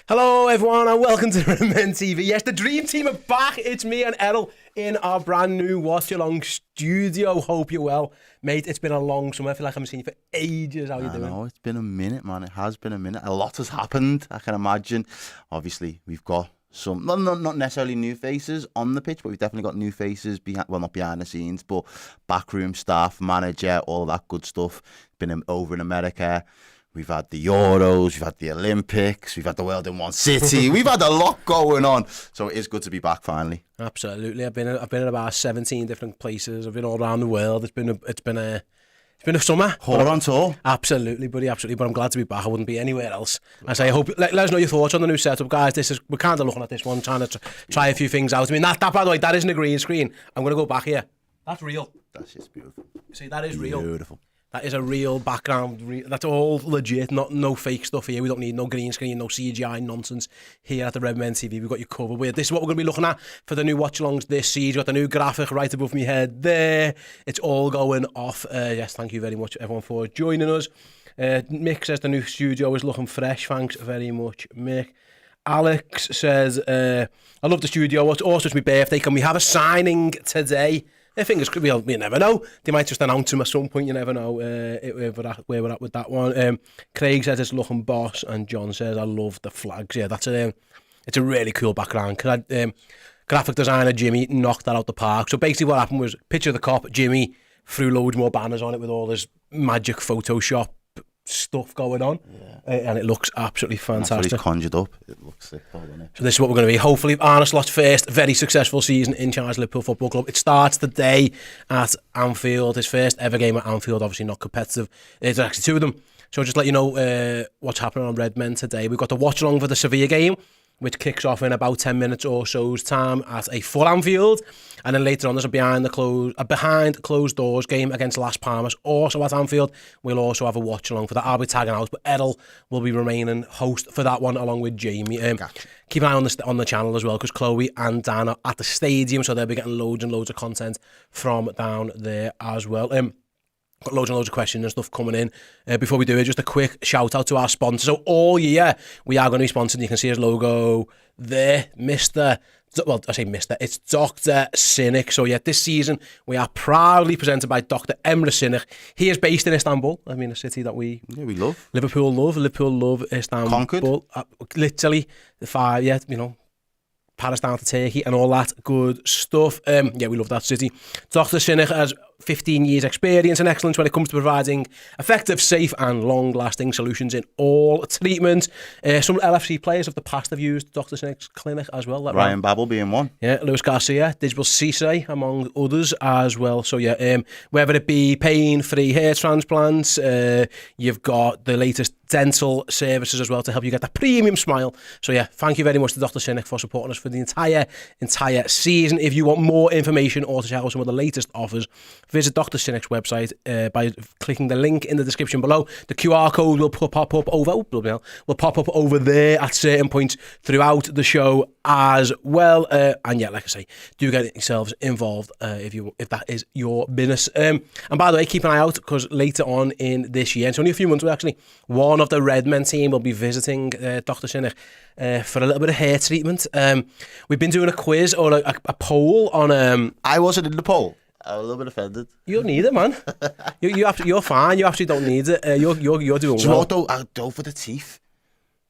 Hello everyone and welcome to Redmen TV. Yes, the dream team are back. It's me and Errol in our brand new Watch-Along studio. Hope you're well. Mate, it's been a long summer. I feel like I haven't seen you for ages. How you doing? I know, it's been a minute, man. It has been a minute. A lot has happened, I can imagine. Obviously, we've got some, not necessarily new faces on the pitch, but we've definitely got new faces, behind, well, not behind the scenes, but backroom staff, manager, all that good stuff. Been over in America. We've had the Euros, we've had the Olympics, we've had the World in One City. We've had a lot going on, so it is good to be back finally. Absolutely, I've been in about 17 different places. I've been all around the world. It's been a summer. Whore on tour. Absolutely, buddy, absolutely. But I'm glad to be back. I wouldn't be anywhere else. I say, I hope let us know your thoughts on the new setup, guys. We're kind of looking at this one, trying to try a few things out. I mean, that by the way, that isn't a green screen. I'm gonna go back here. That's real. That's just beautiful. See, that is real. Beautiful. That is a real background. That's all legit, no fake stuff here. We don't need no green screen, no CGI nonsense here at the Redmen TV. We've got you covered. This is what we're going to be looking at for the new watch-alongs this season. Got the new graphic right above my head there. It's all going off. Yes, thank you very much, everyone, for joining us. Mick says the new studio is looking fresh. Thanks very much, Mick. Alex says, I love the studio. It's also my birthday. Can we have a signing today? I think it's, you never know. They might just announce him at some point. You never know where we're at with that one. Craig says it's looking boss, and John says I love the flags. Yeah, it's a really cool background. Graphic designer Jimmy knocked that out the park. So basically, what happened was picture the cop. Jimmy threw loads more banners on it with all this magic Photoshop stuff going on, and it looks absolutely fantastic. That's what he's conjured up. It looks sick, doesn't it? So this is what we're going to be. Hopefully, Arne Slot's first very successful season in charge of Liverpool Football Club. It starts today at Anfield. His first ever game at Anfield, obviously not competitive. There's actually two of them. So just let you know what's happening on Redmen today. We've got the watch along for the Sevilla game, which kicks off in about 10 minutes or so's time at a full Anfield. And then later on, there's a behind closed doors game against Las Palmas, also at Anfield. We'll also have a watch along for that. I'll be tagging out, but Errol will be remaining host for that one along with Jamie. Keep an eye on the channel as well, because Chloe and Dan are at the stadium, so they'll be getting loads and loads of content from down there as well. Got loads and loads of questions and stuff coming in. Before we do it, just a quick shout out to our sponsor. So all year we are going to be sponsored. You can see his logo there, it's Dr. Cynic. So yeah, this season we are proudly presented by Dr. Emre Cynic. He is based in Istanbul. I mean, a city that we love. Liverpool love Istanbul. Conquered. Literally, Paris down to Turkey and all that good stuff. We love that city. Dr. Cynic has 15 years experience and excellence when it comes to providing effective, safe and long-lasting solutions in all treatment. Some LFC players of the past have used Dr. Cynic's clinic as well. Ryan Babel being one. Yeah, Luis Garcia, Digital Cisse, among others as well. So yeah, whether it be pain-free hair transplants, you've got the latest dental services as well to help you get that premium smile. So yeah, thank you very much to Dr. Cynic for supporting us for the entire season. If you want more information or to check out some of the latest offers, visit Dr. Cynic's website by clicking the link in the description below. The QR code will pop up over there at certain points throughout the show as well. And yeah, like I say, do get yourselves involved if that is your business. And by the way, keep an eye out, because later on in this year, it's only a few months away actually, one of the Redmen team will be visiting Dr. Cynic for a little bit of hair treatment. We've been doing a quiz or a poll on... I wasn't in the poll. I'm a little bit offended. You don't need it, man. You're fine. You actually don't need it. You're doing well. I'll go for the teeth.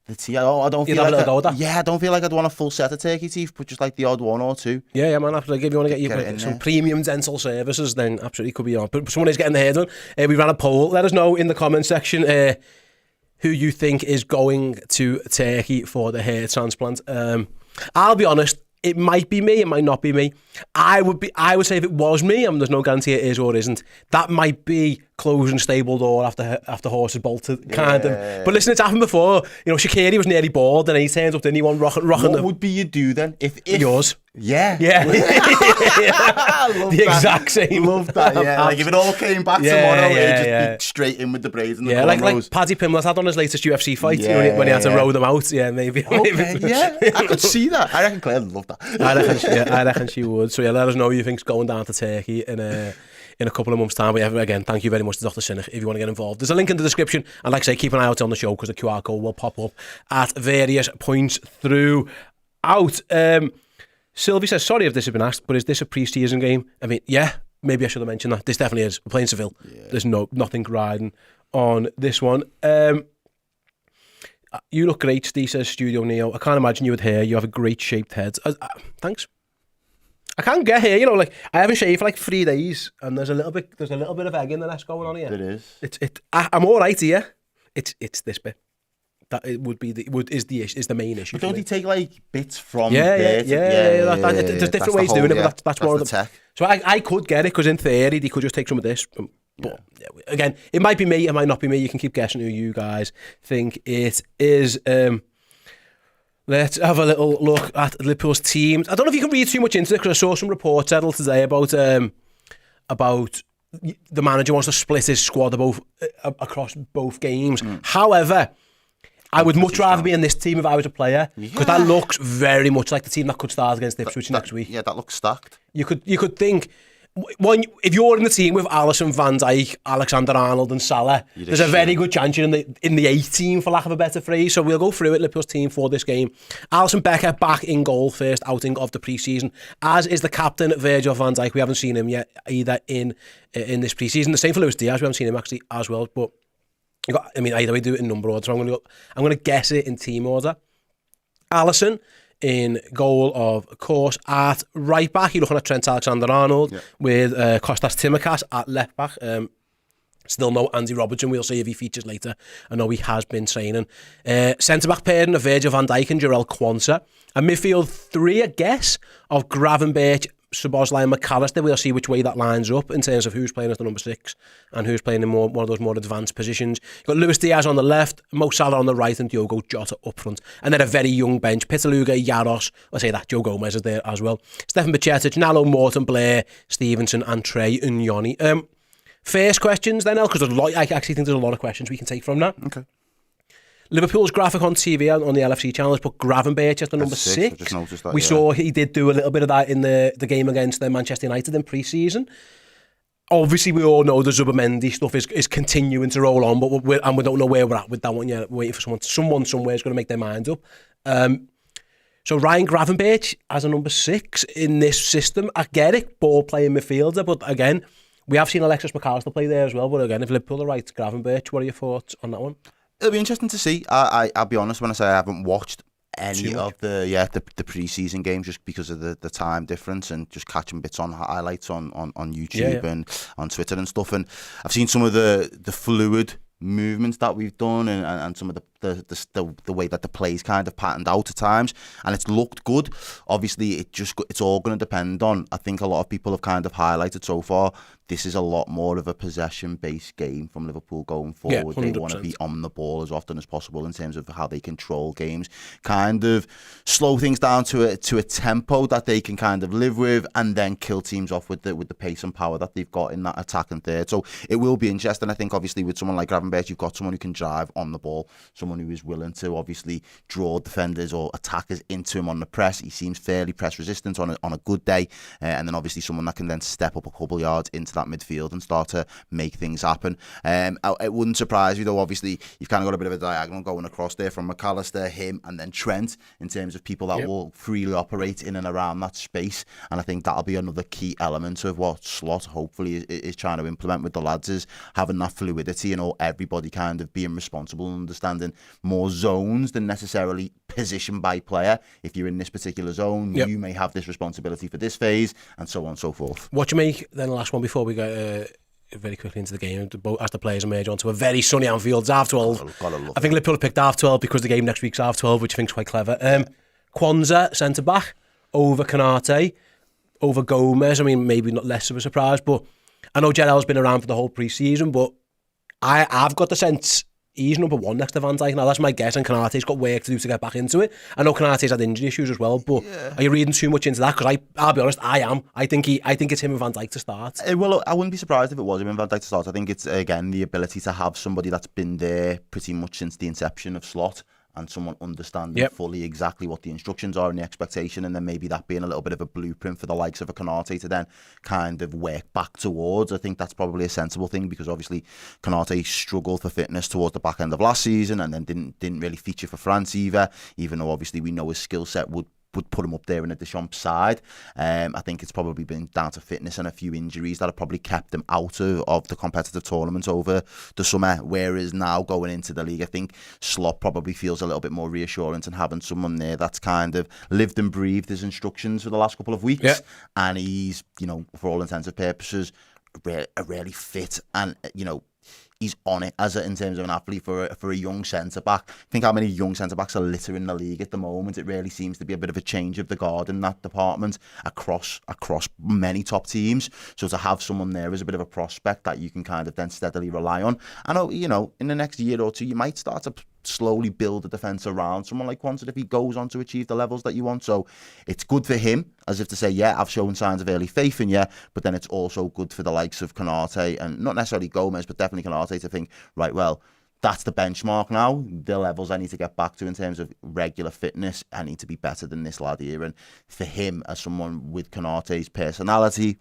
The teeth. I don't feel like I don't feel like I'd want a full set of turkey teeth, but just like the odd one or two. Yeah, man. Absolutely. If you want to get some premium dental services, then absolutely could be on. But someone is getting the hair done. We ran a poll. Let us know in the comment section who you think is going to Turkey for the hair transplant. I'll be honest. It might be me, it might not be me. I would say if it was me, there's no guarantee it is or isn't, that might be closing stable door after horses bolted, kind of. But listen, it's happened before. Shaqiri was nearly bored and he turns up to anyone rocking. What would be your do then? If yours? Yeah. I love the exact same. Love that, yeah. Like if it all came back tomorrow, it'd just be straight in with the braids and the cornrows. Like Paddy Pimblett had on his latest UFC fight when he had to row them out. Yeah, maybe. Okay, yeah, I could see that. I reckon Claire would love that. I reckon she would. So yeah, let us know who you think's going down to Turkey in a couple of months' time. But again, thank you very much to Dr. Sinnock if you want to get involved. There's a link in the description, and like I say, keep an eye out on the show because the QR code will pop up at various points throughout. Sylvie says, sorry if this has been asked, but is this a pre-season game? I mean, yeah, maybe I should have mentioned that. This definitely is. We're playing Seville. Yeah. There's nothing riding on this one. You look great, Steve says, Studio Neo. I can't imagine you with hair. You have a great shaped head. Thanks. I can't get hair, like I haven't shaved for like 3 days, and there's a little bit of egg in the nest going on here. There is. I'm all right here. It's this bit that it would be is the main issue. But don't they take like bits from there? Yeah. There's different ways of doing it, but that's one of the tech. So I could get it because in theory they could just take some of this. But again, it might be me, it might not be me. You can keep guessing who you guys think it is. Let's have a little look at Liverpool's teams. I don't know if you can read too much into it because I saw some reports settled today about the manager wants to split his squad across both games. However, I would much rather be in this team if I was a player because that looks very much like the team that could start against Ipswich next week. Yeah, that looks stacked. You could think. If you're in the team with Alisson, Van Dijk, Alexander-Arnold and Salah, there's a very good chance you're in the A-team, for lack of a better phrase. So we'll go through it, Liverpool's team for this game. Alisson Becker back in goal, first outing of the pre-season, as is the captain, Virgil van Dijk. We haven't seen him yet either in this pre-season. The same for Luis Diaz, we haven't seen him actually as well. But either way, do it in number order. So I'm going to guess it in team order. Alisson in goal, of course. At right back, you're looking at Trent Alexander-Arnold with Kostas Tsimikas at left back. Still no Andy Robertson. We'll see if he features later. I know he has been training. Centre-back pairing of Virgil van Dijk and Jarell Quansah. A midfield three, I guess, of Gravenberch, Szoboszlai and McAllister. We'll see which way that lines up in terms of who's playing as the number 6 and who's playing in one of those more advanced positions. You've got Luis Diaz on the left, Mo Salah on the right, and Diogo Jota up front. And then a very young bench. Pitaluga, Yaros, I'll say that, Joe Gomez is there as well. Stefan Bajcetic, Nalo, Morton, Blair, Stevenson and Trey Nyoni. First questions then, El, because I actually think there's a lot of questions we can take from that. Okay. Liverpool's graphic on TV on the LFC channel has put Gravenberch as the number 6. I just noticed that, we saw he did do a little bit of that in the game against Manchester United in pre-season. Obviously, we all know the Zubimendi stuff is continuing to roll on, but we don't know where we're at with that one yet. We're waiting for someone somewhere is going to make their mind up. So Ryan Gravenberch as a number 6 in this system. I get it, ball playing midfielder, but again, we have seen Alexis McAllister play there as well. But again, if Liverpool are right, Gravenberch, what are your thoughts on that one? It'll be interesting to see. I'll be honest when I say I haven't watched any of the pre-season games just because of the time difference and just catching bits on highlights on YouTube and on Twitter and stuff. And I've seen some of the fluid movements that we've done and some of the way that the play's kind of patterned out at times, and it's looked good. Obviously, it's all going to depend on, I think a lot of people have kind of highlighted so far, this is a lot more of a possession-based game from Liverpool going forward. They want to be on the ball as often as possible in terms of how they control games, kind of slow things down to a tempo that they can kind of live with, and then kill teams off with the pace and power that they've got in that attack and third. So it will be interesting. I think obviously with someone like Gravenberch, you've got someone who can drive on the ball, someone who is willing to obviously draw defenders or attackers into him on the press. He seems fairly press resistant on a good day, and then obviously someone that can then step up a couple yards into that midfield and start to make things happen. It wouldn't surprise me though. Obviously, you've kind of got a bit of a diagonal going across there from McAllister, him, and then Trent in terms of people that will freely operate in and around that space. And I think that'll be another key element of what Slot hopefully is trying to implement with the lads, is having that fluidity and everybody kind of being responsible and understanding more zones than necessarily position by player. If you're in this particular zone, you may have this responsibility for this phase, and so on and so forth. What do you make then, the last one before we go very quickly into the game, as the players emerge onto a very sunny Anfield? It's half 12. I think Liverpool picked half 12 because the game next week's half 12, which I think is quite clever. Quansah, centre-back, over Konate, over Gomez. I mean, maybe not less of a surprise, but I know Jarell's been around for the whole pre-season, but I've got the sense he's number 1 next to Van Dijk. Now, that's my guess, and Konate's got work to do to get back into it. I know Konate's had injury issues as well, but are you reading too much into that? Because I'll be honest, I am. I think it's him and Van Dijk to start. Well, I wouldn't be surprised if it was him and Van Dijk to start. I think it's, again, the ability to have somebody that's been there pretty much since the inception of Slot and someone understanding fully exactly what the instructions are and the expectation, and then maybe that being a little bit of a blueprint for the likes of a Konate to then kind of work back towards. I think that's probably a sensible thing, because obviously Konate struggled for fitness towards the back end of last season, and then didn't really feature for France either, even though obviously we know his skill set would put him up there in the Deschamps side. I think it's probably been down to fitness and a few injuries that have probably kept him out of the competitive tournaments over the summer, whereas now going into the league, I think Slot probably feels a little bit more reassurance and having someone there that's kind of lived and breathed his instructions for the last couple of weeks, and he's, you know, for all intents and purposes, really fit, and, you know, he's on it in terms of an athlete for a young centre-back. Think how many young centre-backs are littering the league at the moment. It really seems to be a bit of a change of the guard in that department across many top teams. So to have someone there is a bit of a prospect that you can kind of then steadily rely on. I know, you know, in the next year or two, you might start to slowly build a defence around someone like Quansah if he goes on to achieve the levels that you want. So it's good for him, as if to say, yeah, I've shown signs of early faith in you, but then it's also good for the likes of Konate, and not necessarily Gomez, but definitely Konate, to think, right, well, that's the benchmark now. The levels I need to get back to in terms of regular fitness, I need to be better than this lad here. And for him, as someone with Konate's personality,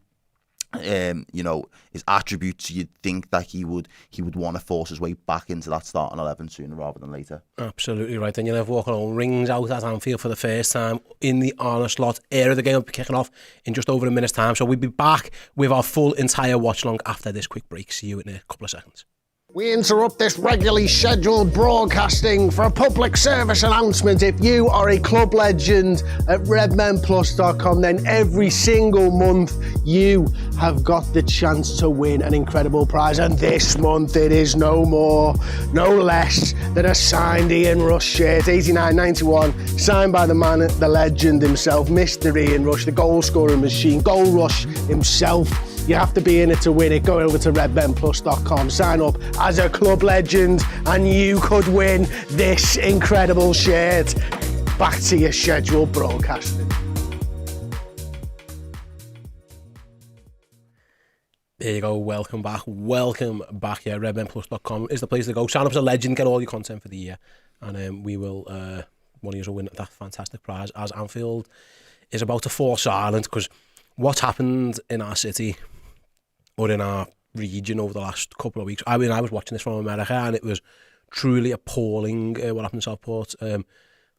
you know, his attributes, you'd think that he would want to force his way back into that starting 11 sooner rather than later. Absolutely right. And you'll have WATCHALONG rings out at Anfield for the first time in the Arne Slot era. The game will be kicking off in just over a minute's time, so we'll be back with our full entire watch-along after this quick break. See you in a couple of seconds. We interrupt this regularly scheduled broadcasting for a public service announcement. If you are a club legend at redmenplus.com, then every single month you have got the chance to win an incredible prize. And this month it is no more, no less than a signed Ian Rush shirt, 89.91, signed by the man, the legend himself, Mr. Ian Rush, the goal scoring machine, Goal Rush himself. You have to be in it to win it. Go over to redmenplus.com, sign up as a club legend, and you could win this incredible shirt. Back to your scheduled broadcasting. There you go, welcome back. Yeah, redmenplus.com is the place to go. Sign up as a legend, get all your content for the year, and we will, one of you will win that fantastic prize, as Anfield is about to fall silent, because what's happened in our city or in our region over the last couple of weeks. I mean, I was watching this from America, and it was truly appalling what happened in Southport. So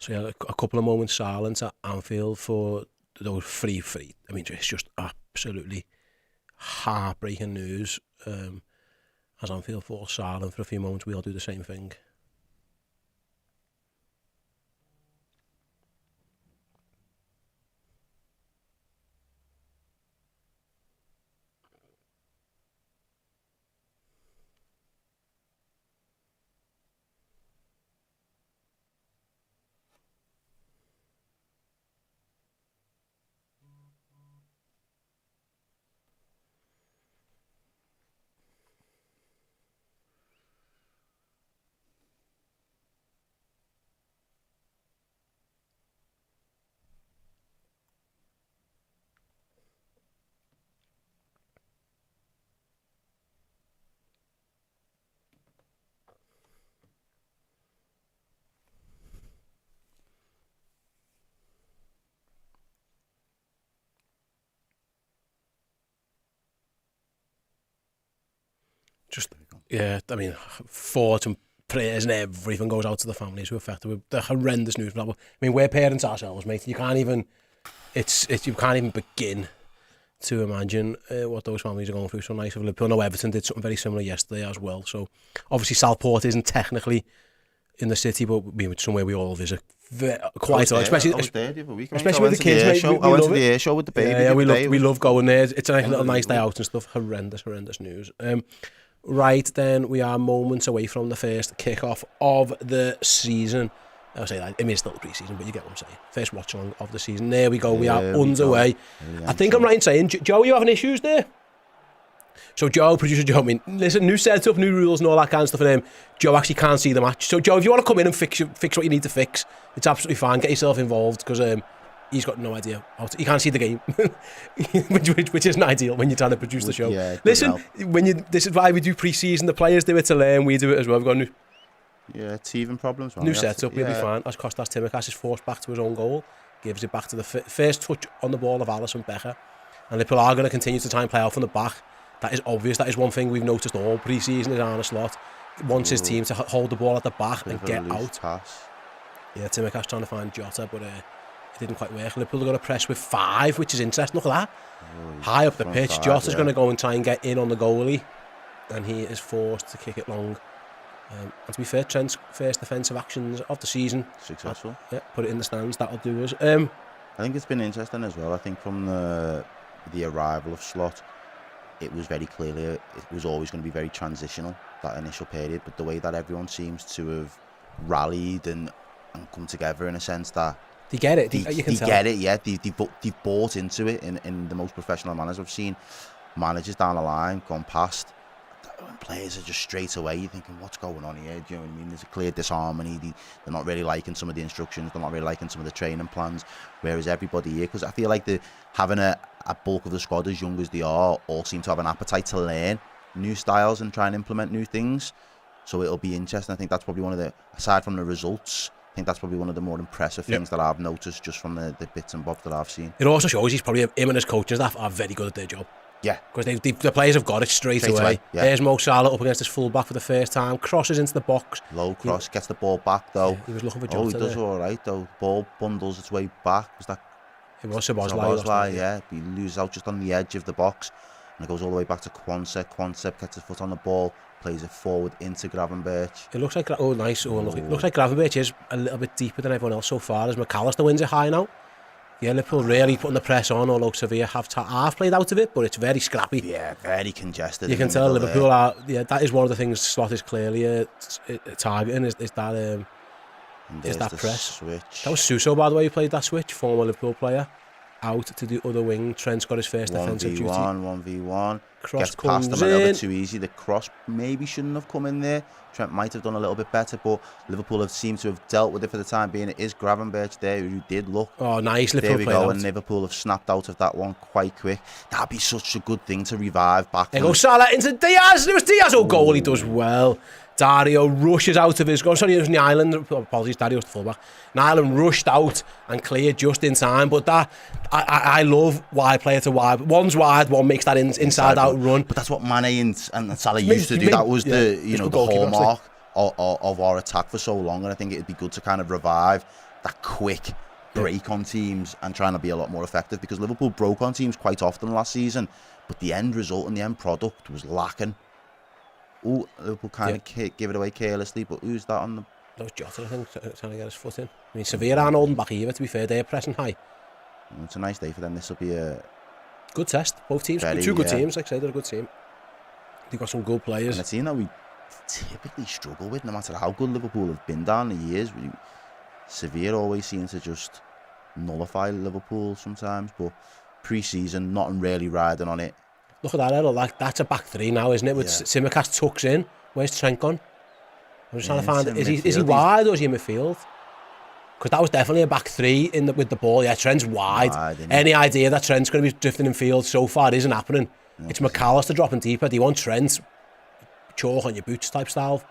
yeah, a couple of moments silence at Anfield for those free. I mean, it's just absolutely heartbreaking news. As Anfield falls silent for a few moments, we'll do the same thing. Just, yeah, I mean, thoughts and prayers and everything goes out to the families who are affected with the horrendous news. I mean, we're parents ourselves, mate. You can't even, you can't even begin to imagine what those families are going through. So nice of Liverpool. I know Everton did something very similar yesterday as well. So obviously Southport isn't technically in the city, but it's somewhere we all visit quite a lot, especially with the kids. I went to the air show with the baby. Yeah, we love going there. It's a little nice day out and stuff. Horrendous news. Right then, we are moments away from the first kick-off of the season. I'll say that, it is still the pre-season, but you get what I'm saying. First watch-along of the season. There we go, we are underway. I think I'm right in saying, Joe, you having issues there? So Joe, producer Joe, I mean, listen, new setup, new rules and all that kind of stuff for him. Joe actually can't see the match. So Joe, if you want to come in and fix what you need to fix, it's absolutely fine. Get yourself involved, because he's got no idea he can't see the game, which isn't ideal when you're trying to produce the show. Yeah, listen, this is why we do pre-season. The players do it to learn. We do it as well. We've got Yeah, teething problems. Man. New setup, he'll be fine. As Kostas Tsimikas is forced back to his own goal, gives it back to the first touch on the ball of Alisson Becker. And Liverpool are going to continue to try and play out from the back. That is obvious. That is one thing we've noticed all pre-season is Arne Slot wants his team to hold the ball at the back and get out. Pass. Yeah, Tsimikas trying to find Jota, but it didn't quite work. Liverpool are going to press with 5, which is interesting. Look at that. High up the pitch. Jota's going to go and try and get in on the goalie. And he is forced to kick it long. And to be fair, Trent's first defensive actions of the season. Successful. Yeah, put it in the stands. That'll do us. I think it's been interesting as well. I think from the arrival of Slot, it was very clearly it was always going to be very transitional, that initial period. But the way that everyone seems to have rallied and come together in a sense that they get it. You can tell. Get it. Yeah, they've bought into it in the most professional manners. I've seen managers down the line gone past. When players are just straight away, you're thinking, what's going on here? Do you know what I mean? There's a clear disharmony. They're not really liking some of the instructions. They're not really liking some of the training plans. Whereas everybody here, because I feel like having a bulk of the squad as young as they are, all seem to have an appetite to learn new styles and try and implement new things. So it'll be interesting. I think that's probably one of the, aside from the results, I think that's probably one of the more impressive things that I've noticed just from the bits and bobs that I've seen. It also shows he's probably, him and his coaches are very good at their job. Yeah. Because the players have got it straight away. Yeah. There's Mo Salah up against his full-back for the first time, crosses into the box. Low cross, gets the ball back though. Yeah, he was looking for Jota. He does all right though. Ball bundles its way back. Was that? It was Sabozlai, yeah. He loses out just on the edge of the box. And it goes all the way back to Quansep. Quansep gets his foot on the ball, plays it forward into Gravenberch. It looks like, oh nice, oh look, it looks like Gravenberch is a little bit deeper than everyone else so far, as McAllister wins it high now. Yeah, Liverpool really putting the press on, although Sevilla have played out of it, but it's very scrappy. Yeah, very congested. You can tell Liverpool are, yeah, that is one of the things Slot is clearly targeting, is that press. Switch. That was Suso, by the way, who played that switch, former Liverpool player. Out to the other wing. Trent's got his first defensive duty. 1v1. Cross gets past him a little bit too easy. The cross maybe shouldn't have come in there. Trent might have done a little bit better, but Liverpool have seemed to have dealt with it for the time being. It is Gravenberch there who did look. Oh, nice. Liverpool there we go, and Liverpool have snapped out of that one quite quick. That'd be such a good thing to revive back. There goes Salah into Diaz. It was Diaz. Oh, goal. He does well. Dario rushes out of his goal. Sorry, it was Nyland. Apologies, Dario's the fullback. Nyland rushed out and cleared just in time. But that I love wide player to wide. One's wide, one makes that inside out run. But that's what Mane and Salah used to do. That was the hallmark of our attack for so long. And I think it'd be good to kind of revive that quick break on teams and trying to be a lot more effective, because Liverpool broke on teams quite often last season, but the end result and the end product was lacking. Oh, Liverpool kind of give it away carelessly, but who's that on the... That was Jota, I think, trying to get his foot in. I mean, Sevilla aren't holding back either, to be fair. They're pressing high. It's a nice day for them. This will be a... Good test. Both teams. Two good teams, like I say. They're a good team. They've got some good players. And a team that we typically struggle with, no matter how good Liverpool have been down the years. Sevilla always seem to just nullify Liverpool sometimes, but pre-season, nothing really riding on it. Look at that, Errol. That's a back three now, isn't it? With Tsimikas tucks in. Where's Trent gone? I'm just trying to find... Is he wide or is he in midfield? Because that was definitely a back three with the ball. Yeah, Trent's wide. Any idea that Trent's going to be drifting in field so far isn't happening. It's McAllister dropping deeper. Do you want Trent chalk on your boots type style?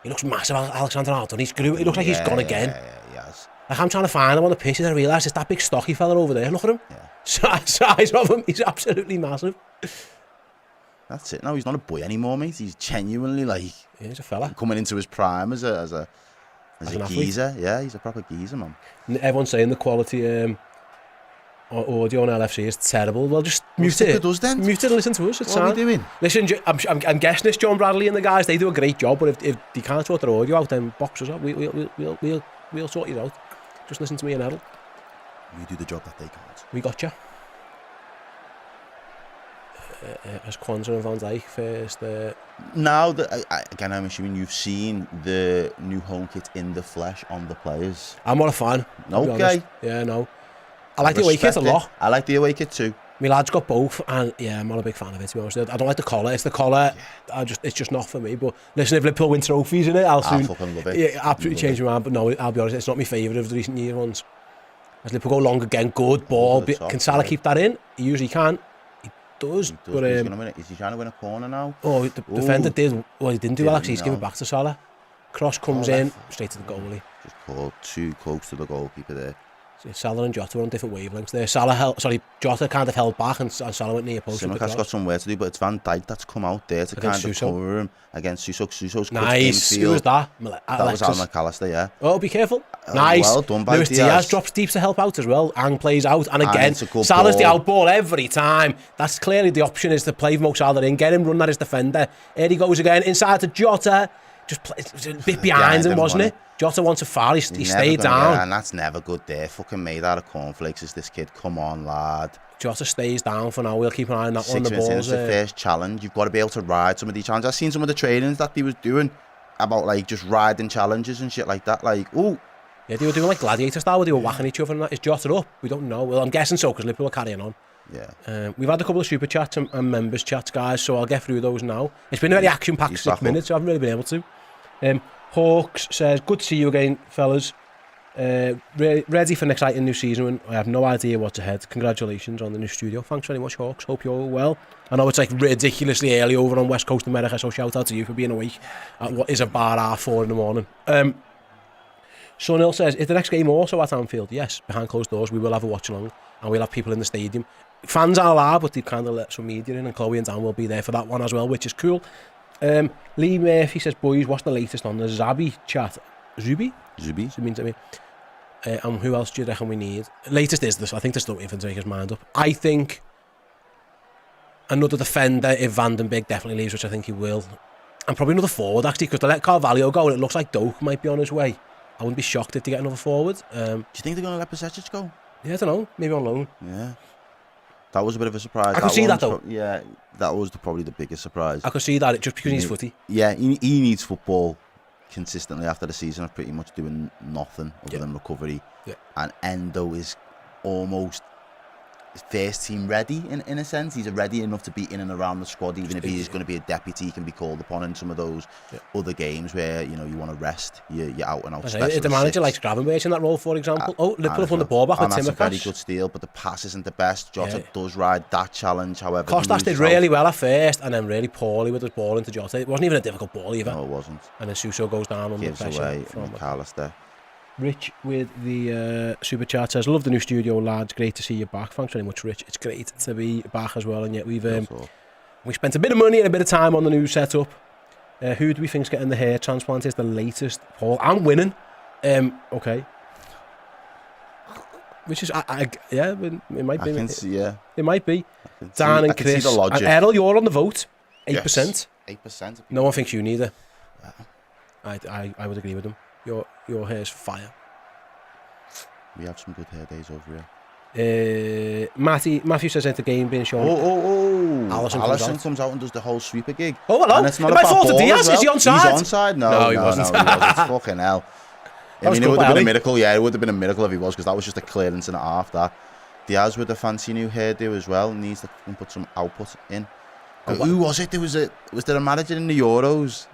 He looks massive, Alexander-Arnold. He looks like he's gone again. Yeah, he has. Like, I'm trying to find him on the pitch and I realise it's that big stocky fella over there. Look at him. Yeah. Size of him, he's absolutely massive. That's it. No, he's not a boy anymore, mate. He's genuinely like... Yeah, he's a fella. Coming into his prime as a geezer. Yeah, he's a proper geezer, man. Everyone's saying the quality audio on LFC is terrible. Well, just mute it. Mute it and listen to us. What are we doing? Listen, I'm guessing it's John Bradley and the guys. They do a great job, but if they can't sort their audio out, then box us up. We'll sort you out. Just listen to me and Errol. You do the job that they can't. We got you. As Kwanzaa and Van Dijk first. Now, again, I'm assuming you've seen the new home kit in the flesh on the players. I'm not a fan. Okay. Yeah, no. I like the away kit a lot. I like the away kit too. My lad's got both, and yeah, I'm not a big fan of it, to be honest. I don't like the collar. It's the collar. Yeah. It's just not for me. But listen, if Liverpool win trophies in it, I'll fucking love it. Yeah, absolutely change my mind. But no, I'll be honest, it's not my favourite of the recent year ones. As Liverpool go long again, good ball. Can Salah keep that in? He usually can. He does. But He's gonna win it. Is he trying to win a corner now? oh, the defender did. Well, he didn't do well actually. He's given it back to Salah. Cross comes in straight to the goalie. Just called too close to the goalkeeper there. So Salah and Jota were on different wavelengths there. Jota kind of held back and Salah went near post. Simicast's got some work to do, but it's Van Dijk that's come out there to Against kind of Suso. cover him against Suso. Suso's Nice. Who was that? That was Al McAllister, yeah. Oh, be careful. Nice. Well done by Lewis Diaz drops deep to help out as well. Ang plays out. And again, it's a good Salah's the ball. out ball every time. That's clearly the option is to play Mo Salah in. Get him run at his defender. Here he goes again. Inside to Jota. It was a bit behind him, wasn't it? Jota wants a foul. He stayed down. And that's never good there. Fucking made out of cornflakes is this kid. Come on, lad. Jota stays down for now. We'll keep an eye on that one. 6 minutes in, it's the first challenge. You've got to be able to ride some of these challenges. I've seen some of the trainings that he was doing about like just riding challenges and shit like that. Like, ooh. Yeah, they were doing like gladiator style where they were whacking each other and that. Is Jota up? We don't know. Well, I'm guessing so because Liverpool are carrying on. Yeah. We've had a couple of super chats and members chats, guys, so I'll get through those now. It's been a very action-packed 6 minutes, so I haven't really been able to. Hawks says, good to see you again, fellas. Ready for an exciting new season. I have no idea what's ahead. Congratulations on the new studio. Thanks very much, Hawks. Hope you're all well. I know it's like ridiculously early over on West Coast America, so shout out to you for being awake at what is about 4:30 in the morning. Sunil says, is the next game also at Anfield? Yes, behind closed doors. We will have a watch along and we'll have people in the stadium. Fans are allowed, but they've kind of let some media in, and Chloe and Dan will be there for that one as well, which is cool. Lee Murphy says, boys, what's the latest on the Zabi chat? Zubi means to me. And who else do you reckon we need? Latest is this. I think they're still waiting to make his mind up. I think another defender if Van den Beek definitely leaves, which I think he will. And probably another forward, actually, because they let Carvalho go and it looks like Doak might be on his way. I wouldn't be shocked if they get another forward. Do you think they're going to let Preseason go? Yeah, I don't know. Maybe on loan. Yeah. That was a bit of a surprise. I could see that though. Yeah, that was probably the biggest surprise. I could see that just because he's footy. Yeah, he needs football consistently after the season of pretty much doing nothing other than recovery. Yeah. And Endo is almost first team ready in a sense. He's ready enough to be in and around the squad, even if he's going to be a deputy. He can be called upon in some of those other games where you want to rest. You're out and out. If the manager likes Gravenberch in that role, for example. Liverpool have won the ball back with Timmercast. That's a very good steal, but the pass isn't the best. Jota does ride that challenge, however. Costas did really well at first and then really poorly with his ball into Jota. It wasn't even a difficult ball either. No, it wasn't. And then Suso goes down under Gives pressure. away from McAllister. Rich with the super chat says, love the new studio, lads. Great to see you back. Thanks very much, Rich. It's great to be back as well. And yet we spent a bit of money and a bit of time on the new setup. Who do we think's getting the hair transplant is the latest? Paul. I'm winning. Okay. Which is, yeah, it might be. I can see, yeah. It might be. Dan and Chris. And Errol, you're on the vote. 8%. Yes, 8%. No one thinks you neither. I would agree with them. Your hair's fire. We have some good hair days over here. Matthew says, the game being shown. Alisson comes out and does the whole sweeper gig. Oh, hello. And it's not my fault to Diaz. Well. Is he onside? He's onside. No, he wasn't. It's fucking hell. I mean, it would have been a miracle. Yeah, it would have been a miracle if he was, because that was just a clearance and a half. That Diaz with a fancy new hairdo as well needs to put some output in. Who was it? Was there a manager in the Euros?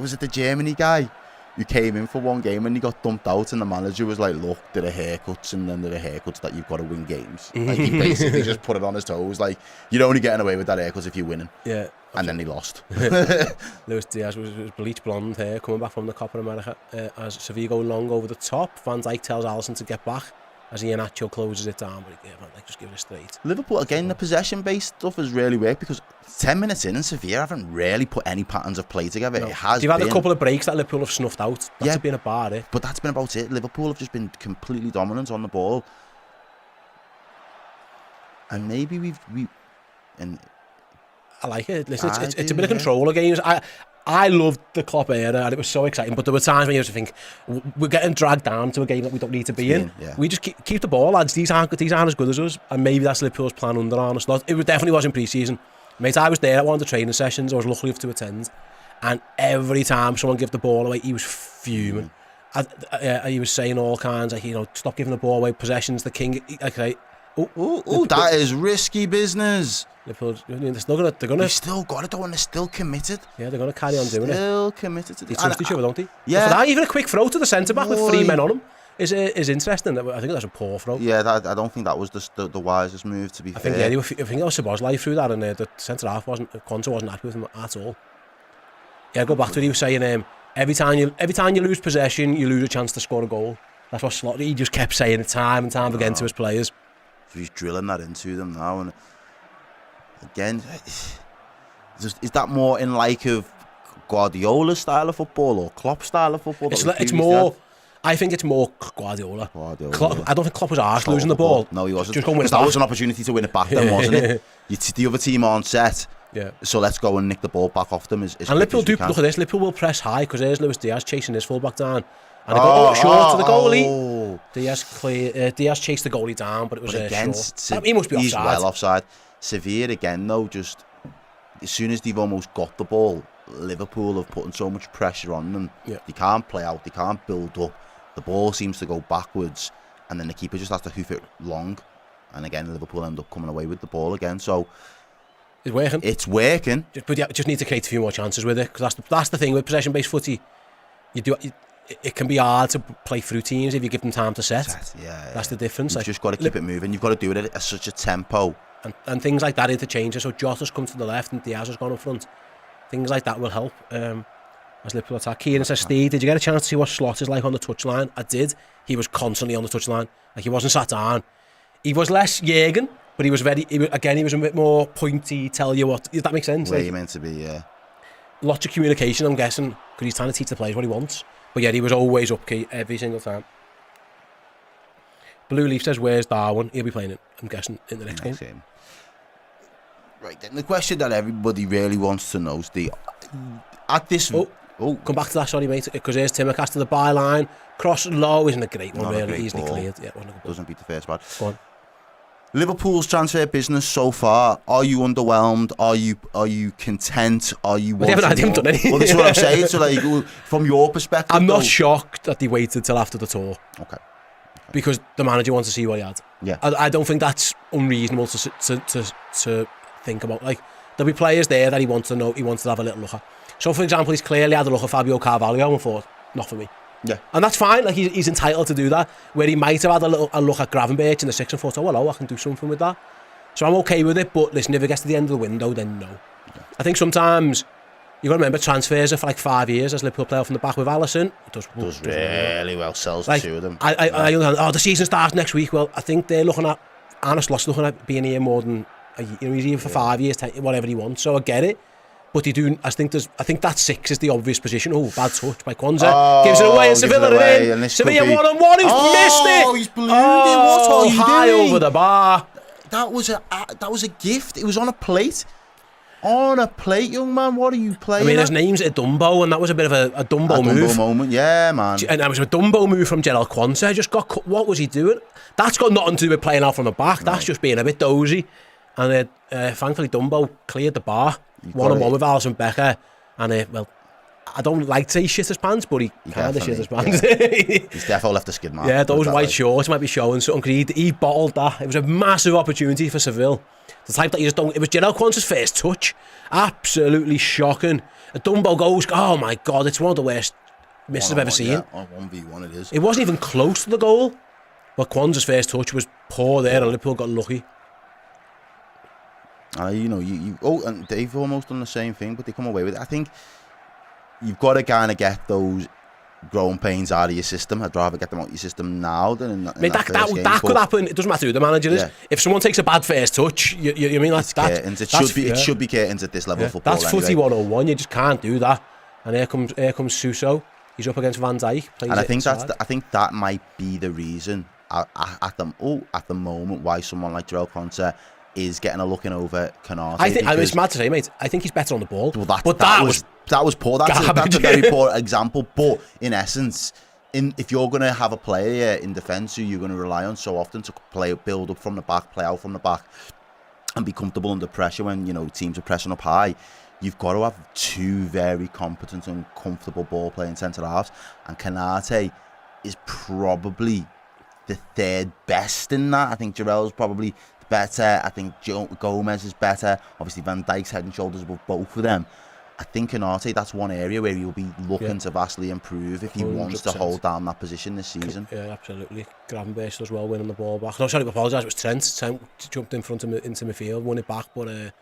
Was it the Germany guy who came in for one game and he got dumped out, and the manager was like, look, there are haircuts, and then there are haircuts that you've got to win games. Like, he basically just put it on his toes, like, you're only getting away with that haircut if you're winning. Yeah. And then he lost. Lewis Diaz was bleach blonde hair coming back from the Copa America as Sevilla go long over the top. Van Dijk tells Alisson to get back as Iheanacho closes it down, but Van Dijk just giving it straight. Liverpool, again, the possession-based stuff has really worked, because 10 minutes in Sevilla haven't really put any patterns of play together. No. It has They've had a couple of breaks that Liverpool have snuffed out. That's been about it. But that's been about it. Liverpool have just been completely dominant on the ball. And maybe I like it. Listen, it's a bit of control of games. I loved the Klopp era and it was so exciting, but there were times when you used to think we're getting dragged down to a game that we don't need to be in. Yeah. We just keep the ball, lads. These aren't as good as us, and maybe that's Liverpool's plan under Arne Slot. It definitely was in pre-season. Mate, I was there at one of the training sessions. I was lucky enough to attend, and every time someone gave the ball away, he was fuming. He was saying all kinds, like, stop giving the ball away, possession's the king. Okay. That is risky business. Liverpool, they're still gonna. They've still got it though, and they're still committed. Yeah, they're gonna carry on doing it. Still committed to They trust each other, don't they? Yeah. For that, even a quick throw to the centre back with 3 men on him. is interesting. I think that's a poor throw. Yeah, I don't think that was the wisest move, to be fair. I think it was Sabozlai through that, and the centre half Quanta wasn't happy with him at all. Yeah, go back to what he was saying. Every time you lose possession, you lose a chance to score a goal. That's what Slot. He just kept saying it time and time again to his players. So he's drilling that into them now, and again, is that more in like of Guardiola's style of football or Klopp's style of football? It's more. I think it's more Guardiola. Klopp, I don't think Klopp was arsed losing the ball. No, he wasn't. Just go win it that back. was an opportunity to win it back then, wasn't it? The other team aren't set. Yeah. So let's go and nick the ball back off them. And Liverpool do look at this. Liverpool will press high because there's Luis Diaz chasing his fullback down, and they go short to the goalie. Diaz chased the goalie down, but it was short. He must be offside. He's well offside. Sevilla again though. Just as soon as they've almost got the ball, Liverpool have putting so much pressure on them. Yeah. They can't play out. They can't build up. The ball seems to go backwards, and then the keeper just has to hoof it long. And again, Liverpool end up coming away with the ball again. So. It's working. But you just need to create a few more chances with it, because that's the thing with possession-based footy. It can be hard to play through teams if you give them time to set. Yeah, that's the difference. You've just got to keep it moving. You've got to do it at such a tempo. And things like that interchanges. So Jota's come to the left and Diaz has gone up front. Things like that will help as Liverpool attack. Kieran says, Steve, did you get a chance to see what Slot is like on the touchline? I did. He was constantly on the touchline. Like, he wasn't sat down. He was less Jürgen, but he was a bit more pointy, tell you what. Does that make sense? Where you're meant to be, yeah. Lots of communication, I'm guessing, because he's trying to teach the players what he wants. But yeah, he was always up key every single time. Blue Leaf says, where's Darwin? He'll be playing it, I'm guessing, in the next game. Right, then the question that everybody really wants to know is at this... Come back to that, sorry mate, because there's Timmercast to the byline. Cross low isn't a great one, really, easily cleared. Yeah, wasn't a good doesn't beat the first one. Go on. Liverpool's transfer business so far, are you underwhelmed? Are you content? Are you they haven't done anything. Well, this is what I'm saying. So, like, from your perspective, I'm not shocked that they waited till after the tour. Okay. Because the manager wants to see what he had. Yeah. I don't think that's unreasonable to think about. Like, there'll be players there that he wants to know. He wants to have a little look at. So, for example, he's clearly had a look at Fabio Carvalho and thought, not for me. Yeah. And that's fine, like he's entitled to do that. Where he might have had a look at Gravenberch in the 6 and thought, oh, hello, I can do something with that. So I'm okay with it, but listen, if it gets to the end of the window, then no. Yeah. I think sometimes you've got to remember transfers are for like 5 years as Liverpool play off from the back with Alisson. It does really well, sells like, two of them. I the season starts next week. Well, I think they're looking at, Arne Slot's looking at being here more than a year. He's here for 5 years, whatever he wants, so I get it. But they do. I think that 6 is the obvious position. Oh, bad touch by Kwanzaa. Gives it away in Sevilla. Sevilla 1-on-1. He's missed it. Oh, he's ballooned it. What are you high doing? over the bar. That was a gift. It was on a plate. On a plate, young man. What are you playing? I mean, his name's a Dumbo, and that was a bit of a Dumbo move. Dumbo moment, yeah, man. And that was a Dumbo move from Gerald Kwanzaa. Just got. What was he doing? That's got nothing to do with playing out from the back. That's just being a bit dozy. And thankfully, Dumbo cleared the bar. 1-on-1 with Alisson Becker, and well, I don't like to say he shit his pants, but he kind of shit his pants. Yeah. He's definitely left a skid mark. Yeah, those white shorts might be showing something. He bottled that. It was a massive opportunity for Seville. The type that you just don't. It was Gerald Kwanzaa's first touch. Absolutely shocking. A Dumbo goes. Oh my god! It's one of the worst misses I've ever seen. Yeah, on 1v1 it is. It wasn't even close to the goal. But Kwanzaa's first touch was poor there, and Liverpool got lucky. And they've almost done the same thing, but they come away with it. I think you've got to kind of get those growing pains out of your system. I'd rather get them out of your system now than in that first game. That could happen. It doesn't matter who the manager is. Yeah. If someone takes a bad first touch, you mean that's curtains. It should be curtains at this level of football. That's footy 101. You just can't do that. And here comes Suso. He's up against Van Dijk. And I think that might be the reason at the moment why someone like Gerald Kwanzaa is getting a looking over Canate. It's mad to say, mate. I think he's better on the ball. Well, that was poor. That's a very poor example. But in essence, if you're going to have a player in defence who you're going to rely on so often to build up from the back, play out from the back, and be comfortable under pressure when teams are pressing up high, you've got to have two very competent and comfortable ball playing centre halves. And Canate is probably the third best in that. I think Jarrell's probably better. I think Gomez is better. Obviously, Van Dijk's head and shoulders above both of them. I think Konate, that's one area where he'll be looking to vastly improve if he wants to 100%. hold down that position this season. Yeah, absolutely. Gravenberch as well, winning the ball back. No, sorry, I apologise. It was Trent. Trent jumped in front of me into midfield, won it back, but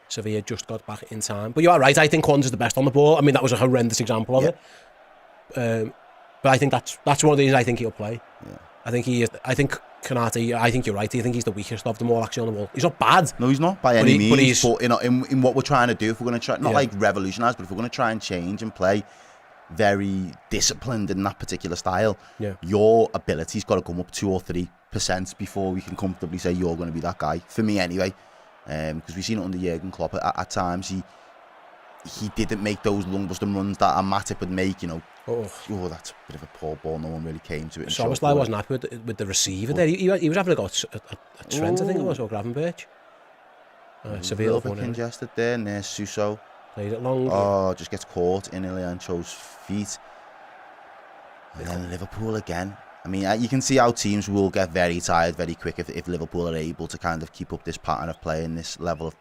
Sevilla just got back in time. But you are right. I think Quans is the best on the ball. I mean, that was a horrendous example of it. But I think that's one of the reasons I think he'll play. Yeah. I think Konate, I think you're right. I think he's the weakest of them all actually on the ball. He's not bad. No, he's not by any means. But in what we're trying to do, if we're going to try, not like revolutionise, but if we're going to try and change and play very disciplined in that particular style, your ability's got to come up 2 or 3% before we can comfortably say you're going to be that guy. For me, anyway, because we've seen it under Jurgen Klopp at times. He didn't make those lung-busting runs that a Matip would make, you know. Oh, that's a bit of a poor ball. No one really came to it. Soboslai wasn't happy with the receiver there. He was having a go at Trent, I think it was, or Gravenberch. Sevilla. A little bit congested there, near Suso. Played it long. Oh, just gets caught in Iliancho's feet. And then Liverpool again. I mean, you can see how teams will get very tired very quick if Liverpool are able to kind of keep up this pattern of play and this level of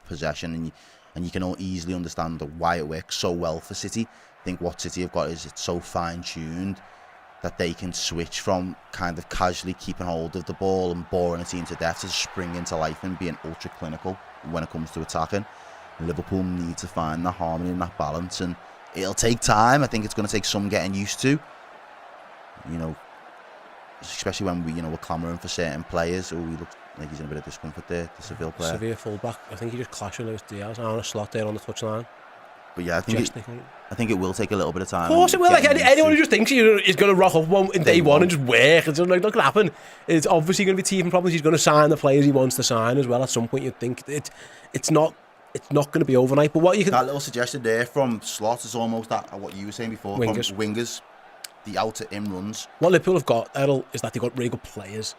possession. And you can all easily understand why it works so well for City. I think what City have got is it's so fine-tuned that they can switch from kind of casually keeping hold of the ball and boring a team to death to spring into life and being ultra-clinical when it comes to attacking. Liverpool need to find that harmony and that balance, and it'll take time. I think it's going to take some getting used to. You know, especially when we're clamouring for certain players. We look like he's in a bit of discomfort there, the Seville player. Sevilla full-back. I think he just clashed with Diaz. Arne Slot there on the touchline. But yeah, I think it will take a little bit of time. Of course it will. Like anyone who just thinks he's going to rock up in day one and just work, it's not going to happen. It's obviously going to be teething problems. He's going to sign the players he wants to sign as well. At some point, you'd think it's not going to be overnight. But what you can that little suggestion there from Slot is almost that what you were saying before. Wingers. From wingers, the outer in runs. What Liverpool have got, Errol, is that they've got really good players.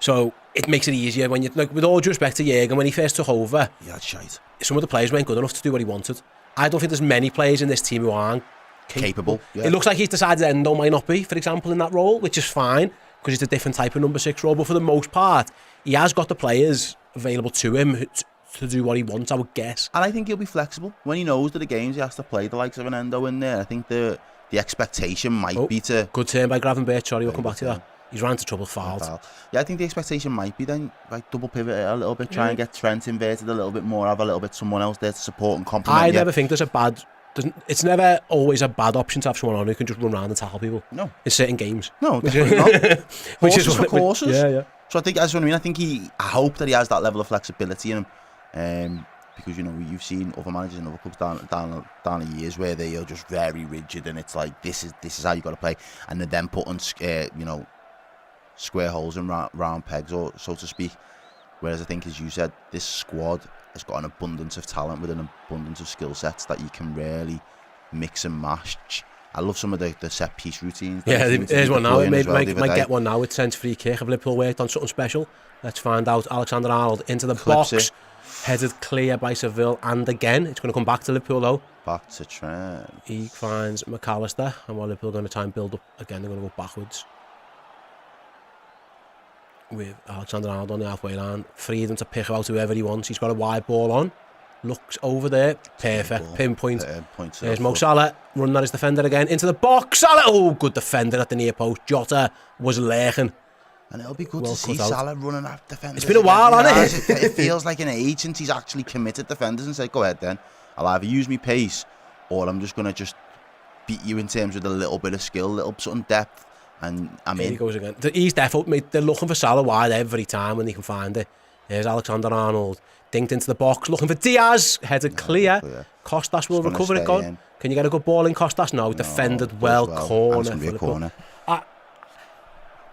So it makes it easier when you, like, with all due respect to Jurgen, when he first took over, that's shite. Some of the players weren't good enough to do what he wanted. I don't think there's many players in this team who aren't capable. Yeah. It looks like he's decided Endo might not be, for example, in that role, which is fine because he's a different type of number 6 role. But for the most part, he has got the players available to him to do what he wants, I would guess. And I think he'll be flexible when he knows that the games he has to play the likes of an Endo in there. I think the expectation might be to... Good turn by Gravenberch, sorry, we'll come back to that. He's ran into trouble, fouled. Yeah, I think the expectation might be then, like, double pivot it a little bit, try and get Trent inverted a little bit more, have a little bit someone else there to support and complement. I never think it's never always a bad option to have someone on who can just run around and tackle people. No. In certain games. No, definitely not. Which is for courses. Yeah. So I think that's what I mean. I think I hope that he has that level of flexibility in him. Because, you've seen other managers in other clubs down the years where they are just very rigid and it's like, this is how you got to play. And they're then putting, square holes in round pegs, or so to speak. Whereas I think, as you said, this squad has got an abundance of talent with an abundance of skill sets that you can really mix and match. I love some of the set piece routines. Yeah, there's one now. Might get one now with Trent's free kick. If Liverpool worked on something special, let's find out. Alexander Arnold into the box, headed clear by Seville, and again it's going to come back to Liverpool though. Back to Trent. He finds McAllister, and while Liverpool are going to try and build up again, they're going to go backwards. With Alexander Arnold on the halfway line, freedom to pick out whoever he wants. He's got a wide ball on, looks over there, perfect, pinpoint. There's Mo Salah, running at his defender again, into the box. Salah, oh, good defender at the near post. Jota was lurking. And it'll be good to see Salah running at defenders. It's been a while, hasn't it? It feels like an age since he's actually committed defenders and said, go ahead then, I'll either use me pace or I'm just going to beat you in terms of a little bit of skill, a little something depth. And Here he goes again. He's definitely, they're looking for Salah wide every time when they can find it. Here's Alexander Arnold, dinked into the box, looking for Diaz, headed clear. Costas will recover it. Can you get a good ball in Costas? No, defended well. Corner.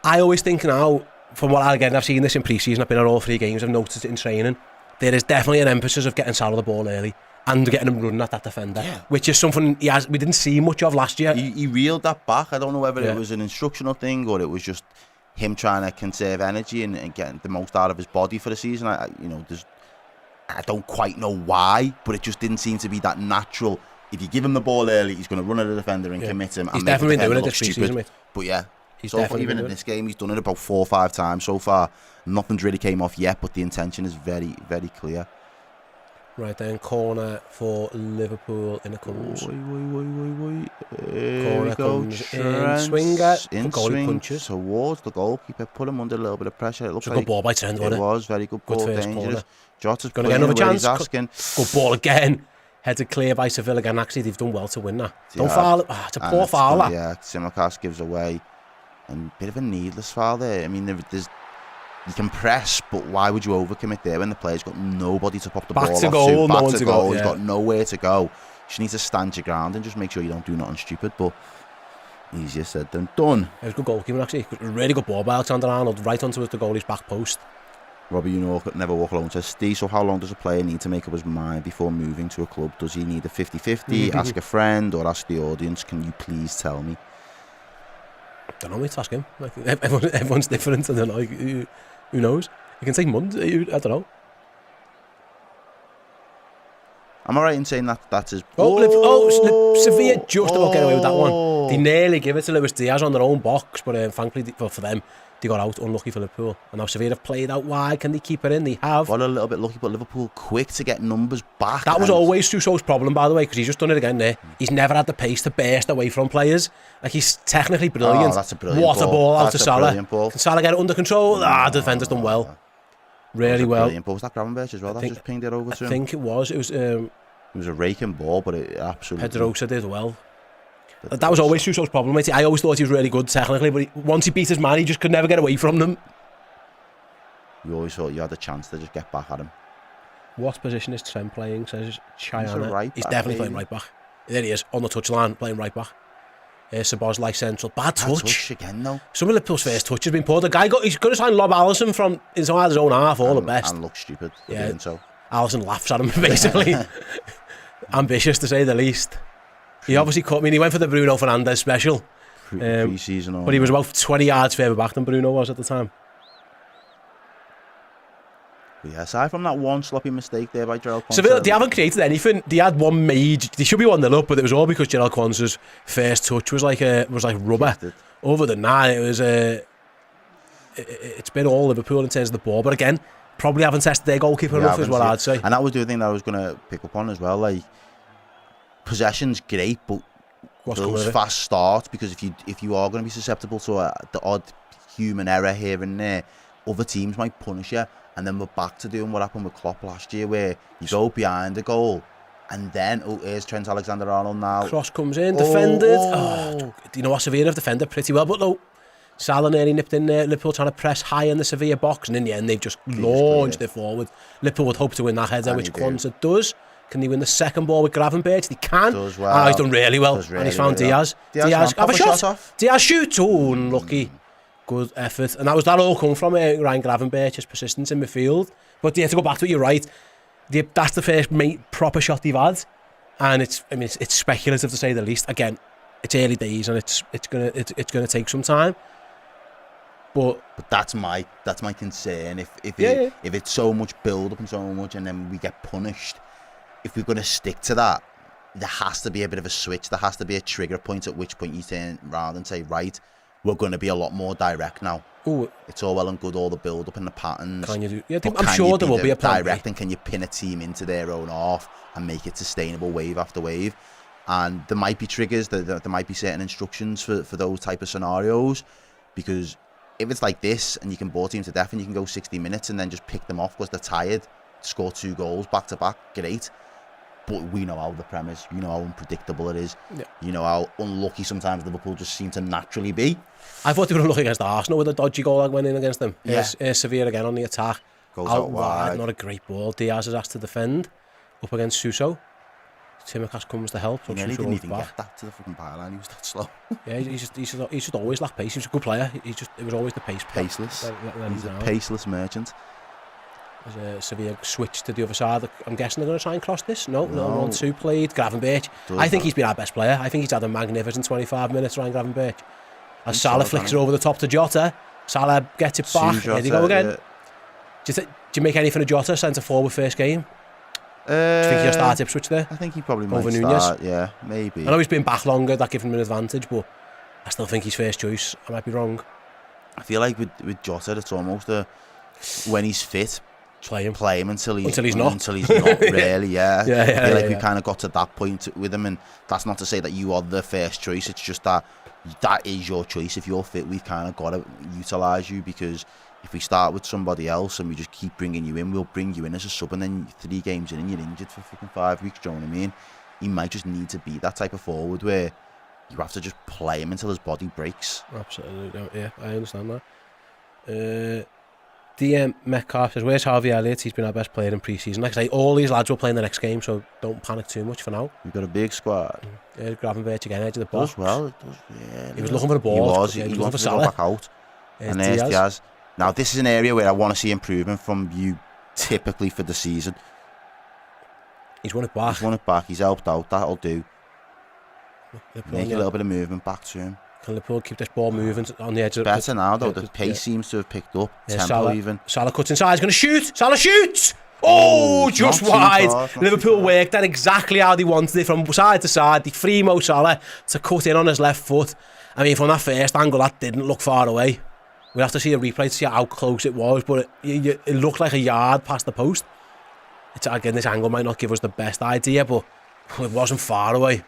I always think now, from what I've seen this in pre-season, I've been at all 3 games, I've noticed it in training, there is definitely an emphasis of getting Salah the ball early and getting him running at that defender, which is something we didn't see much of last year. He reeled that back. I don't know whether it was an instructional thing or it was just him trying to conserve energy and getting the most out of his body for the season. I don't quite know why, but it just didn't seem to be that natural. If you give him the ball early, he's going to run at the defender and commit him. He's and definitely make the doing it look this season, mate. But yeah, he's so far, even in this game, he's done it about 4 or 5 times so far. Nothing's really came off yet, but the intention is very, very clear. Right then, corner for Liverpool in a comes. Corner Comes in, swinger, in goalie swing punches. towards the goalkeeper, put him under a little bit of pressure. It looks It's a like good ball by Trent, wasn't it it? was very good ball, first dangerous. corner. Jota's Gonna playing get another where chance. he's asking. Good ball again. Headed clear by Sevilla again. Actually, they've done well to win that. Don't Yeah. foul it. It's a poor foul. That. Yeah, Tsimikas gives away. And a bit of a needless foul there. I mean, there's you can press, but why would you overcommit there when the player's got nobody to pop the Back ball to off goal, to? no Back one to to goal. go, He's yeah. got nowhere to go. You just need to stand your ground and just make sure you don't do nothing stupid. But easier said than done. It was a good goalkeeper actually. Really good ball by Alexander Arnold, right onto the goalie's back post. Robbie, you know, never walk alone. Says, Steve, so how long does a player need to make up his mind before moving to a club? Does he need a 50-50, ask a friend, or ask the audience? Can you please tell me? Don't know, mate, ask him. Like, everyone's different. I don't know. Who knows? You can take months. I don't know. Am I right in saying that that's his... Sevilla just about get away with that one. They nearly give it to Luis Diaz on their own box, but thankfully for them, they got out. Unlucky for Liverpool. And now Sevilla have played out wide. Can they keep it in? They have. Got a little bit lucky, but Liverpool quick to get numbers back. That was always Suso's problem, by the way, because he's just done it again there. He's never had the pace to burst away from players. Like, he's technically brilliant. Oh, that's a brilliant What a ball out to Salah. Ball. Can Salah get it under control? The defender's done well. Really well. Brilliant ball. Was that Gravenberch as well? That just pinged it over to him? I think it was. It was... It was a raking ball, but it absolutely... Pedrosa did well. That was always Suso's problem, mate. I always thought he was really good technically, but once he beat his man, he just could never get away from them. You always thought you had a chance to just get back at him. What position is Trent playing, says Chayana? Right He's back, definitely maybe. playing right back. There he is, on the touchline, playing right back. Sabozlai central. Bad touch. Again, though. Some of Liverpool's first touch has been poor. The guy he's going to sign Lob Allison from inside his own half, all the best. And looks stupid. Yeah. So. Allison laughs at him, basically. Ambitious, to say the least. He obviously cut me. He went for the Bruno Fernandes special. Pre-season. But he was about 20 yards further back than Bruno was at the time. But yeah, aside from that one sloppy mistake there by Gerald Kwanzaa. Sevilla, they haven't created anything. They had one major... They should be 1-0 up, but it was all because Gerald Kwanzaa's first touch was like rubber. Gifted. Other than that, it was... it's been all Liverpool in terms of the ball. But again, probably haven't tested their goalkeeper enough is what I'd say. And that was the other thing that I was going to pick up on as well. Like, possession's great, but those fast starts, because if you are going to be susceptible to the odd human error here and there, other teams might punish you. And then we're back to doing what happened with Klopp last year, where you go behind the goal, and then, here's Trent Alexander-Arnold now. Cross comes in, defended. Do you know what? Sevilla have defended pretty well, but no. Salah nearly nipped in there. Liverpool trying to press high in the Sevilla box, and in the end, they've just launched it forward. Liverpool would hope to win that header, which Kwanzaa does. Can he win the second ball with Gravenberch? He can. Does well. He's done really well. And he's found Diaz. Diaz have a shot. Off. Diaz shoots. Oh, unlucky. Good effort. And that all come from Ryan Gravenberch's persistence in midfield. But yeah, to go back to it, you're right. That's the first proper shot they've had. And it's speculative to say the least. Again, it's early days and it's gonna take some time. But that's my concern. If it's so much build up and so much, and then we get punished, if we're going to stick to that, there has to be a bit of a switch. There has to be a trigger point at which point you turn around and say, right, we're going to be a lot more direct now. Ooh. It's all well and good, all the build up and the patterns. Can you do? Yeah, I'm sure there will be a plan. Direct, and can you pin a team into their own half and make it sustainable wave after wave? And there might be triggers. There might be certain instructions for those type of scenarios, because if it's like this and you can bore teams to death and you can go 60 minutes and then just pick them off because they're tired, score 2 goals back to back, great. But we know how the Prem is. You know how unpredictable it is. Yeah. You know how unlucky sometimes Liverpool just seem to naturally be. I thought they were unlucky against Arsenal with a dodgy goal that went in against them. Yeah. Sevilla again on the attack. Goes out wide. Not a great ball. Diaz is asked to defend up against Suso. Tsimikas comes to help. He nearly didn't even get that to the fucking byline. He was that slow. Yeah, he's just always lacked pace. He was a good player. It was always the pace. Paceless. He's a paceless merchant. As Sevilla switched to the other side, I'm guessing they're going to try and cross this. No. 1-2 played. Gravenberch. I think he's been our best player. I think he's had a magnificent 25 minutes, Ryan Gravenberch. As Salah flicks it over the top to Jota, Salah gets it back. Here they go again. Yeah. Do you make anything of Jota centre forward first game? Do you think he'll start Ipswich there? I think he probably might over start. Nunez? Yeah, maybe. I know he's been back longer. That gives him an advantage, but I still think he's first choice. I might be wrong. I feel like with Jota, it's almost when he's fit, play him until he's not. Until he's not really, yeah. I feel like we yeah. kind of got to that point with him, and that's not to say that you are the first choice. It's just that is your choice. If you're fit, we've kind of got to utilise you, because if we start with somebody else and we just keep bringing you in, we'll bring you in as a sub, and then 3 games in and you're injured for fucking 5 weeks. Do you know what I mean? He might just need to be that type of forward where you have to just play him until his body breaks. Absolutely, yeah, I understand that. DM Metcalf says, where's Harvey Elliott? He's been our best player in pre-season. Like I say, all these lads will play in the next game, so don't panic too much for now. We've got a big squad. Gravenberch again, edge of the box. Does well, it does, yeah. He was looking for the ball. He was looking for Salah. Go back out. And there's Diaz. Now, this is an area where I want to see improvement from you, typically for the season. He's won it back. He's helped out. That'll do. Liverpool, Make a little bit of movement back to him. Can Liverpool keep this ball moving on the edge of better now, though. The pace seems to have picked up. Tempo Salah, even. Salah cuts inside. He's going to shoot. Salah shoots. Oh, just wide. Liverpool worked that exactly how they wanted it, from side to side. They free Mo Salah to cut in on his left foot. I mean, from that first angle, that didn't look far away. We'll have to see a replay to see how close it was, but it looked like a yard past the post. Again, this angle might not give us the best idea, but it wasn't far away.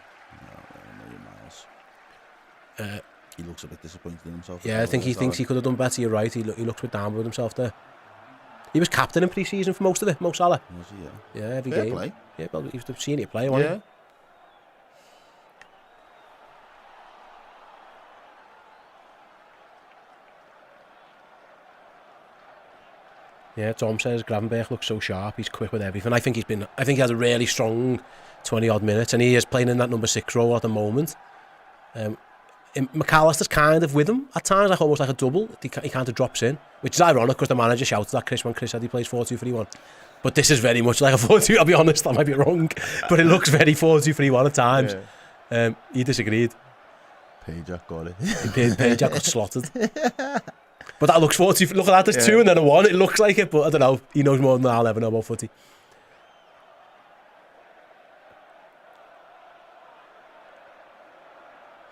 He looks a bit disappointed in himself. Yeah, I think he thinks he could have done better. You're right. He looks a bit down with himself there. He was captain in pre-season for most of it, Mo Salah. Was he, yeah, every Fair game. Play. Yeah, well, he was the senior player, wasn't he? Yeah, Tom says Gravenberch looks so sharp. He's quick with everything. I think he has a really strong 20-odd minutes, and he is playing in that number 6 role at the moment. McAllister's kind of with him at times, like almost like a double. He kind of drops in, which is ironic because the manager shouted at Chris when Chris said he plays 4-2-3-1. But this is very much like a 4-2. I'll be honest, I might be wrong, but it looks very 4-2-3-1 at times. Yeah. He disagreed. Pajak got it. Pajak got slotted. But that looks 4-2. Look at that, there's 2 and then a 1. It looks like it, but I don't know. He knows more than I'll ever know about footy.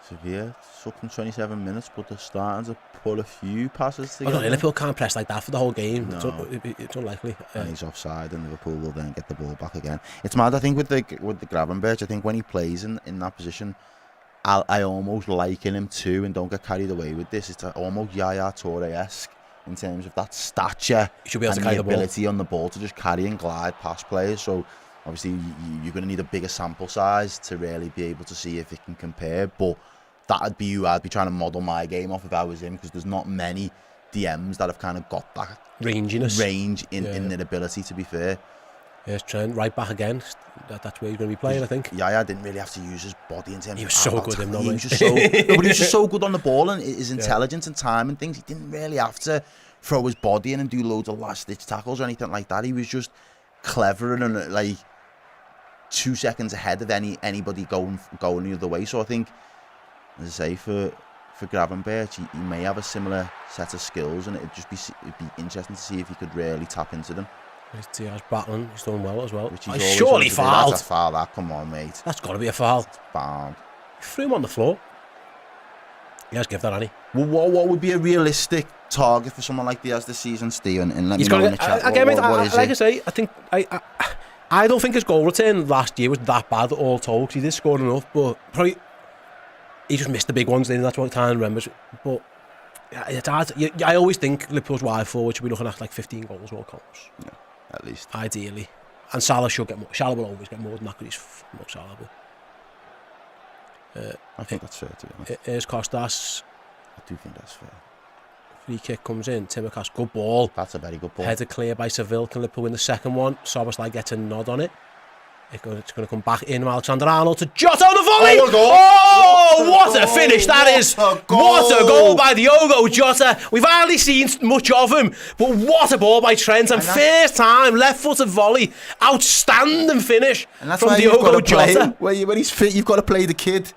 Sevilla took them 27 minutes, but they're starting to pull a few passes together. Liverpool can't press like that for the whole game. No. It's unlikely. And he's offside, and Liverpool will then get the ball back again. It's mad, I think, with the Gravenberch. I think when he plays in that position, I almost liken him too, and don't get carried away with this. It's almost Yaya Toure-esque in terms of that stature should be able and to carry the the ball. ability on the ball to just carry and glide past players. So obviously you're going to need a bigger sample size to really be able to see if it can compare. But that'd be who I'd be trying to model my game off if I was him, because there's not many DMs that have kind of got that range in their ability, to be fair. Yes, Trent, right back again. That's where he's going to be playing, I think. Yaya didn't really have to use his body in terms he was so good in he was just so but he was just so good on the ball, and his intelligence and time and things. He didn't really have to throw his body in and do loads of last-ditch tackles or anything like that. He was just clever and like 2 seconds ahead of anybody going the other way. So I think, as I say, for Gravenberch, he may have a similar set of skills, and it'd be interesting to see if he could really tap into them. Diaz battling, he's doing well as well. Surely fouled. That's a foul, that. Come on, mate. That's got to be a foul. Bam. He threw him on the floor. Yes, give that, Annie. Well, what would be a realistic target for someone like Diaz this season, Steve? And let me know in the chat. Again, mate, like I say, I think I don't think his goal return last year was that bad all told. He did score enough, but probably he just missed the big ones. That's what time remembers. But it's hard. I always think Liverpool's wide forward should be looking at like 15 goals all counts. Yeah, at least. Ideally. And Salah should get more. Salah will always get more than that because he's more Salah. I think that's fair, to be honest. Here's Costas. I do think that's fair. Free kick comes in. Timocas, good ball. That's a very good ball. Headed clear by Seville. Can Liverpool win the second one? Szoboszlai gets a nod on it. It's going to come back in. Alexander-Arnold to Jota on the volley. Oh, what a finish that is. What a goal by Diogo Jota. We've hardly seen much of him, but what a ball by Trent. And first time, left-footed volley. Outstanding finish from Diogo Jota. When he's fit, you've got to play the kid.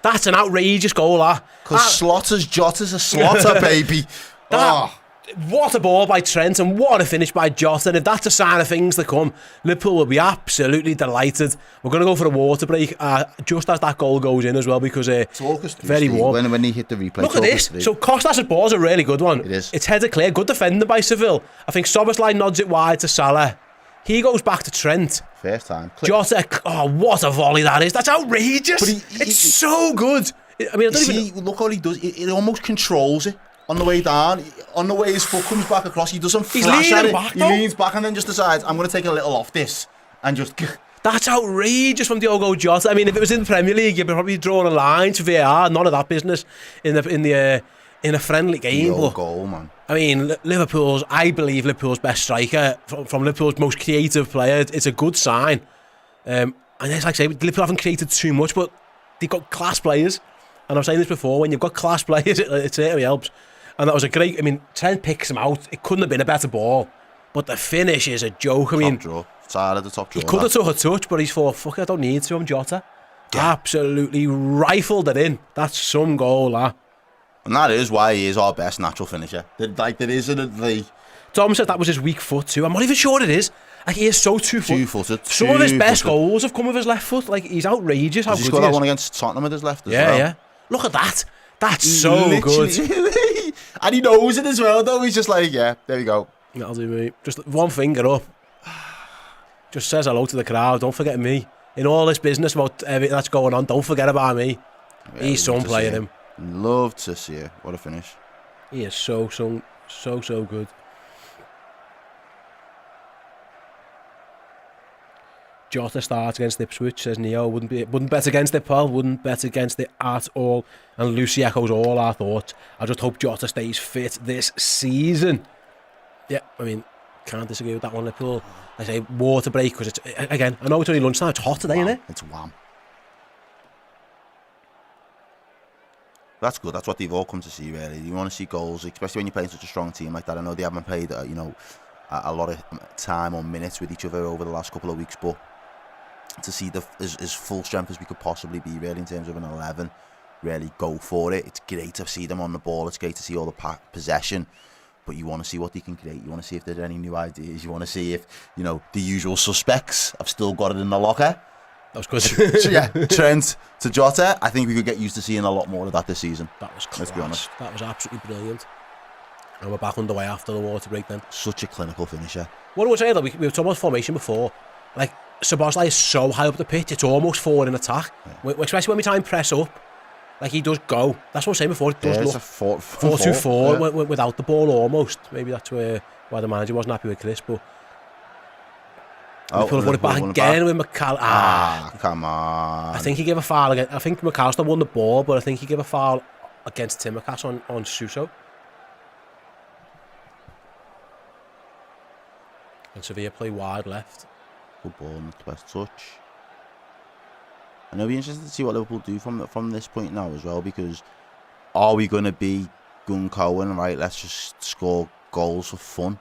That's an outrageous goal, that. Because Jota's a slotter, baby. What a ball by Trent and what a finish by Jota. And if that's a sign of things to come, Liverpool will be absolutely delighted. We're going to go for a water break just as that goal goes in as well because it's very warm. When he hit the replay. Look at this. So Costas' ball is a really good one. It is. It's headed clear. Good defending by Seville. I think Szoboszlai nods it wide to Salah. He goes back to Trent. First time. Jota, oh, what a volley that is. That's outrageous. It's so good. I mean, I don't even... Look what he does. It almost controls it. On the way down, on the way his foot comes back across, he doesn't flash at it. He leans back and then just decides, I'm going to take a little off this. And just... That's outrageous from Diogo Jota. I mean, if it was in the Premier League, you'd probably drawn a line to VAR. None of that business in a friendly game. But, goal, man. I mean, I believe Liverpool's best striker, from Liverpool's most creative player. It's a good sign. And it's like I say, Liverpool haven't created too much, but they've got class players. And I've said this before, when you've got class players, it certainly helps. And that was a great... I mean, Trent picks him out. It couldn't have been a better ball. But the finish is a joke. I mean... Top draw. Side of the top draw. He could have took a touch, but he's thought, fuck it, I don't need to. I'm Jota. Yeah. Absolutely rifled it in. That's some goal, that. And that is why he is our best natural finisher. There isn't the... Tom said that was his weak foot too. I'm not even sure it is. Like, he is so two-footed. Some of his best goals have come with his left foot. Like, he's outrageous how good he is. He's got that one against Tottenham with his left as well. Yeah. Look at that. That's so good. And he knows it as well, though. He's just like, yeah, there you go. That'll do me. Just one finger up. Just says hello to the crowd. Don't forget me. In all this business about everything that's going on, don't forget about me. Yeah, he's some playing him. Love to see it. What a finish. He is so good. Jota starts against Ipswich, says Neo. Wouldn't bet against it, pal. Wouldn't bet against it at all. And Lucy echoes all our thoughts. I just hope Jota stays fit this season. Yeah, I mean, can't disagree with that one, Liverpool. I say water break because it's, again, I know it's only lunchtime. It's hot today, isn't it? It's wham. That's good. That's what they've all come to see, really. You want to see goals, especially when you're playing such a strong team like that. I know they haven't played, a lot of time or minutes with each other over the last couple of weeks, but to see as full strength as we could possibly be, really, in terms of an 11, really go for it. It's great to see them on the ball. It's great to see all the possession, but you want to see what they can create. You want to see if there's any new ideas. You want to see if, the usual suspects have still got it in the locker. That was good. Yeah, Trent to Jota. I think we could get used to seeing a lot more of that this season. That was class. Let's be honest. That was absolutely brilliant. And we're back underway after the water break then. Such a clinical finisher. What I would say, though, we were talking about formation before. Like, Szoboszlai is so high up the pitch, it's almost forward in attack. Yeah. Especially when we try and press up. Like, he does go. That's what I was saying before. It does look 4-2-4 without the ball almost. Maybe that's why the manager wasn't happy with Chris, but... Liverpool put it back again with McAllister. Come on. I think he gave a foul again. I think McAllister won the ball, but I think he gave a foul against Timmercast on Suso. And Sevilla play wide left. Good ball, not the best touch. And it'll be interesting to see what Liverpool do from this point now as well, because are we going to be gung-ho and right, let's just score goals for fun?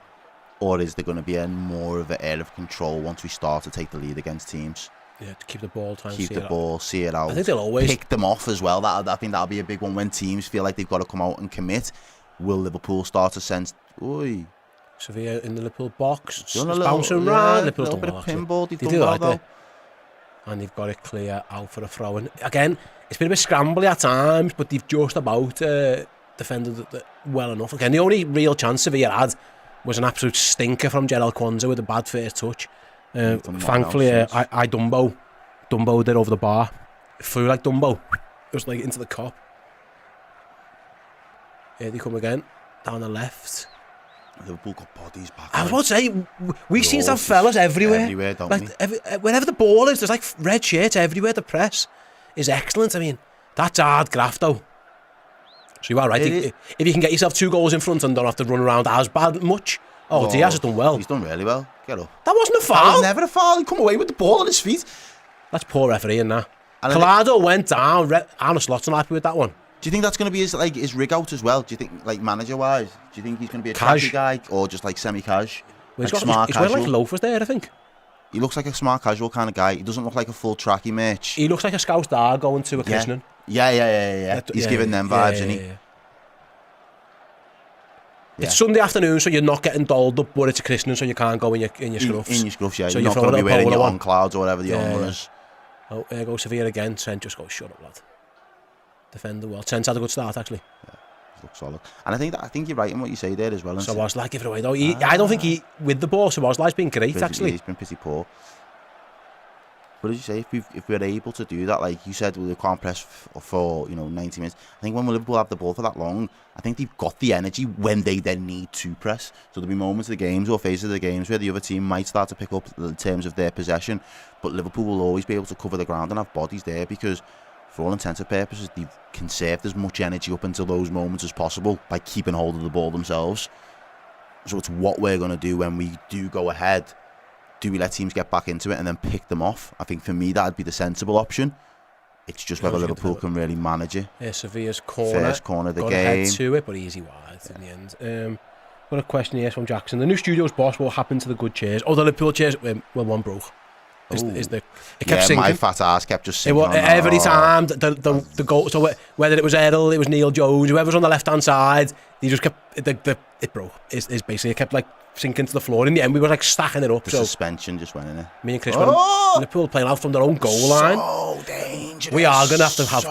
Or is there going to be more of an air of control once we start to take the lead against teams? Yeah, to keep the ball, see it out. I think they'll always pick them off as well. I think that'll be a big one when teams feel like they've got to come out and commit. Will Liverpool start to sense, oi? Sevilla in the Liverpool box, bouncing around. Liverpool's done well. Pinball, they do like that. And they've got it clear out for a throw. And again, it's been a bit scrambly at times, but they've just about defended it well enough. Again, the only real chance Sevilla had was an absolute stinker from Gerald Kwanzaa with a bad first touch. Thankfully, I Dumbo did over the bar. It flew like Dumbo. It was like into the cop. Here they come again, down the left. Liverpool got bodies back. I was about to say, we seem to have fellas everywhere. Everywhere, don't we? Wherever the ball is, there's like red shirts everywhere. The press is excellent. I mean, that's hard graft though. So you are right. If you can get yourself 2 goals in front and don't have to run around as much. Oh, Diaz has done well. He's done really well. Get up. That wasn't a foul. That was never a foul. He come away with the ball on his feet. That's poor refereeing, that. Collado went down. Arne Slot's not happy with that one. Do you think that's going to be his rig out as well? Do you think, like, manager-wise, do you think he's going to be a tracky guy or just like semi-cash? Well, he's wearing like loafers there, I think. He looks like a smart casual kind of guy. He doesn't look like a full tracky merch. He looks like a Scouse dad going to a christening. Yeah. He's giving them vibes, isn't he? It's Sunday afternoon, so you're not getting dolled up, but it's a christening, so you can't go in your scruffs. In your scruffs, yeah. So you're not going to be wearing your on clouds or whatever the is. Oh, there goes Sevilla again. Trent just goes, shut up, lad. Defender well. Trent's had a good start, actually. Yeah, looks solid. And I think you're right in what you say there as well. So Szoboszlai, give it away, though. I don't think he, with the ball, Szoboszlai's been great, actually. He's been pretty poor. But as you say, if we're able to do that, like you said, we can't press for 90 minutes. I think when Liverpool have the ball for that long, I think they've got the energy when they then need to press. So there'll be moments of the games or phases of the games where the other team might start to pick up in terms of their possession, but Liverpool will always be able to cover the ground and have bodies there because, for all intents and purposes, they've conserved as much energy up until those moments as possible by keeping hold of the ball themselves. So it's what we're going to do when we do go ahead. Do we let teams get back into it and then pick them off? I think for me that'd be the sensible option. It's just whether Liverpool can really manage it. Yeah, Sevilla's corner. First corner of the got game. Ahead to it, but easy wide in the end. Got a question here from Jackson. The new studio's boss, what happened to the good chairs? Oh, the Liverpool chairs, well, one broke. It kept sinking. My fat ass kept just sinking. Every time the goal. So whether it was Errol, it was Neil Jones, whoever was on the left hand side, he just kept it broke. It's basically it kept like sinking to the floor. In the end, we were like stacking it up. The suspension just went in it. Me and Chris went Liverpool playing out from their own goal line. So dangerous. We are going to have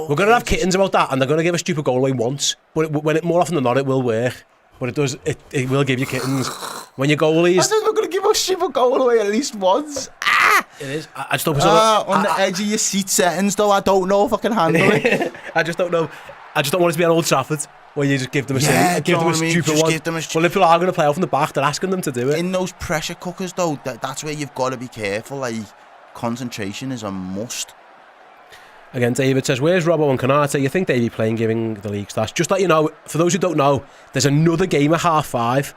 we're going to have kittens about that, and they're going to give a stupid goal away once. But more often than not, it will work. But it will give you kittens when your goalies. I said we're going to give a stupid goal away at least once. It is. I just hope it's on the edge of your seat settings, though. I don't know if I can handle it. I just don't know. I just don't want it to be on Old Trafford where you just give them a stupid one. Well, Liverpool are going to play off from the back. They're asking them to do it. In those pressure cookers, though, that's where you've got to be careful. Like, concentration is a must. Again, David says, where's Robbo and Konate? You think they'd be playing, giving the league stats? Just let you know, for those who don't know, there's another game at 5:30.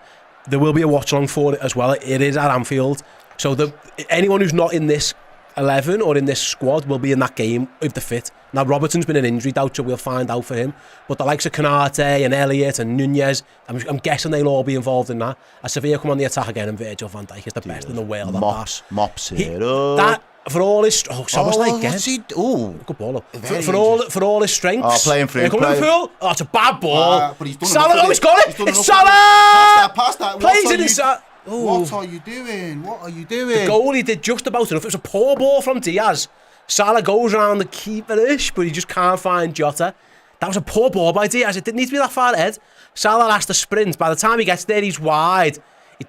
There will be a watch-along for it as well. It is at Anfield. So anyone who's not in this 11 or in this squad will be in that game if they're fit. Now, Robertson's been an injury doubt, so we'll find out for him. But the likes of Konate and Elliott and Nunez, I'm guessing they'll all be involved in that. As Sevilla come on the attack again, and Virgil van Dijk is the best in the world at that. Mops it up. That, for all his... Szoboszlai again. Good ball up. For all his strengths. Playing free. Liverpool. Oh, it's a bad ball. But he's done Salah, he's got it. It's Salah. Pass that. Plays it inside. What are you doing? The goalie did just about enough. It was a poor ball from Diaz. Salah goes around the keeper-ish, but he just can't find Jota. That was a poor ball by Diaz. It didn't need to be that far ahead. Salah has to sprint. By the time he gets there, he's wide.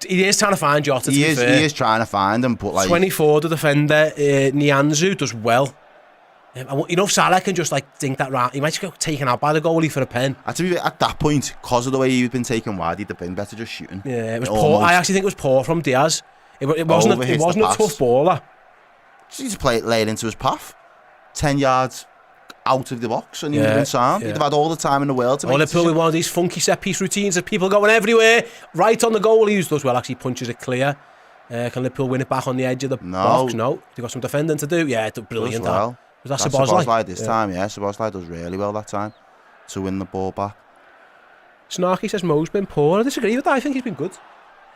He is trying to find Jota, to be fair. He is trying to find him, but like... 24, the defender, Nianzou, does well. If Salah can just think that round, he might just get taken out by the goalie for a pen. At that point, because of the way he's been taken wide, he'd have been better just shooting. Yeah, it was poor. I actually think it was poor from Diaz. It wasn't a tough baller. He's lay it into his path. 10 yards out of the box, and he would have been sound. He'd have had all the time in the world to make Liverpool with one of these funky set-piece routines of people going everywhere, right on the goalie, who does well, actually punches it clear. Can Liverpool win it back on the edge of the box? No. They've got some defending to do. Yeah, brilliant. Well. Was that Szoboszlai this time? Yeah, Szoboszlai does really well that time to win the ball back. Snarky says Mo's been poor. I disagree with that. I think he's been good.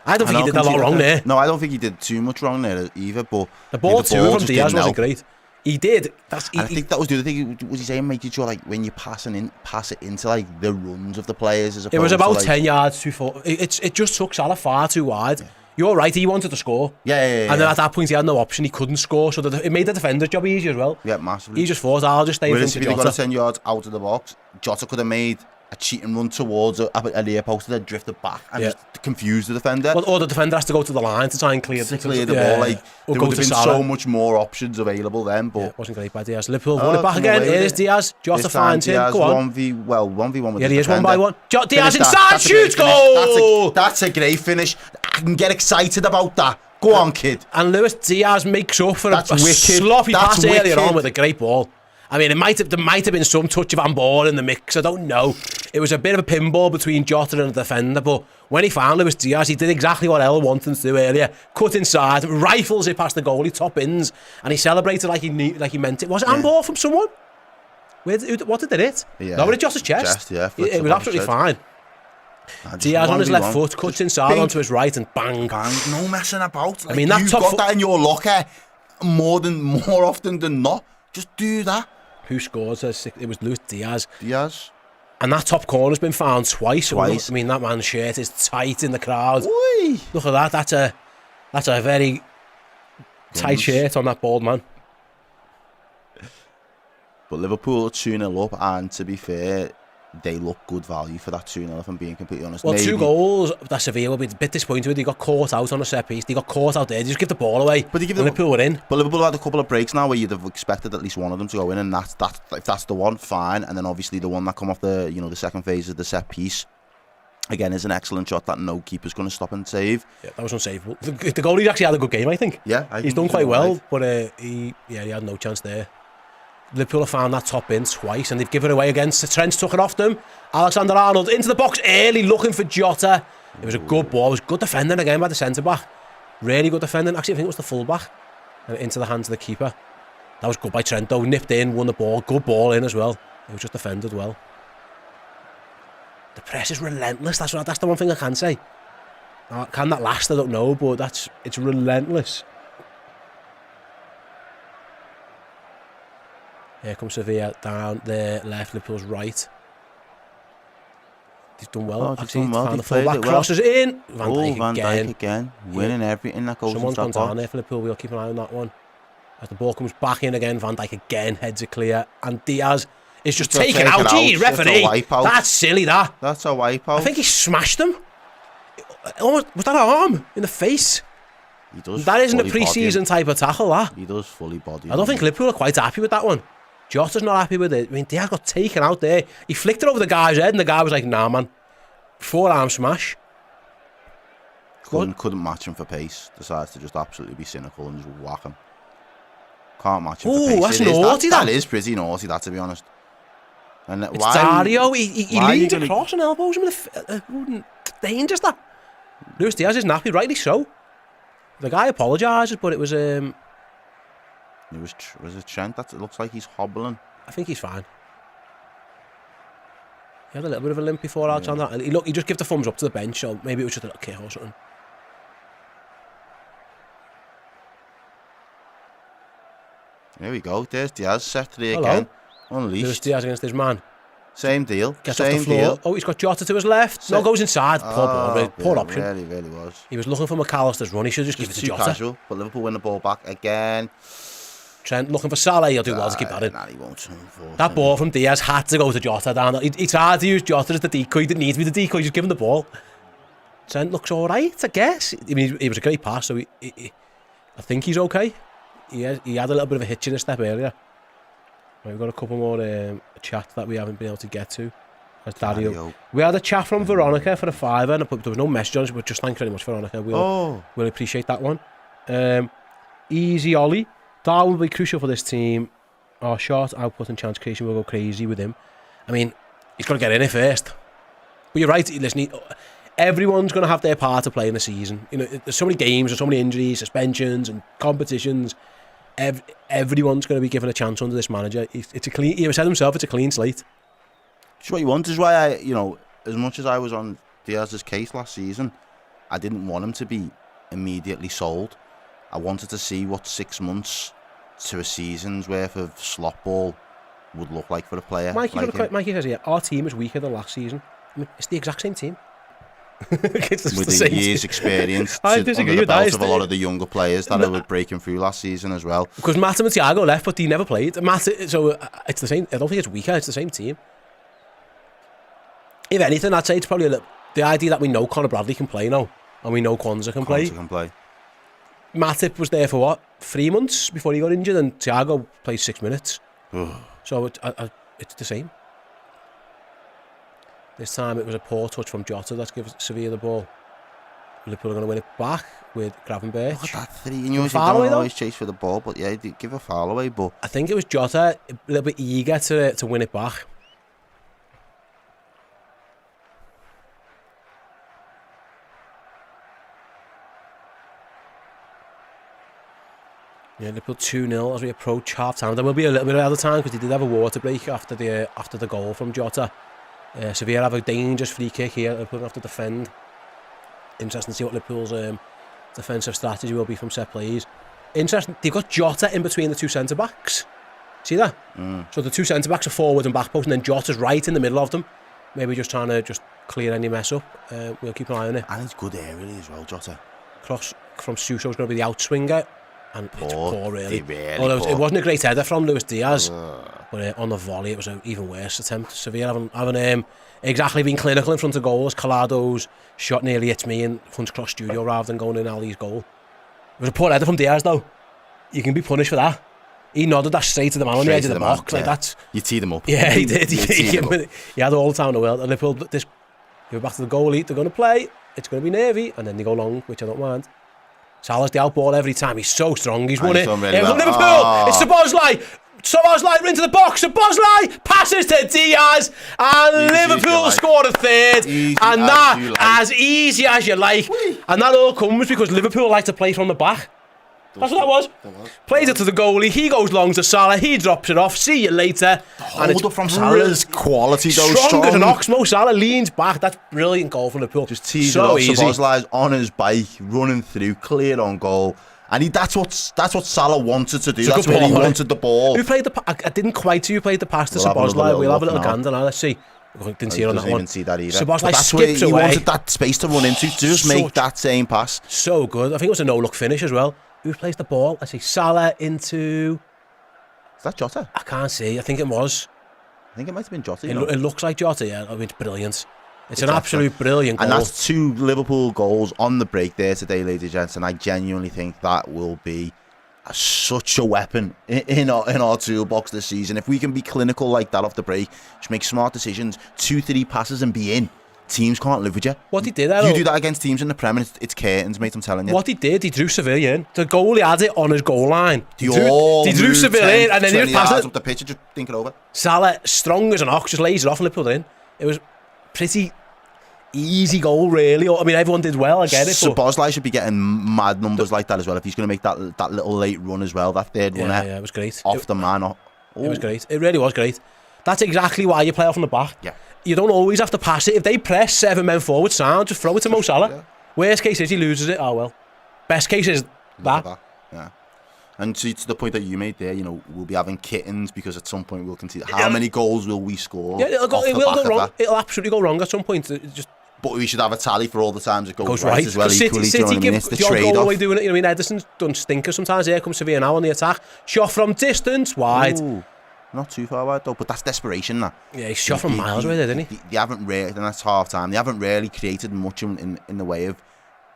I don't think he did a lot wrong there. No, I don't think he did too much wrong there either. But the ball from Diaz wasn't great. He did. I think that was the other thing. Was he saying making sure when you're pass it into the runs of the players as opposed to... It was about 10 yards too far. It just took Salah far too wide. Yeah. You're right, he wanted to score. Yeah. And then at that point he had no option, he couldn't score, so it made the defender's job easier as well. Yeah, massively. He just thought, I'll just stay in front of Jota. If he got 10 yards out of the box, Jota could have made a cheating run towards a near post that drifted back and just confused the defender. Well, or the defender has to go to the line to try and clear the ball. There would have been so much more options available then, but... it wasn't great by Diaz. Liverpool won it back again. Here's Diaz. Jota finds him. Go on. 1v1 with the he is 1-by-1. Diaz inside, shoots, goal! That's a great finish. I can get excited about that. Go on, kid. And Luis Diaz makes up for a sloppy pass earlier on with a great ball. I mean, there might have been some touch of handball in the mix. I don't know. It was a bit of a pinball between Jota and the defender, but when he found Luis Diaz, he did exactly what Errol wanted him to do earlier. Cut inside, rifles it past the goalie, top ins, and he celebrated like he meant it. Was it handball from someone? What did they hit? Yeah. No, it Jota's chest. It was absolutely fine. Diaz on his left foot, cuts inside onto his right, and bang. No messing about. I mean, you've got that in your locker more often than not. Just do that. Who scores? It was Luis Diaz. Diaz. And that top corner's been found twice. Twice. I mean, that man's shirt is tight in the crowd. Oi. Look at that. That's a very tight shirt on that bald man. But Liverpool are 2-0 up, and to be fair, they look good value for that 2-0, if I'm being completely honest. Well, Maybe. 2 goals that Sevilla will be a bit disappointed with. They got caught out on a set piece. They got caught out there. They just give the ball away. But they give Liverpool were in. But Liverpool had a couple of breaks now where you'd have expected at least one of them to go in, and if that's the one, fine. And then obviously the one that come off the the second phase of the set piece, again, is an excellent shot that no keeper's going to stop and save. Yeah, that was unsavable. The goalie actually had a good game, I think. Yeah, he's done quite well, but he had no chance there. Liverpool have found that top in twice, and they've given it away again. Trent's took it off them. Alexander-Arnold into the box early, looking for Jota. It was a good ball. It was good defending again by the centre-back. Really good defending. Actually, I think it was the full-back. And into the hands of the keeper. That was good by Trent, though. Nipped in, won the ball. Good ball in as well. It was just defended well. The press is relentless. That's the one thing I can say. Can that last? I don't know, but it's relentless. Here comes Sevilla down the left, Liverpool's right. He's done well. Actually, found the full-back crosses in. Van Dijk again. Winning everything that goes into that box. Someone's gone down there for Liverpool. We'll keep an eye on that one. As the ball comes back in again, Van Dijk again heads it clear. And Diaz is just taken out. Gee, referee. That's silly, that. That's a wipeout. I think he smashed him. Almost, was that an arm in the face? He does. That isn't a pre-season type of tackle, that. He does fully body. I don't think Liverpool are quite happy with that one. Jota's not happy with it. I mean, Diaz got taken out there. He flicked it over the guy's head, and the guy was like, nah, man. Forearm smash. Couldn't match him for pace. Decides to just absolutely be cynical and just whack him. Can't match him for pace. That's naughty, that is pretty naughty, that, to be honest. And it's Dario. He leans across and elbows him with dangerous, that. Luis Diaz is nappy, rightly so. The guy apologises, but it was... Was it Trent? It looks like he's hobbling. I think he's fine. He had a little bit of a limp before Alexander. And he just gave the thumbs up to the bench, so maybe it was just a little kick or something. There we go. There's Diaz, set 3 again. Unleashed. There's Diaz against his man. Same deal. Gets off the floor. Oh, he's got Jota to his left. No, goes inside. Poor ball. Poor option. Really was. He was looking for McAllister's run. He should just give it to Jota. Casual, but Liverpool win the ball back again. Trent looking for Salah. He'll do well to keep that in. Nah, he won't. That ball from Diaz had to go to Jota down. He tried to use Jota as the decoy. He didn't need to be the decoy. Just give him the ball. Trent looks all right, I guess. I mean, it was a great pass, so I think he's okay. He had a little bit of a hitch in his step earlier. Right, we've got a couple more chat that we haven't been able to get to. That's Dario. We had a chat from Veronica for a $5, but there was no message on it, but just thank you very much, Veronica. We'll appreciate that one. Easy Ollie. Darwin will be crucial for this team. Our shot output and chance creation will go crazy with him. I mean, he's got to get in it first. But you're right, listen, everyone's going to have their part to play in the season. You know, there's so many games, there's so many injuries, suspensions and competitions. Everyone's going to be given a chance under this manager. It's a clean. He said himself, it's a clean slate. It's what you want. Is why as much as I was on Diaz's case last season, I didn't want him to be immediately sold. I wanted to see what 6 months to a season's worth of slot ball would look like for a player. Mikey says here, our team is weaker than last season. I mean, it's the exact same team. With the years' experience under the belt of a lot of the younger players that were breaking through last season as well. Because Matt and Thiago left, but he never played. So it's the same. I don't think it's weaker. It's the same team. If anything, I'd say it's probably the idea that we know Conor Bradley can play now, and we know Kwanzaa can play. Matip was there for what, 3 months before he got injured, and Thiago played 6 minutes. So it's the same. This time it was a poor touch from Jota. Let's give Sevilla the ball. Liverpool are going to win it back with Gravenberch. Look at that 3. And you don't always chase for the ball, but yeah, he give a foul away. But I think it was Jota a little bit eager to win it back. Yeah, Liverpool 2-0 as we approach half-time. There will be a little bit of other time because they did have a water break after the goal from Jota. Sevilla have a dangerous free kick here. Liverpool have to defend. Interesting to see what Liverpool's defensive strategy will be from set plays. Interesting, they've got Jota in between the two centre-backs. See that? So the two centre-backs are forward and back post, and then Jota's right in the middle of them. Maybe just trying to just clear any mess up. We'll keep an eye on it. And he's good aerially as well, Jota. Cross from Suso's going to be the outswinger. And it's poor, really. Really it wasn't a great header from Luis Diaz. But on the volley, it was an even worse attempt. Sevilla haven't exactly been clinical in front of goals. Colado's shot nearly hits me in front of cross studio rather than going in Ali's goal. It was a poor header from Diaz, though. You can be punished for that. He nodded that straight to the man on the edge of the box. Like that's. You teed him up. Yeah, he did. He had all the time in the world. And Liverpool, go back to the goalie. They're going to play. It's going to be nervy. And then they go long, which I don't mind. Salah's the outball every time. He's so strong. He's won it. Really well. Liverpool. It's Szoboszlai. Szoboszlai into the box. Szoboszlai passes to Diaz, and Liverpool scored a third. And that as easy as you like. And that all comes because Liverpool like to play from the back. That's what that was. Plays it to the goalie. He goes long to Salah. He drops it off. See you later. And it's up from Salah's quality, though. Stronger than Oxmo. Salah leans back. That's brilliant goal from Liverpool. Just teased it off. Szoboszlai's on his bike, running through, cleared on goal. And that's what Salah wanted to do. That's where he wanted the ball. Who played the? I didn't quite see who played the pass to Szoboszlai. We'll have a little gander now. Let's see. I didn't see it on that one. Even see that either. Szoboszlai that's where skips he away. wanted that space to run into to just make that same pass. So good. I think it was a no-look finish as well. Who plays the ball? I see Salah into. Is that Jota? I can't see. I think it was. I think it might have been Jota. It looks like Jota. Yeah. I mean, it's brilliant. It's an absolute brilliant goal. And that's 2 Liverpool goals on the break there today, ladies and gents. And I genuinely think that will be such a weapon in our toolbox this season. If we can be clinical like that off the break, just make smart decisions, 2-3 passes and be in. Teams can't live with you. What he did, you do that against teams in the Prem, and it's curtains, mate. I'm telling you. What he did, he drew Sevilla in. The goalie had it on his goal line. He drew Sevilla in, and then he just passed it up the pitch and just think it over. Salah, strong as an ox, just lays it off and put it in. It was pretty easy goal, really. I mean, everyone did well. I get it. Szoboszlai should be getting mad numbers like that as well. If he's going to make that little late run as well, that third runner. Yeah, it was great. The man. It was great. It really was great. That's exactly why you play off from the back. Yeah. You don't always have to pass it. If they press 7 men forward, sound, just throw it to Mo Salah. Yeah. Worst case is he loses it. Oh well. Best case is that. Yeah. And to the point that you made there, we'll be having kittens because at some point we'll continue. How many goals will we score? Yeah, it will go wrong. It'll absolutely go wrong at some point. But we should have a tally for all the times it goes right as well. City give the trade-off. Doing it. I mean, Ederson's done stinkers sometimes. Here comes Sevilla now on the attack. Shot from distance, wide. Ooh. Not too far wide though, but that's desperation. That yeah, he shot from miles away there, didn't he? They haven't really, and that's half time. They haven't really created much in the way of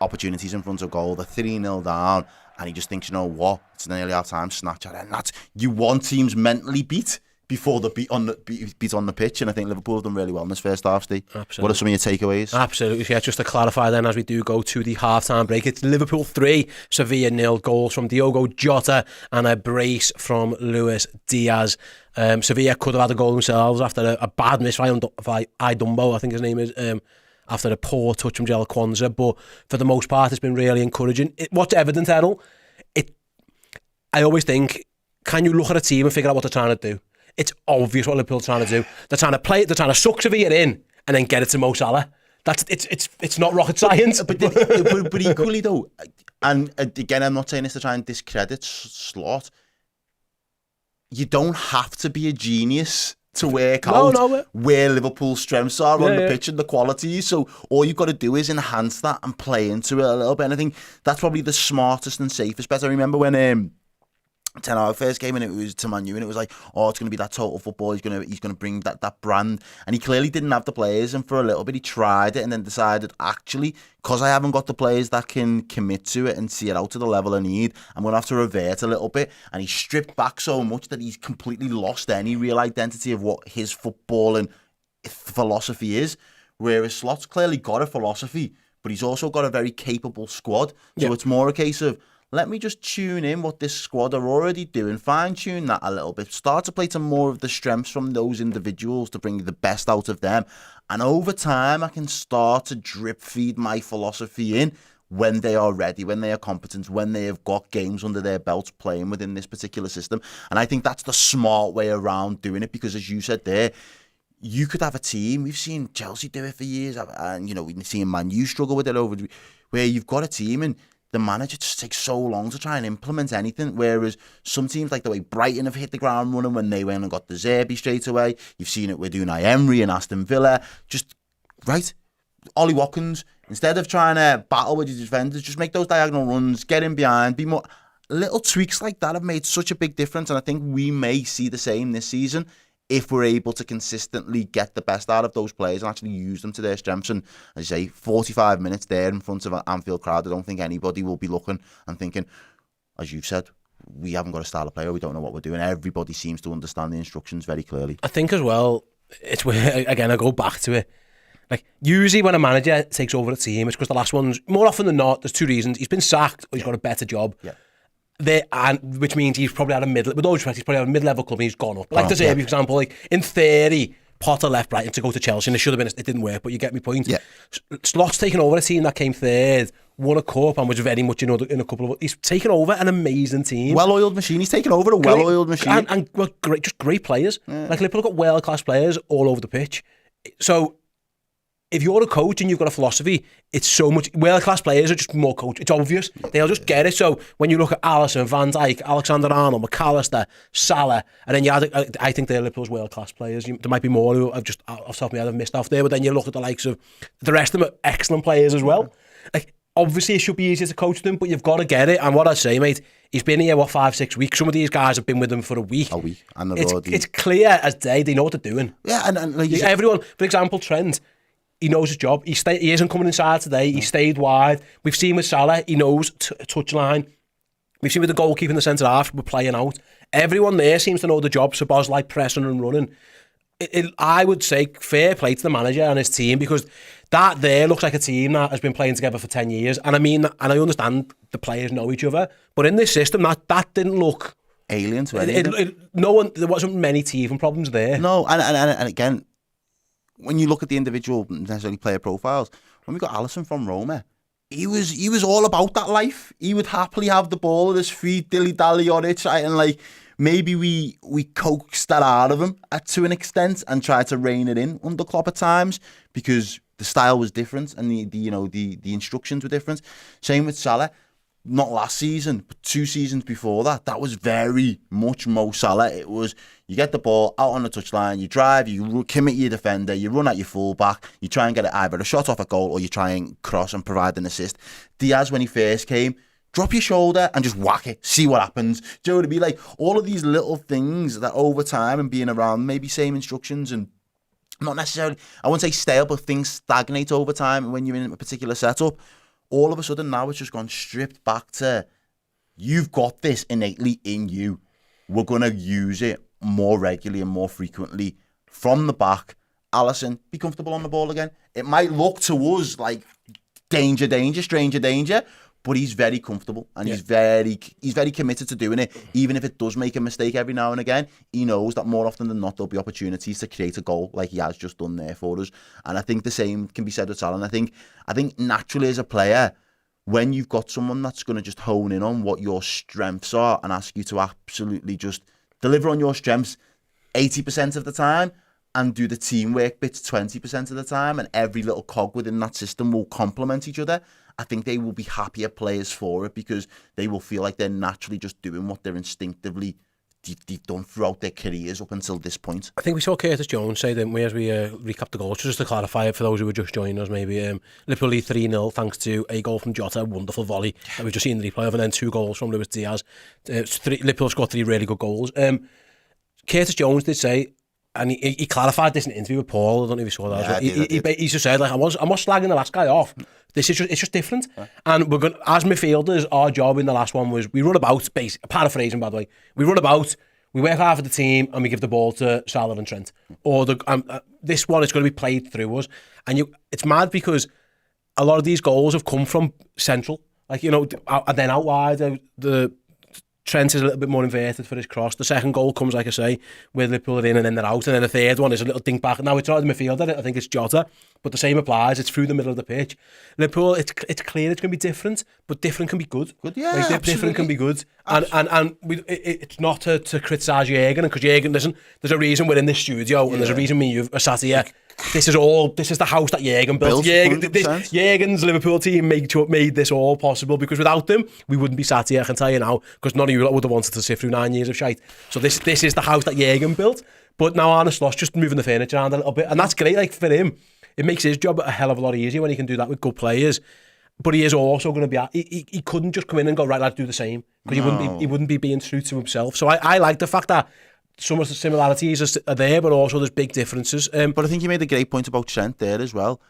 opportunities in front of goal. They're 3-0 down, and he just thinks, you know what? It's nearly half time. Snatch at it, and that's you want teams mentally beat before they beat on the pitch. And I think Liverpool have done really well in this first half, Steve. Absolutely. What are some of your takeaways? Absolutely. Yeah, just to clarify then, as we do go to the half-time break, it's Liverpool 3, Sevilla 0. Goals from Diogo Jota and a brace from Luis Diaz. Sevilla could have had a goal themselves after a bad miss by Idumbo, I think his name is, after a poor touch from Jel Kwanzaa. But for the most part, it's been really encouraging. What's evident, Errol? I always think, can you look at a team and figure out what they're trying to do? It's obvious what Liverpool are trying to do. They're trying to play it. They're trying to suck Sevilla in and then get it to Mo Salah. It's not rocket science. but equally though, and again, I'm not saying this to try and discredit Slot. You don't have to be a genius to work out where Liverpool's strengths are on the pitch and the quality. So all you've got to do is enhance that and play into it a little bit. And I think that's probably the smartest and safest bet. I remember when Ten Hag first came in, it was to Man U, and it was like, oh, it's going to be that total football. He's going to bring that brand, and he clearly didn't have the players. And for a little bit, he tried it, and then decided, actually, because I haven't got the players that can commit to it and see it out to the level I need, I'm going to have to revert a little bit. And he stripped back so much that he's completely lost any real identity of what his footballing philosophy is. Whereas Slot's clearly got a philosophy, but he's also got a very capable squad. So it's more a case of, let me just tune in what this squad are already doing, fine-tune that a little bit, start to play to more of the strengths from those individuals to bring the best out of them. And over time, I can start to drip-feed my philosophy in when they are ready, when they are competent, when they have got games under their belts playing within this particular system. And I think that's the smart way around doing it, because as you said there, you could have a team, we've seen Chelsea do it for years, and we've seen Man U struggle with it over, where you've got a team and the manager just takes so long to try and implement anything, whereas some teams, like the way Brighton have hit the ground running when they went and got the Zerbi straight away. You've seen it with Unai Emery and Aston Villa. Just, right, Ollie Watkins, instead of trying to battle with your defenders, just make those diagonal runs, get in behind, be more... Little tweaks like that have made such a big difference, and I think we may see the same this season if we're able to consistently get the best out of those players and actually use them to their strengths. And as I say, 45 minutes there in front of an Anfield crowd, I don't think anybody will be looking and thinking, as you've said, we haven't got a style of player, we don't know what we're doing. Everybody seems to understand the instructions very clearly. I think as well, it's where, again, I go back to it. Like, usually when a manager takes over a team, it's because the last one's, more often than not, there's two reasons. He's been sacked or he's got a better job. Yeah. Which means he's probably had a with all respect, he's probably had a mid-level club and he's gone up. Like the Zerbi, for example, like in theory, Potter left Brighton to go to Chelsea and it should have been, it didn't work, but you get my point. Yeah. Slot's taken over a team that came third, won a cup and was very much in a couple of... He's taken over an amazing team. Well-oiled machine. He's taken over a well-oiled machine. And well, just great players. Yeah. Like Liverpool got world-class players all over the pitch. So... if you're a coach and you've got a philosophy, it's so much... world-class players are just more coach. It's obvious. They'll just get it. So when you look at Alisson, Van Dijk, Alexander-Arnold, McAllister, Salah, and then you add... I think they're Liverpool's world-class players. There might be more who I've just, off the top of my head, I've missed off there, but then you look at the likes of... the rest of them are excellent players as well. Like, obviously, it should be easier to coach them, but you've got to get it. And what I say, mate, he's been here, 5-6 weeks? Some of these guys have been with him for a week. And it's clear as day. They know what they're doing. Yeah, and like everyone... For example, Trent... he knows his job. He isn't coming inside today. He stayed wide. We've seen with Salah, he knows touchline. We've seen with the goalkeeper in the centre half, we're playing out. Everyone there seems to know the job. Saboz's like pressing and running. I would say fair play to the manager and his team, because that there looks like a team that has been playing together for 10 years. And I mean, and I understand the players know each other, but in this system, that didn't look alien to anyone. There wasn't many teething problems there. No, and again, when you look at the individual necessarily player profiles, when we got Alisson from Roma, he was all about that life. He would happily have the ball at his feet, dilly-dally on it, and like maybe we coaxed that out of him to an extent and tried to rein it in under Klopp at times because the style was different and the instructions were different. Same with Salah. Not last season, but 2 seasons before that, that was very much Mo Salah. It was, you get the ball out on the touchline, you drive, you commit your defender, you run at your fullback, you try and get it either a shot off a goal or you try and cross and provide an assist. Diaz, when he first came, drop your shoulder and just whack it, see what happens. Do you know what it'd be like? All of these little things that over time and being around, maybe same instructions and not necessarily, I wouldn't say stale, but things stagnate over time when you're in a particular setup. All of a sudden now it's just gone stripped back to, you've got this innately in you. We're going to use it more regularly and more frequently from the back. Alisson, be comfortable on the ball again. It might look to us like danger, stranger danger, but he's very comfortable and he's very committed to doing it. Even if it does make a mistake every now and again, he knows that more often than not there'll be opportunities to create a goal like he has just done there for us. And I think the same can be said with Salah. I think naturally as a player, when you've got someone that's going to just hone in on what your strengths are and ask you to absolutely just deliver on your strengths 80% of the time and do the teamwork bits 20% of the time, and every little cog within that system will complement each other, I think they will be happier players for it because they will feel like they're naturally just doing what they're instinctively they've done throughout their careers up until this point. I think we saw Curtis Jones say, didn't we, as we recap the goals, just to clarify it for those who were just joining us maybe. Liverpool lead 3-0 thanks to a goal from Jota, a wonderful volley that we've just seen the replay of, and then 2 goals from Luis Diaz. Liverpool scored 3 really good goals. Curtis Jones did say, and he clarified this in an interview with Paul, I don't know if you saw that. Yeah, he just said, like, I'm not slagging the last guy off. It's just different. Yeah. And we're going, as midfielders, our job in the last one was we run about, paraphrasing by the way, we run about, we work hard for the team, and we give the ball to Salah and Trent. Or this one is going to be played through us. And it's mad because a lot of these goals have come from central, like, and then out wide, the Trent is a little bit more inverted for his cross. The second goal comes, like I say, with Liverpool are in and then they're out. And then the third one is a little dink back. Now it's not the midfielder, I think it's Jota. But the same applies. It's through the middle of the pitch. Liverpool, it's clear it's going to be different, but different can be good. Different can be good. And it's not to criticise Jürgen, because Jürgen, listen, there's a reason we're in this studio and there's a reason me and you are sat here. this is the house that Jurgen built. Jurgen's Liverpool team made this all possible, because without them, we wouldn't be sat here, I can tell you now, because none of you would have wanted to sift through 9 years of shite. So this is the house that Jurgen built. But now Arne Slot's just moving the furniture around a little bit, and that's great. Like, for him, it makes his job a hell of a lot easier when he can do that with good players. But he is also going to be... He couldn't just come in and go, right, let's do the same, because he wouldn't be being true to himself. So I like the fact that some of the similarities are there, but also there's big differences. But I think you made a great point about Trent there as well.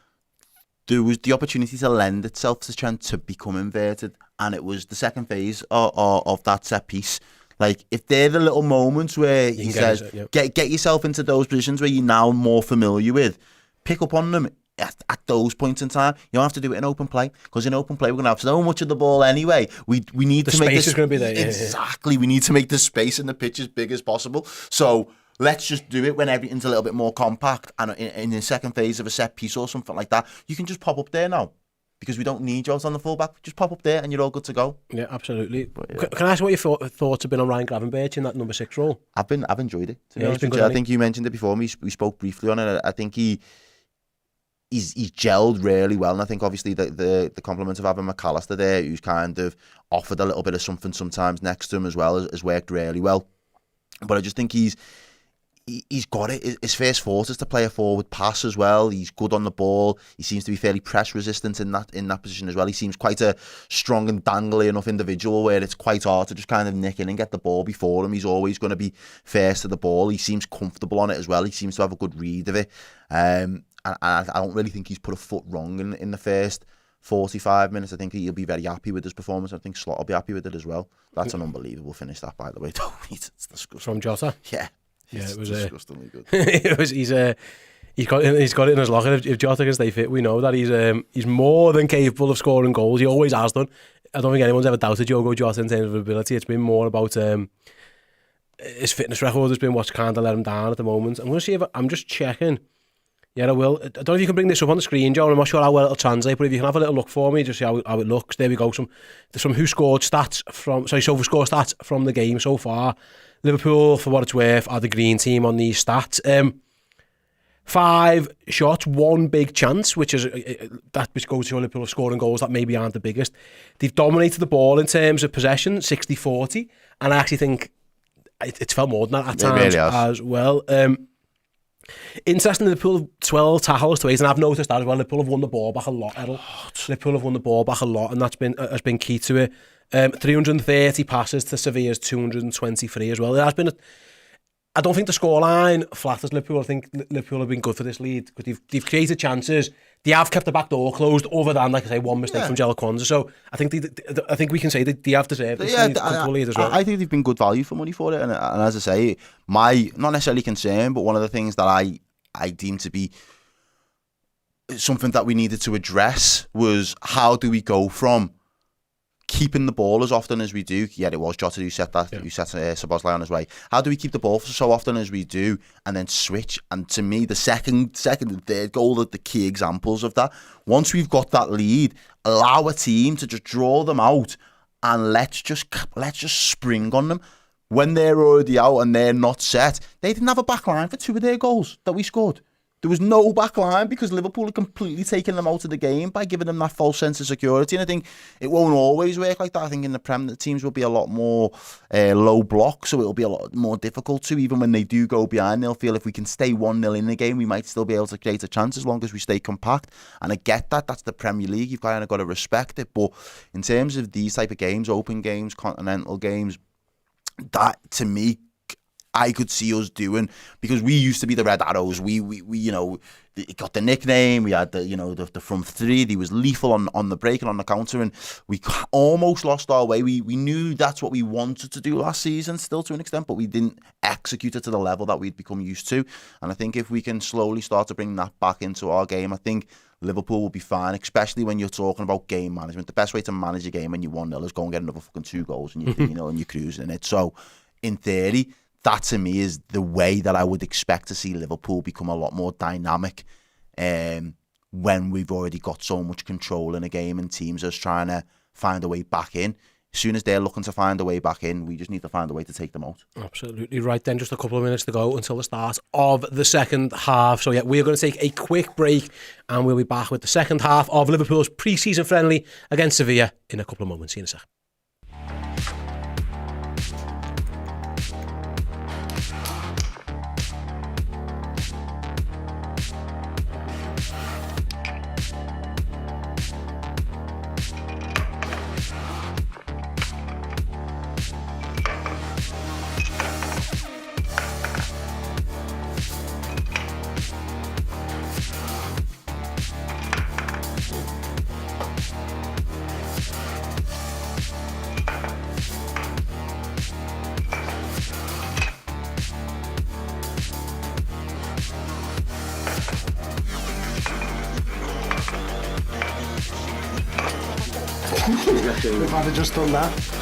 There was the opportunity to lend itself to Trent to become inverted, and it was the second phase of that set piece. Like, if they're the little moments where he says, get yourself into those positions where you're now more familiar with, pick up on them at those points in time. You don't have to do it in open play, because in open play we're going to have so much of the ball anyway. We need to make the space is going to be there. Exactly. We need to make the space in the pitch as big as possible. So let's just do it when everything's a little bit more compact, and in the second phase of a set piece or something like that, you can just pop up there now, because we don't need Jota on the fullback. Just pop up there and you're all good to go. Yeah, absolutely. But, Can I ask what your thoughts have been on Ryan Gravenberch in that number 6 role? I've enjoyed it. To be honest with you. I think you mentioned it before. We spoke briefly on it. I think he's gelled really well, and I think obviously the compliment of having McAllister there, who's kind of offered a little bit of something sometimes next to him as well, has worked really well. But I just think he's got it. His first thought is to play a forward pass as well. He's good on the ball. He seems to be fairly press resistant in that position as well. He seems quite a strong and dangly enough individual where it's quite hard to just kind of nick in and get the ball before him. He's always going to be first to the ball. He seems comfortable on it as well. He seems to have a good read of it. And I don't really think he's put a foot wrong in the first 45 minutes. I think he'll be very happy with his performance. I think Slot will be happy with it as well. That's an unbelievable finish, that, by the way. It's disgusting. From Jota? Yeah. Yeah, it was disgustingly good. He's got it in his locker. If Jota can stay fit, we know that he's more than capable of scoring goals. He always has done. I don't think anyone's ever doubted Diogo Jota in terms of ability. It's been more about his fitness record has been what's kind of let him down at the moment. I'm going to see if I'm just checking. Yeah, I will. I don't know if you can bring this up on the screen, Joe. I'm not sure how well it'll translate, but if you can have a little look for me, just see how it looks. There we go. Some who scored stats from score stats from the game so far. Liverpool, for what it's worth, are the green team on these stats. 5 shots, 1 big chance, which goes to show Liverpool scoring goals that maybe aren't the biggest. They've dominated the ball in terms of possession, 60-40, and I actually think it's felt more than that at times really as well. Interestingly, Liverpool have 12 tackles to 8, and I've noticed that as well. Liverpool have won the ball back a lot, Errol. Liverpool have won the ball back a lot, and that's been key to it. 330 passes to Sevilla's 223 as well. It has been I don't think the scoreline flatters Liverpool. I think Liverpool have been good for this lead, because they've created chances. They have kept the back door closed, other than, like I say, one mistake from Jella Kwanzaa. So I think we can say that they have deserved this lead as well. I think they've been good value for money for it, and as I say, my not necessarily concern, but one of the things that I deem to be something that we needed to address was, how do we go from keeping the ball as often as we do? Yeah, it was Jota who set that, who set Szoboszlai on his way. How do we keep the ball so often as we do, and then switch? And to me, the second and third goal are the key examples of that. Once we've got that lead, allow a team to just draw them out, and let's just spring on them. When they're already out and they're not set, they didn't have a back line for 2 of their goals that we scored. There was no back line, because Liverpool had completely taken them out of the game by giving them that false sense of security. And I think it won't always work like that. I think in the Prem, the teams will be a lot more low block, so it'll be a lot more difficult to, even when they do go behind, they'll feel if we can stay 1-0 in the game, we might still be able to create a chance as long as we stay compact. And I get that. That's the Premier League. You've kind of got to respect it. But in terms of these type of games, open games, continental games, that, to me, I could see us doing, because we used to be the Red Arrows. We got the nickname. We had the front three. He was lethal on the break and on the counter, and we almost lost our way. We knew that's what we wanted to do last season, still to an extent, but we didn't execute it to the level that we'd become used to. And I think if we can slowly start to bring that back into our game, I think Liverpool will be fine, especially when you're talking about game management. The best way to manage a game when you're 1-0 is go and get another fucking 2 goals, and and you're cruising in it. So, in theory, that to me is the way that I would expect to see Liverpool become a lot more dynamic when we've already got so much control in a game and teams are trying to find a way back in. as soon as they're looking to find a way back in, we just need to find a way to take them out. Absolutely right then. Just a couple of minutes to go until the start of the second half. So yeah, we're going to take a quick break and we'll be back with the second half of Liverpool's pre-season friendly against Sevilla in a couple of moments. See you in a sec. If I'd have just done that.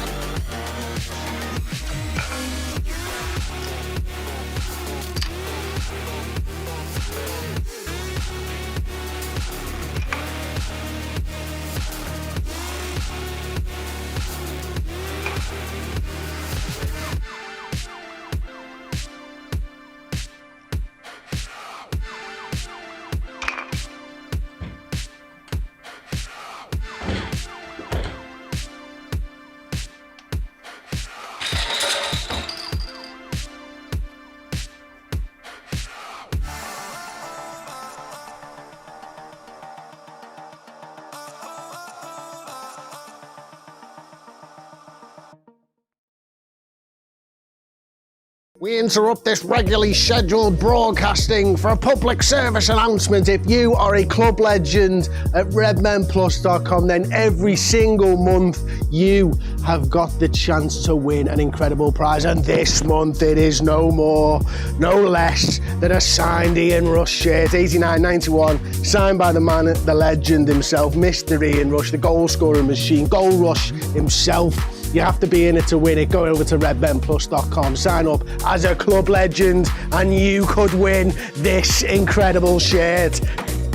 We interrupt this regularly scheduled broadcasting for a public service announcement. If you are a club legend at redmenplus.com, then every single month you have got the chance to win an incredible prize. And this month it is no more, no less than a signed Ian Rush shirt, 89.91, signed by the man, the legend himself, Mr. Ian Rush, the goal scoring machine, Goal Rush himself. You have to be in it to win it. Go over to redmenplus.com, sign up as a club legend, and you could win this incredible shirt.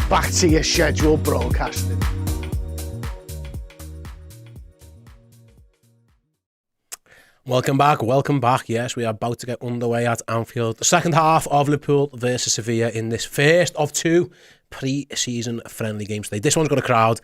Back to your scheduled broadcasting. Welcome back. Yes, we are about to get underway at Anfield. The second half of Liverpool versus Sevilla in this first of two pre-season friendly games today. This one's got a crowd.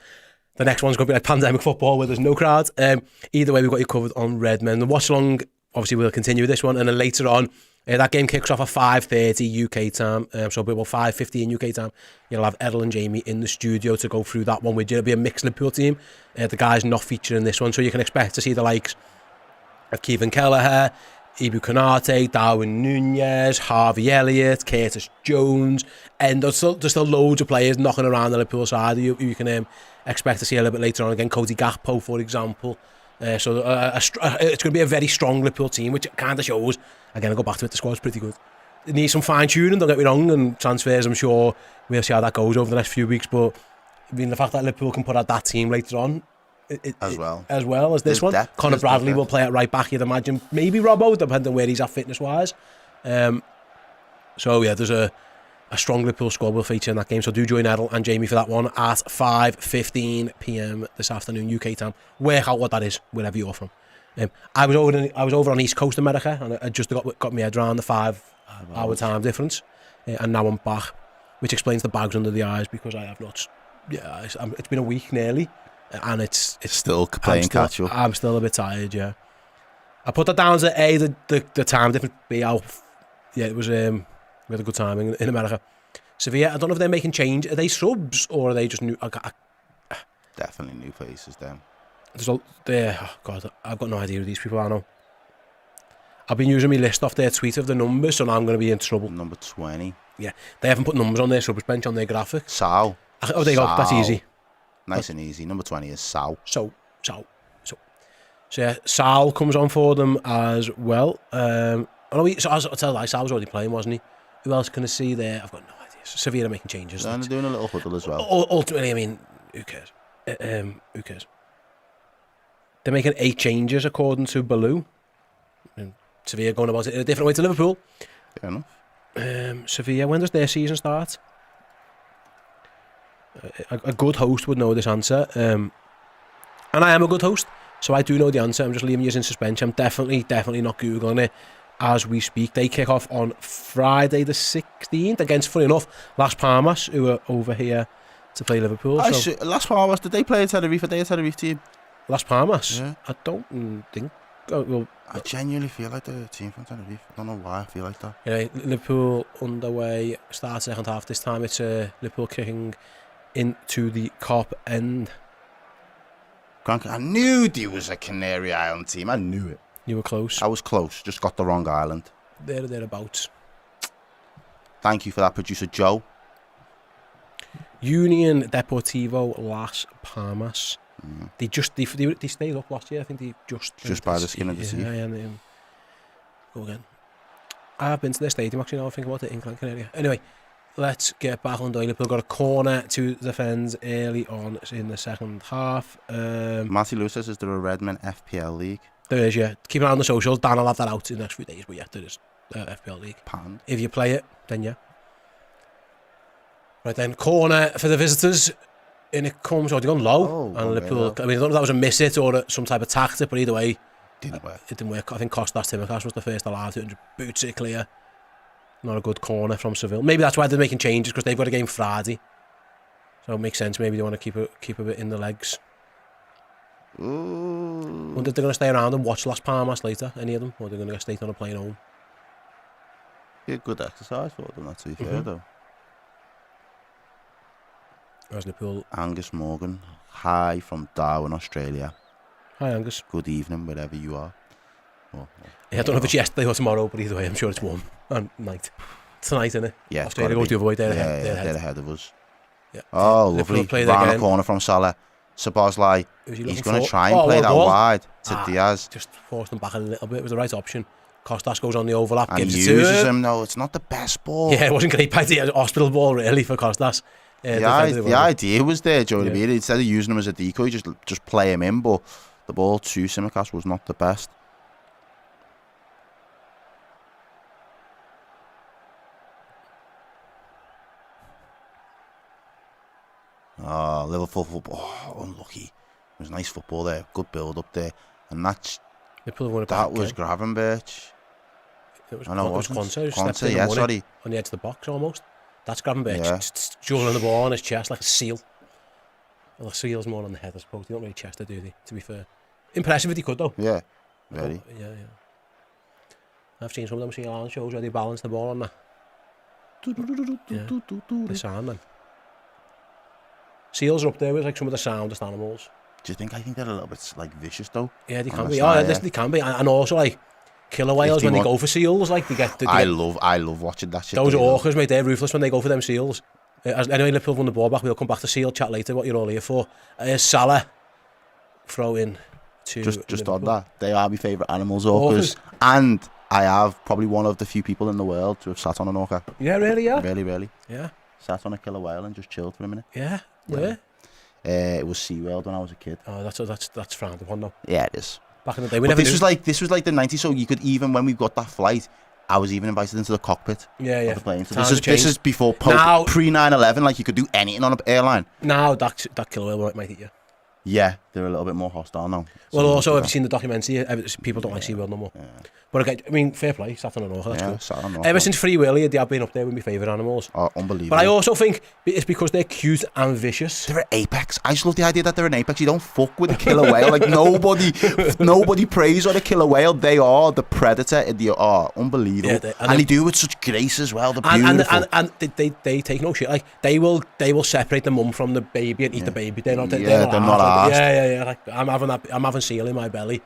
The next one's going to be like pandemic football where there's no crowd. Either way, we've got you covered on Redmen. The watch along, obviously, we'll continue with this one. And then later on, that game kicks off at 5:30 UK time. So it'll be about 5:15 UK time. You'll have Errol and Jamie in the studio to go through that one with you. It'll be a mixed Liverpool team. The guys not featuring this one. So you can expect to see the likes of Kevin Kelleher, Ibu Konate, Darwin Nunez, Harvey Elliott, Curtis Jones, and there's still loads of players knocking around the Liverpool side you can expect to see a little bit later on. Again, Cody Gakpo, for example. It's going to be a very strong Liverpool team, which kind of shows. Again, I'll go back to it, the squad's pretty good. It needs some fine-tuning, don't get me wrong, and transfers, I'm sure we'll see how that goes over the next few weeks, but I mean, the fact that Liverpool can put out that team later on, as well as this one. Conor Bradley will play it right back, you'd imagine. Maybe Robbo, depending on where he's at fitness-wise. So, yeah, there's a strong Liverpool squad will feature in that game. So do join Errol and Jamie for that one at 5:15 PM this afternoon, UK time. Work out what that is, wherever you're from. I was over on East Coast America, and I just got my head around the 5-hour time difference. And now I'm back, which explains the bags under the eyes, because I have not... Yeah, it's been a week nearly. And it's still playing catch up. I'm still a bit tired, yeah. I put that down as A, the time difference, B, yeah, it was, we had a good time in America. Sevilla, I don't know if they're making change. Are they subs, or are they just new? Definitely new faces, then. Oh God, I've got no idea who these people are now. I've been using my list off their tweet of the numbers, so now I'm going to be in trouble. Number 20. Yeah, they haven't put numbers on their subs bench on their graphics. Sal. Oh, there you go, that's easy. Nice and easy. Number 20 is Sal. So yeah, Sal comes on for them as well. I'll tell you, Sal was already playing, wasn't he? Who else can I see there? I've got no idea. Sevilla are making changes. They're doing a little huddle as well. Ultimately, I mean, who cares? Who cares? They're making 8 changes according to Baloo. Sevilla going about it in a different way to Liverpool. Fair enough. Sevilla, when does their season start? A good host would know this answer. And I am a good host. So I do know the answer. I'm just leaving you in suspense. I'm definitely not Googling it as we speak. They kick off on Friday the 16th against, funny enough, Las Palmas, who are over here to play Liverpool. Las Palmas, did they play a Tenerife? Are they a Tenerife team? Las Palmas? Yeah. I don't think. Well, I genuinely feel like they're a team from Tenerife. I don't know why I feel like that. Yeah, Liverpool underway, start second half. This time it's Liverpool kicking into the Cop end. I knew there was a Canary Island team. I knew it. You were close. I was close. Just got the wrong island. Thereabouts. Thank you for that, producer Joe. Union Deportivo Las Palmas. They stayed up last year. I think they just by the skin of the teeth. Yeah. Go again. I've been to their stadium actually. Now I think about it in Gran Canaria. Anyway, let's get back on. Liverpool got a corner to defend early on in the second half. Matty Lewis says, "Is there a Redmen FPL league?" There is, yeah. Keep an eye on the socials. Dan will have that out in the next few days. But yeah, there is FPL league. Pound. If you play it, then yeah. Right then, corner for the visitors. And it comes, they've gone low. And Liverpool, I mean, I don't know if that was a miss it or some type of tactic, but either way, didn't work. It didn't work. I think Kostas Tsimikas was the first allowed to boots it clear. Not a good corner from Seville. Maybe that's why they're making changes, because they've got a game Friday. So it makes sense. Maybe they want to keep a bit in the legs. Ooh. Wonder if they're going to stay around and watch Las Palmas later, any of them, or they're going to get straight on a plane home. Yeah, good exercise for them, that's to be fair, though. As Liverpool. Angus Morgan, hi from Darwin, Australia. Hi, Angus. Good evening, wherever you are. Yeah, I don't know if it's yesterday or tomorrow, but either way, I'm sure it's warm. And night. Tonight, isn't it? Yeah, Australia go to avoid they're ahead of us. Yeah. Oh, lovely. Round the corner from Salah. Sabozlai. He's going to try and play that wide to Diaz. Just force them back a little bit. It was the right option. Kostas goes on the overlap. And he uses him. No, it's not the best ball. Yeah, it wasn't great by the hospital ball, really, for Kostas. The idea was there, Joe. Yeah. Instead of using him as a decoy, just play him in. But the ball to Tsimikas was not the best. Oh, Liverpool football. Oh, unlucky. It was nice football there. Good build up there. And that was Gravenberch. It was Conte, yeah, sorry. On the edge of the box almost. That's Gravenberch juggling the ball on his chest like a seal. Well, the seal's more on the head, I suppose. They don't really chest it, do they? To be fair. Impressive if he could, though. Yeah, very. Yeah. I've seen some of them Sea Island shows where they balance the ball on that. The sound, man. Seals are up there with like some of the soundest animals. Do you think? I think they're a little bit like vicious though. Yeah, they can be. They can be, and also like killer whales when they go for seals. Like they get. I love watching that shit. Those orcas, mate, they're ruthless when they go for them seals. Anyway, Liverpool won the ball back. We'll come back to seal chat later. What you're all here for? Salah throw in to just on that. They are my favourite animals, orcas, and I have probably one of the few people in the world to have sat on an orca. Yeah, really, yeah. Really. Yeah. Sat on a killer whale and just chilled for a minute. Yeah. Where? It was SeaWorld when I was a kid. Oh, that's frowned upon though. Yeah, it is. Back in the day, this was like the 90s, so you could even when we got that flight, I was even invited into the cockpit. Yeah. Of the plane. So this is before pre 9/11. Like you could do anything on an airline. Now that killer whale might eat you. Yeah, they're a little bit more hostile now. Well, also, have you seen the documentary? People don't like SeaWorld no more. Yeah. But again, I mean, fair play, sat on an orca, that's cool. Ever since Free Willy, they have been up there with my favourite animals. Oh, unbelievable. But I also think it's because they're cute and vicious. They're an apex. I just love the idea that they're an apex. You don't fuck with a killer whale. Like, nobody preys on a killer whale. They are the predator. Unbelievable. Yeah, and they do it with such grace as well. They're beautiful. And they take no shit. Like, they will separate the mum from the baby and eat the baby. They're not arsed. Yeah. Like, I'm having seal in my belly.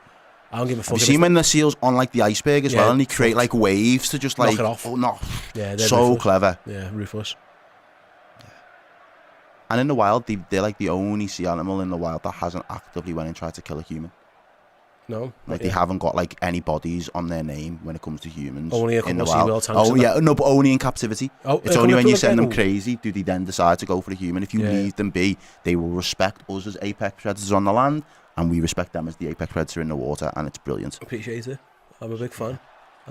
I don't give a fuck. Have you seen when the seal's on like the iceberg as well, and they create like waves to just like knock it off? Oh no! Yeah, so ruthless. Clever. Yeah, ruthless. Yeah. And in the wild, they're like the only sea animal in the wild that hasn't actively went and tried to kill a human. No, like they haven't got like any bodies on their name when it comes to humans. Only in the wild. But only in captivity. It's only when you send them crazy do they then decide to go for a human. If you leave them be, they will respect us as apex predators on the land. And we respect them as the apex predator in the water, and it's brilliant. Appreciate it. I'm a big fan.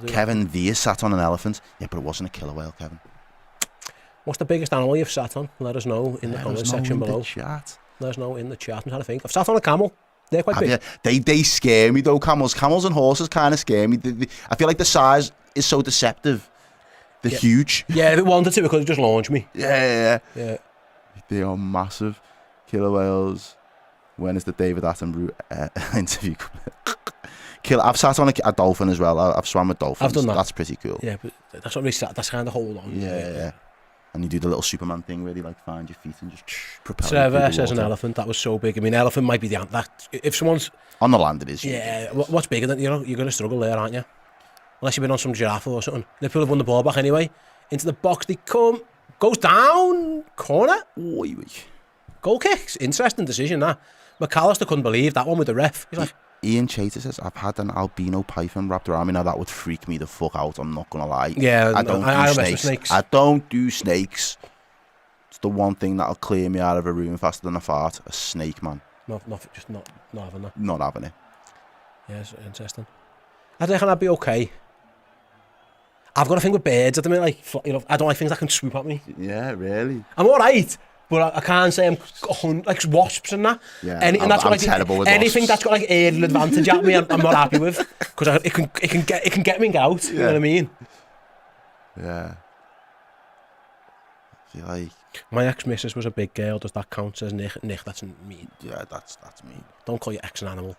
Kevin Diaz sat on an elephant. Yeah, but it wasn't a killer whale, Kevin. What's the biggest animal you've sat on? Let us know in the comment section below. Chat. Let us know in the chat. I'm trying to think. I've sat on a camel. They're quite big. They scare me though, camels. Camels and horses kind of scare me. I feel like the size is so deceptive. They're huge. Yeah, if it wanted to, it could have just launched me. Yeah. Yeah. They are massive. Killer whales. When is the David Attenborough interview coming? I've sat on a dolphin as well. I've swam with dolphins. I've done that. That's pretty cool. Yeah, but that's not really sad. That's kind of hold on. Yeah. And you do the little Superman thing where they like find your feet and just propel. Trevor says an elephant. That was so big. I mean, elephant might be the that if someone's on the land, it is. Yeah. What's bigger than you're going to struggle there, aren't you? Unless you've been on some giraffe or something. Liverpool have won the ball back anyway. Into the box they come. Goes down. Corner. Oy. Goal kicks. Interesting decision that. McAllister couldn't believe that one with the ref. He's like, Ian Chater says, I've had an albino python wrapped around me. Now that would freak me the fuck out. I'm not going to lie. Yeah, I don't do snakes. I don't do snakes. It's the one thing that'll clear me out of a room faster than a fart. A snake, man. Not having that. Not having it. Yeah, it's interesting. I reckon I'd be okay. I've got a thing with birds at the minute, like, I don't like things that can swoop at me. Yeah, really? I'm alright, but I can't say I'm like wasps and that. Yeah, I'm terrible with anything wasps. that's got like aerial advantage at me, I'm not happy with, because it can get me out, you know what I mean? Yeah. I feel like... My ex-missus was a big girl, does that count? Says Nick, that's mean. Yeah, that's mean. Don't call your ex an animal.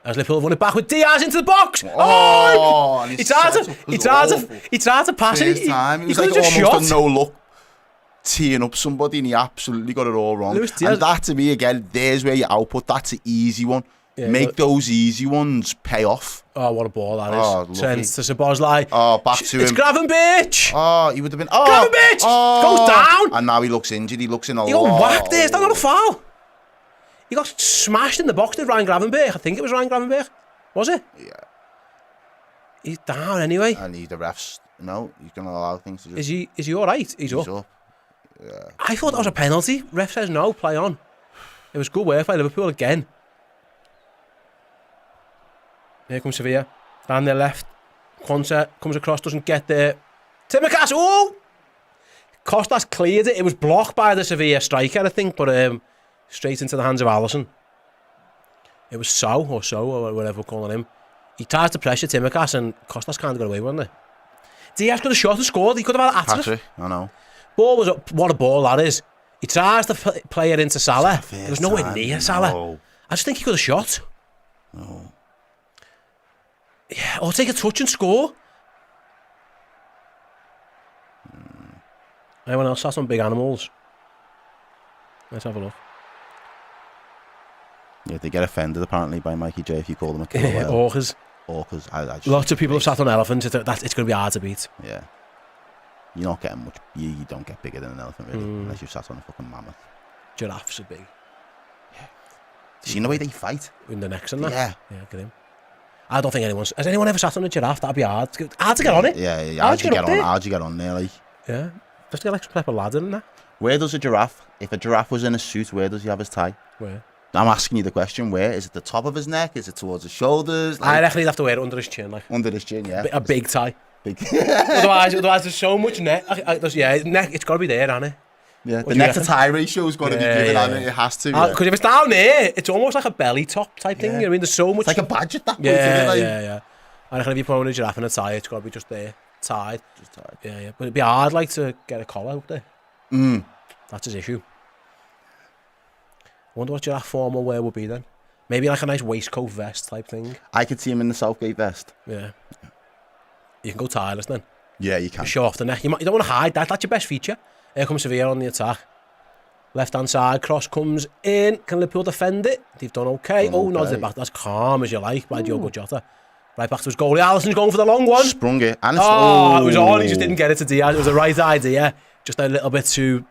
As Liverpool have won it back with Diaz into the box. And he tried to pass it. He was like almost a no-look, teeing up somebody, and he absolutely got it all wrong. And that, to me, again, there's where your output, that's an easy one. Yeah, Make those easy ones pay off. Oh, what a ball that is. Turns to Sabozlai. Back to him. It's Gravenberch. He would have been... Gravenberch! Goes down. And now he looks injured. He looks in a lot. He got whacked there. Is that not a foul? He got smashed in the box with Ryan Gravenberch. I think it was Ryan Gravenberch. Was it? Yeah. He's down anyway. And the refs... No, he's going to allow things to just... Is he all right? He's up. Yeah. I thought that was a penalty. Ref says no, play on. It was good work by Liverpool again. Here comes Sevilla. Down their left. Quanta comes across, doesn't get there. Timmercast, Costas cleared it. It was blocked by the Sevilla striker, I think, but straight into the hands of Alisson. It was or whatever we're calling him. He tries to pressure Timmercast and Costas can't get away with it. Diaz could have shot and scored. He could have had it at it. I know. Ball was up. What a ball that is. He tries to play it into Salah. There was nowhere near Salah. No. I just think he could have shot. No. Yeah, or take a touch and score. Anyone else has some big animals? Let's have a look. Yeah, they get offended apparently by Mikey J if you call them a killer whale. Orcas. Lots of people have sat on elephants. It's going to be hard to beat. Yeah. You're not getting much. You don't get bigger than an elephant really, unless you've sat on a fucking mammoth. Giraffes are big. Yeah. You seen the way they fight? In the necks and that? Yeah. Yeah, get him. I don't think has anyone ever sat on a giraffe? That'd be hard. Hard to get on it. Yeah. How'd you get on there, like? Yeah. Just get like some type of ladder in that. Where does a giraffe, if a giraffe was in a suit, where does he have his tie? Where? I'm asking you the question, where? Is it the top of his neck? Is it towards his shoulders? I reckon he'd have to wear it under his chin. Under his chin, yeah. A big tie. otherwise there's so much neck. Neck, it's got to be there, hasn't it? Yeah, the neck to tie ratio's got to be given, and it has to. Because if it's down there, it's almost like a belly top type thing. You know what I mean? There's so much. It's like a badge at that point. Yeah. I reckon if you put on a giraffe in a tie, it's got to be just there, tied. Just tied. Yeah. But it'd be hard, like, to get a collar up there. That's his issue. I wonder what giraffe formal wear would be then. Maybe like a nice waistcoat vest type thing. I could see him in the Southgate vest. Yeah. You can go tireless then. Yeah, you can. Show off the neck. You don't want to hide that. That's your best feature. Here comes Sevilla on the attack. Left hand side, cross comes in. Can Liverpool defend it? They've done okay. Nods it back. That's calm as you like by Diogo Jota. Right back to his goalie. Alisson's going for the long one. Sprung it. And it was on. He just didn't get it to Diaz. It was the right idea. Just a little bit too...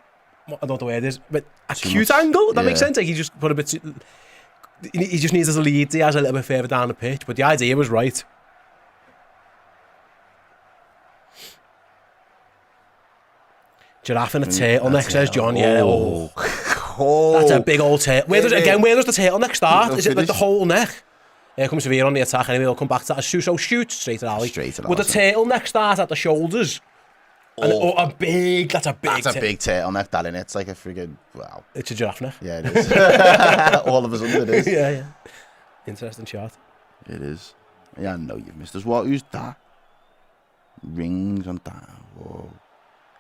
I don't know the way it is. But a cute angle. That makes sense. Like he just put a bit too... He just needs to lead Diaz a little bit further down the pitch. But the idea was right. Giraffe and a turtleneck, says John. Yeah. That's a big old turtle. Where does the turtleneck start? Is it like the whole neck? Here comes Sevilla on the attack. Anyway, we'll come back to that. As Suso shoots straight at Ali. Would the turtleneck start at the shoulders? That's a big That's a big turtleneck, that innit? It's like a friggin', wow. It's a giraffe neck. Yeah, it is. All of a sudden it is. Yeah. Interesting chart. It is. Yeah, I know you've missed us. Who's that? Rings on that. Whoa.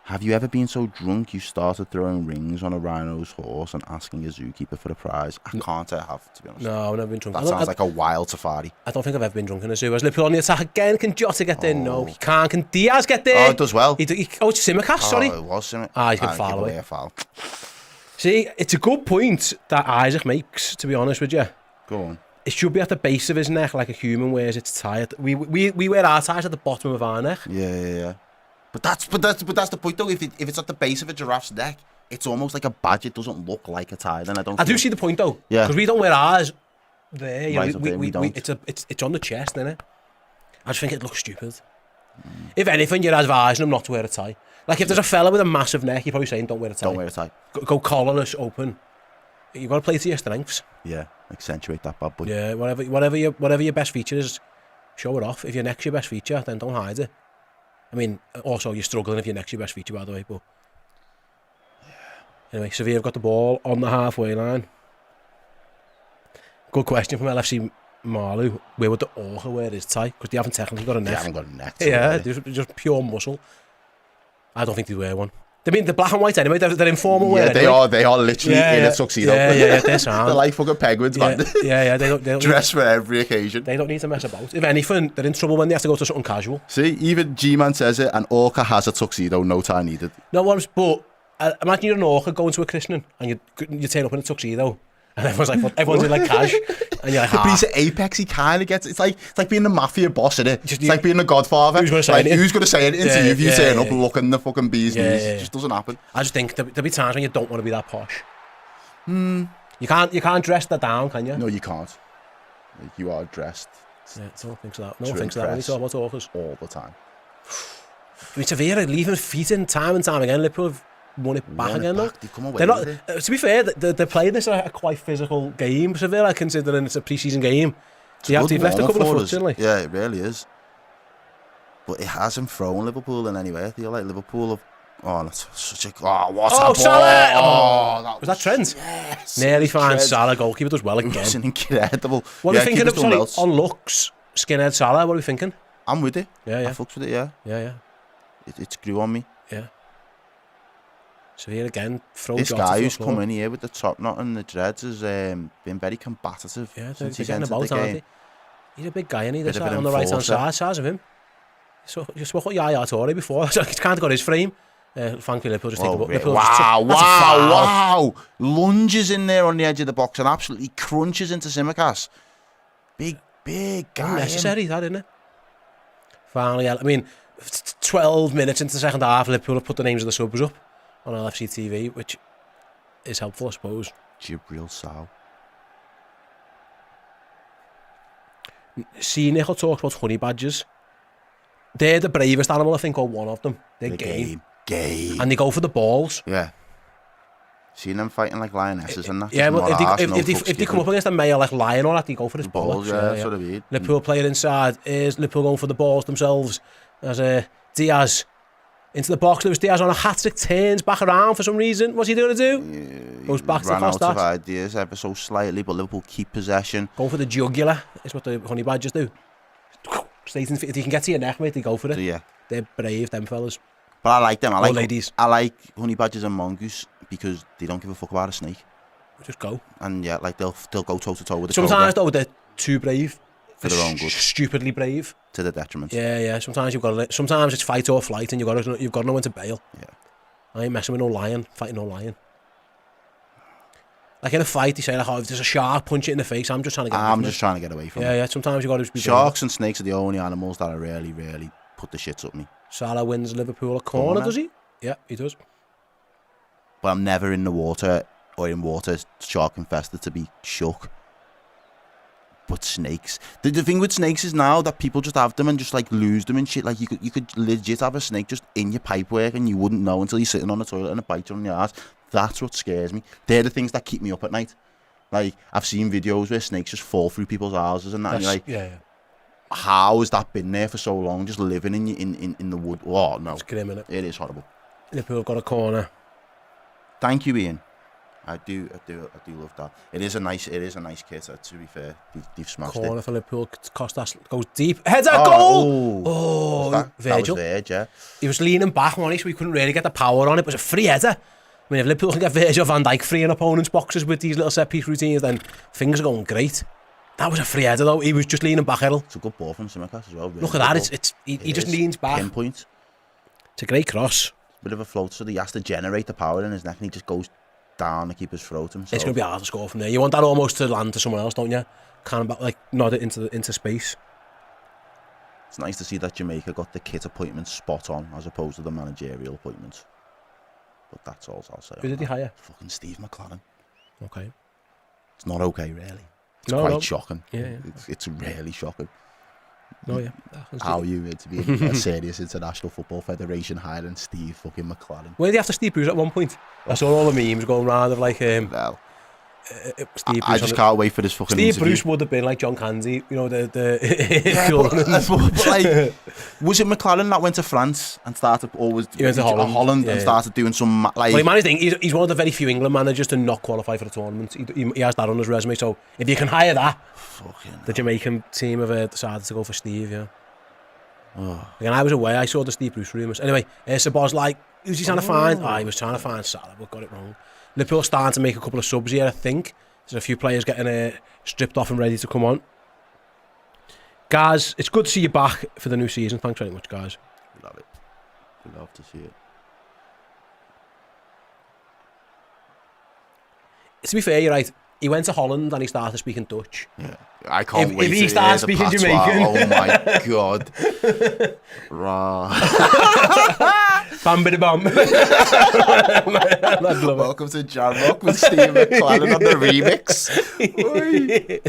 Have you ever been so drunk you started throwing rings on a rhino's horse and asking a zookeeper for the prize? I can't say I have, to be honest. No, I've never been drunk. That sounds like a wild safari. I don't think I've ever been drunk in a zoo. As Liverpool on the attack again, can Jota get there? No, he can't. Can Diaz get there? Oh, it does well. It's Simicast, sorry. Oh, it was Simicast. He's going to foul away. A foul. See, it's a good point that Isaac makes, to be honest with you. Go on. It should be at the base of his neck like a human wears its tie. We wear our ties at the bottom of our neck. Yeah. But that's the point though. If it's at the base of a giraffe's neck, it's almost like a badge. It doesn't look like a tie. Then I do see the point though. Yeah. Because we don't wear ours there. You Right know, up there, we don't. It's on the chest, isn't it? I just think it looks stupid. If anything, you're advising him not to wear a tie. Like if there's a fella with a massive neck, you're probably saying don't wear a tie. Don't wear a tie. Go collarless, open. You got to play to your strengths. Yeah, accentuate that bad boy. Yeah, whatever your best feature is, show it off. If your neck's your best feature, then don't hide it. I mean, also you're struggling if your neck's your best feature, by the way. But anyway, Sevilla have got the ball on the halfway line. Good question from LFC Marlu. Where would the Orca wear his tie? Because they haven't technically got a neck. They haven't got a neck. Yeah, just pure muscle. I don't think they wear one. They mean the black and white anyway. They're informal wear. Yeah, anyway. they are literally in a tuxedo. Yeah, they're sound. They're like fucking penguins, man. Yeah. They don't dress for every occasion. They don't need to mess about. If anything, they're in trouble when they have to go to something casual. See, even G-Man says it, an orca has a tuxedo, no tie needed. No, but imagine you're an orca going to a christening and you turn up in a tuxedo. And everyone's in like cash, and you're like, But he's at Apex, he kind of gets. It's like being the mafia boss, isn't it? It's like being the Godfather. Who's going to say it? Who's going to say it into you if you turn up looking the fucking bee's knees? It just doesn't happen. I just think there'll be times when you don't want to be that posh. You can't dress that down, can you? No, you can't. You are dressed. Yeah, no one thinks that. No one thinks that when you talk about orcas. All the time. I mean, Sevilla leaving feet in time and time again. Liverpool have won it back again, though. They've come away They're not. with it. To be fair, they're playing this a quite physical game. Sevilla, considering it's a pre-season game. They've left a couple of foots in, like. Yeah, it really is. But it hasn't thrown Liverpool in any way. I feel like Liverpool have. Oh, that's such a. Oh, what a ball! Salah! Oh, was that Trent? Yes. Nearly fine. Trent. Salah goalkeeper does well again. It was incredible. What are we thinking of? On looks, skinhead Salah. What are we thinking? I'm with it. Yeah. I fucked with it. Yeah. It grew on me. Yeah. So here again, this guy who's come in here with the top knot and the dreads has been very combative. Yeah, since they're he's getting entered about, the aren't game. he? He's a big guy, isn't he? This Bit of on an the right hand enforcer. size of him. So you spoke about Yaya Toure before. He's kind of got his frame. Thankfully, Liverpool just take the ball. Wow! Lunges in there on the edge of the box and absolutely crunches into Simicast. Big guy. Unnecessary, that, isn't it? Finally, I mean, 12 minutes into the second half, Liverpool have put the names of the subs up on LFC TV, which is helpful, I suppose. Jibril Sow. See, Nickel talks about honey badgers. They're the bravest animal, I think, or one of them. They're game. And they go for the balls. Yeah. Seen them fighting like lionesses and that. Yeah, well, if they come up against a male like lion or that, they go for his balls. Yeah, that's what I mean. Liverpool player inside. Is Liverpool going for the balls themselves? As Diaz into the box. Lewis Diaz on a hat-trick, turns back around for some reason. What's he going to do? Goes back to the cross. Ran out of ideas ever so slightly, but Liverpool keep possession. Going for the jugular is what the honey badgers do. If you can get to your neck, mate, they go for it. Yeah. They're brave, them fellas. But I like them. Ladies. I like honey badgers and mongoose because they don't give a fuck about a snake. Just go. And yeah, like they'll go toe to toe with the Sometimes cobra. though they're too brave. For their own good. Stupidly brave. To the detriment. Yeah. Sometimes sometimes it's fight or flight, and you've got to know when to bail. Yeah. I ain't messing with no lion, fighting no lion. Like in a fight, you say like, oh, if there's a shark, punch it in the face. I'm just trying to get away from it. Yeah. Sometimes you got to be sharks and snakes are the only animals that are really put the shits up me. Salah wins Liverpool a corner, does he? Yeah, he does. But I'm never in the water or in water shark infested to be shook. But snakes, the thing with snakes is now that people just have them and just like lose them and shit. Like you could legit have a snake just in your pipework and you wouldn't know until you're sitting on the toilet and it bites you on your ass. That's what scares me. They're the things that keep me up at night. Like I've seen videos where snakes just fall through people's houses and that. And you're like, yeah. how has that been there for so long? Just living in the wood. Oh no, It's grim, innit? it is horrible. Liverpool have got a corner. Thank you, Ian. I do love that. It is a nice kit. To be fair, they've smashed Corner it. for Liverpool. Costas goes deep. Heads out, goal! That Virgil. was Virg, yeah. He was leaning back, wasn't he, so he couldn't really get the power on it. But it was a free header. I mean, if Liverpool can get Virgil van Dijk free in opponents' boxes with these little set-piece routines, then things are going great. That was a free header, though. He was just leaning back, Errol. It's a good ball from Tsimikas as well. Really. Look at that. He just leans back. Pinpoint. It's a great cross. Bit of a float, so he has to generate the power in his neck, and he just goes down the keeper's throat himself. It's going to be hard to score from there. You want that almost to land to someone else, don't you? Kind of like nod it into space. It's nice to see that Jamaica got the kit appointment spot on as opposed to the managerial appointment. But that's all I'll say. Who did he hire? Fucking Steve McLaren. Okay. It's not okay, really. It's No, quite no. shocking. Yeah. It's really shocking. No, yeah. How are you meant to be a serious international football federation hiring Steve fucking McLaren? Where did he have to Steve Bruce at one point? I saw all the memes going around of like Well, Steve Bruce. I just can't wait for this fucking Steve interview. Bruce would have been like John Candy, you know, Yeah, but like, was it McLaren that went to France and started always He went to Holland. and Yeah. started doing some like? Well, he managed thing. He's one of the very few England managers to not qualify for the tournament. He has that on his resume. So if you can hire that, the Jamaican team have decided to go for Steve. Yeah. Oh. Again, I was away. I saw the Steve Bruce rumours. Anyway, Saboz's like, who's he trying to find? Oh, he was trying to find Salah, but got it wrong. Liverpool starting to make a couple of subs here, I think. There's a few players getting stripped off and ready to come on. Guys, it's good to see you back for the new season. Thanks very much, guys. We love it. We love to see it. To be fair, you're right. He went to Holland and he started speaking Dutch. Yeah, I can't If wait. he to starts hear the speaking patois. Jamaican. Oh my god. Rah. Bam bidi bam. I'd love it. Welcome to Jan Rock with Steve McLaren on the remix. Oi.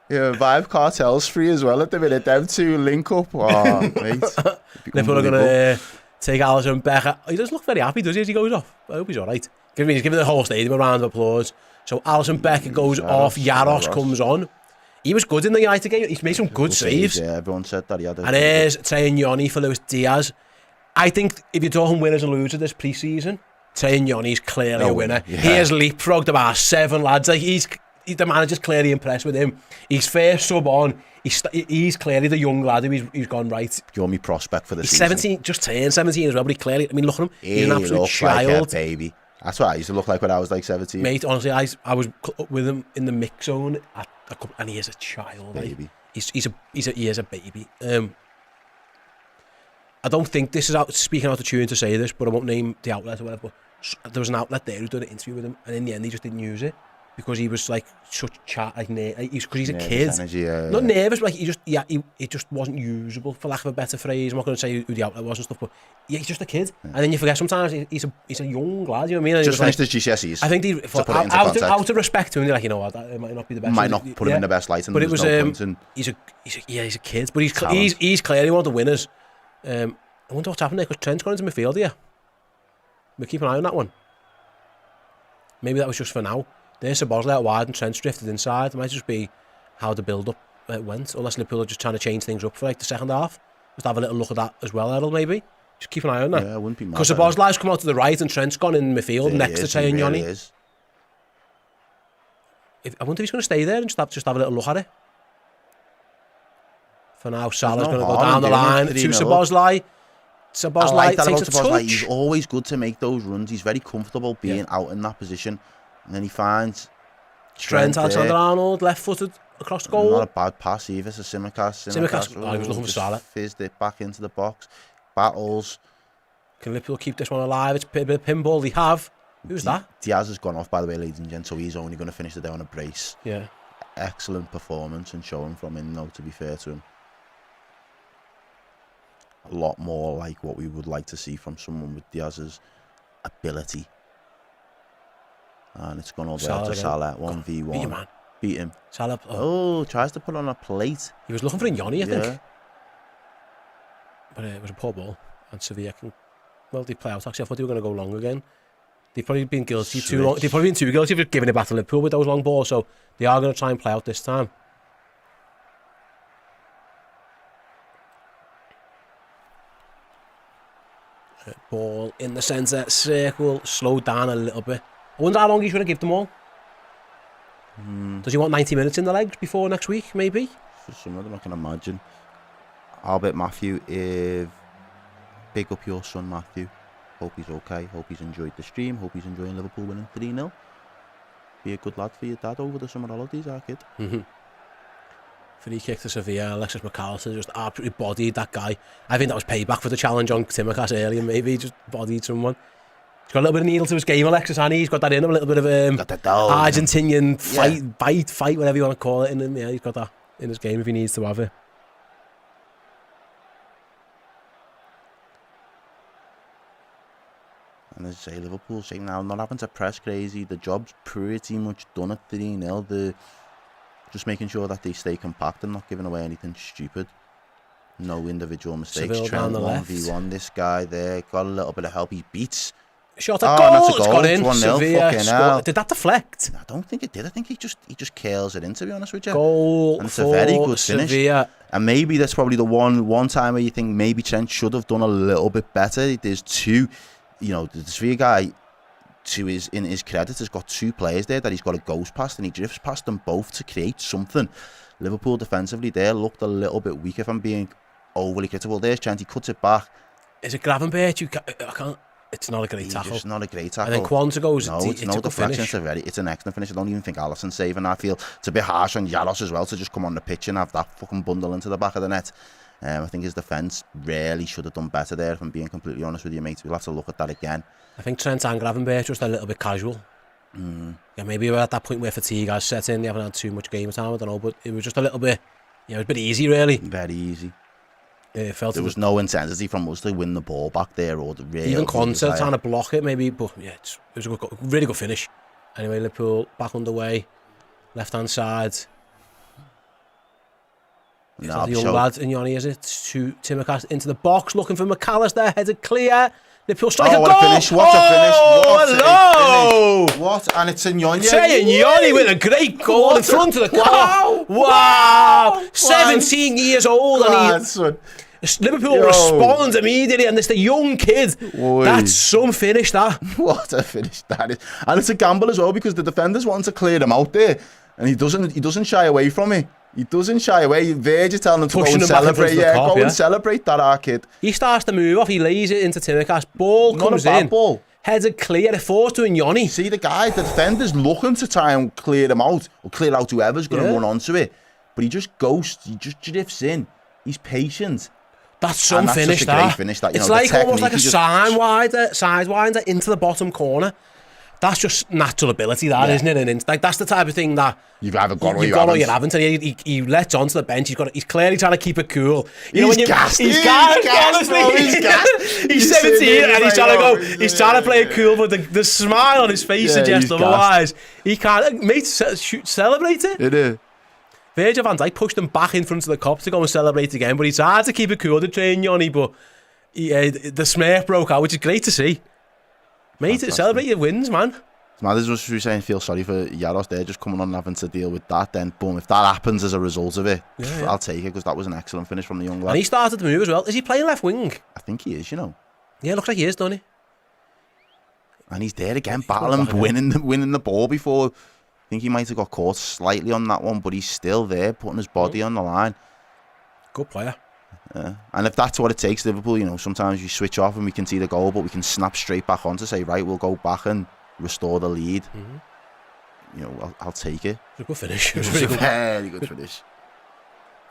Yeah, Vibe Cartel's free as well at the minute. Them two link up. Oh, mate. Liverpool are going to take Alisson Becker. He doesn't look very happy, does he, as he goes off? I hope he's all right. He's giving the whole stadium a round of applause. So Alisson Becker goes off, Yaros comes on. He was good in the United game. He's made some good saves. Yeah, everyone said that he had. And there's Ste and Nyoni for Luis Diaz. I think if you're talking winners and losers this pre-season, Ste and Nyoni's clearly a winner. Yeah. He has leapfrogged about 7 lads. Like the manager's clearly impressed with him. He's first sub on. He's clearly the young lad who he's gone right. You're my prospect for the He's season. 17, just turned 17 as well, but he clearly, I mean, look at him. He's an He absolute looks child. like a baby. That's what I used to look like when I was like 17. Mate, honestly, I was up with him in the mix zone, and he is a child. Baby. Like, he is a baby. I don't think this is speaking out of tune to say this, but I won't name the outlet or whatever. But there was an outlet there who did an interview with him, and in the end, he just didn't use it because he was like such chat, like because he's a kid. Energy, Not nervous, but like he just wasn't usable, for lack of a better phrase. I'm not going to say who the outlet was and stuff, but yeah, he's just a kid. Yeah. And then you forget sometimes he's a young lad. You know what I mean? And just finished his GCSEs. I think out of respect to him, they're like, you know what, that might not be the best. Might not put him in the best light. But it was he's a kid, but he's clearly one of the winners. I wonder what's happened there because Trent's gone into midfield here. We'll keep an eye on that one. Maybe that was just for now. There's a Bosley out wide and Trent's drifted inside. It might just be how the build-up went, unless Liverpool are just trying to change things up for like the second half. Just have a little look at that as well, Errol, maybe. Just keep an eye on that. Yeah, I wouldn't be mad. Because the Bosley's come out to the right and Trent's gone in midfield next to Ste and Nyoni. I wonder if he's going to stay there and just have a little look at it. For now, Salah's going to go down the line to Szoboszlai. Szoboszlai takes a touch. He's always good to make those runs. He's very comfortable being out in that position. And then he finds Trent Alexander-Arnold, left-footed across the goal. Not a bad pass either. So Tsimikas, he was looking for Salah. Fizzed it back into the box. Battles. Can Liverpool keep this one alive? It's a bit of pinball. They have. Who's that? Diaz has gone off, by the way, ladies and gents, so he's only going to finish the day on a brace. Yeah. Excellent performance and showing from him, though, to be fair to him. A lot more like what we would like to see from someone with Diaz's ability. And it's gone all the way out to Salah, 1v1. Beat him, man. Beat him. Salah. Tries to put on a plate. He was looking for Nyoni, I think. But it was a poor ball. And Sevilla they play out. Actually, I thought they were going to go long again. They've probably been guilty too long. They've probably been too guilty of giving it back to Liverpool with those long balls. So they are going to try and play out this time. Ball in the centre circle, slowed down a little bit. I wonder how long he's going to give them all. Does he want 90 minutes in the legs before next week, maybe? For some of them, I can imagine. Albert Matthew, big up your son, Matthew. Hope he's okay. Hope he's enjoyed the stream. Hope he's enjoying Liverpool winning 3-0. Be a good lad for your dad over the summer holidays, our kid. Free kick to Sevilla. Alexis McAllister just absolutely bodied that guy. I think that was payback for the challenge on Tsimikas earlier. Maybe he just bodied someone. He's got a little bit of needle to his game, Alexis, and he's got that in him. A little bit of Argentinian fight, whatever you want to call it. In him. Yeah, he's got that in his game if he needs to have it. And as I say, Liverpool saying now, not having to press crazy. The job's pretty much done at 3-0. They're just making sure that they stay compact and not giving away anything stupid. No individual mistakes. Seville down the left. 1v1. This guy there got a little bit of help. He beats. Shot at goal. That's a It's goal. got in. 1-0. Sevilla Hell. did that deflect? I don't think it did. I think he just curls it in, to be honest with you. Goal and it's a very good Sevilla. finish. And maybe that's probably the one time where you think maybe Trent should have done a little bit better. There's two, the Sevilla guy, to in his credit, has got two players there that he's got a ghost past, and he drifts past them both to create something. Liverpool defensively there looked a little bit weak, if I'm being overly critical. There's Trent, he cuts it back. Is it Gravenberch? I can't. It's not a great tackle. Just not a great tackle. And then Quanta goes. No, it's no deflection. It's an excellent finish. I don't even think Alisson's saving. I feel it's a bit harsh on Yaros as well to just come on the pitch and have that fucking bundle into the back of the net. I think his defence really should have done better there, if I'm being completely honest with you, mate. We'll have to look at that again. I think Trent and Gravenberch just a little bit casual. Yeah, maybe we're at that point where fatigue has set in. They haven't had too much game time, I don't know, but it was just a little bit, it was a bit easy, really. Very easy. It felt there was no intensity from us to win the ball back there, or the real. Even Quanta trying to block it, maybe, but yeah, it was a really good finish. Anyway, Liverpool back underway, left hand side. No, the young lad in Nyoni, is it? To Tsimikas into the box, looking for McAllister, headed clear. Liverpool strike a goal. What a finish! What a finish! Hello! What? And it's a Nyoni. Nyoni with a great goal in front of the goal. Wow! 17 years old, and Liverpool respond immediately, and it's the young kid. Oy. That's some finish, that. What a finish that is! And it's a gamble as well, because the defenders want to clear him out there, and he doesn't shy away from it. He doesn't shy away. Verge telling him to go and celebrate. Go and celebrate that, our kid. He starts to move off. He lays it into Tsimikas. Ball comes in. Ball. Headed clear. It falls to Nyoni. See the guy, the defender's looking to try and clear him out, or clear out whoever's going to run onto it. But he just ghosts. He just drifts in. He's patient. That's some finish, that. Great finish, that. It's like almost like a sidewinder into the bottom corner. That's just natural ability, isn't it? And like that's the type of thing that you've either got or you haven't. And he lets onto the bench. He's clearly trying to keep it cool. He's gassed. He's gassed. He's 17 and he's trying to go. He's trying to play it cool, but the smile on his face suggests otherwise. He can't. Mate, celebrate it. It is. Virgil van Dijk pushed him back in front of the Cops to go and celebrate again, but he's hard to keep it cool to train Nyoni. But the smirk broke out, which is great to see. Mate, celebrate your wins, man. Smathers was saying, feel sorry for Yaros there, just coming on and having to deal with that. Then, boom, if that happens as a result of it, I'll take it, because that was an excellent finish from the young lad. And he started to move as well. Is he playing left wing? I think he is, Yeah, looks like he is, doesn't he? And he's there again, battling, winning the ball before. I think he might have got caught slightly on that one, but he's still there, putting his body on the line. Good player. And if that's what it takes, Liverpool, sometimes you switch off and we can see the goal, but we can snap straight back on to say, right, we'll go back and restore the lead. I'll take it. It was a good finish. It was a very good finish.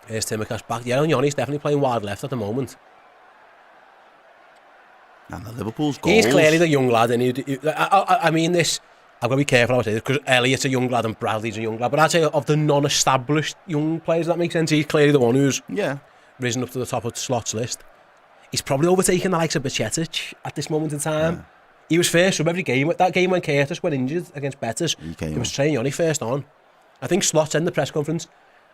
Here's Tsimikas back. Yeah, Nyoni's definitely playing wide left at the moment. And the Liverpool's goals. He's clearly the young lad, and I mean this. I've got to be careful how I say this, because Elliott's a young lad and Bradley's a young lad. But I'd say of the non-established young players, that makes sense. He's clearly the one who's risen up to the top of Slot's list. He's probably overtaken the likes of Bajcetic at this moment in time. Yeah. He was first from every game. That game when Curtis went injured against Betis, he was training Nyoni first on. I think Slot said in the press conference,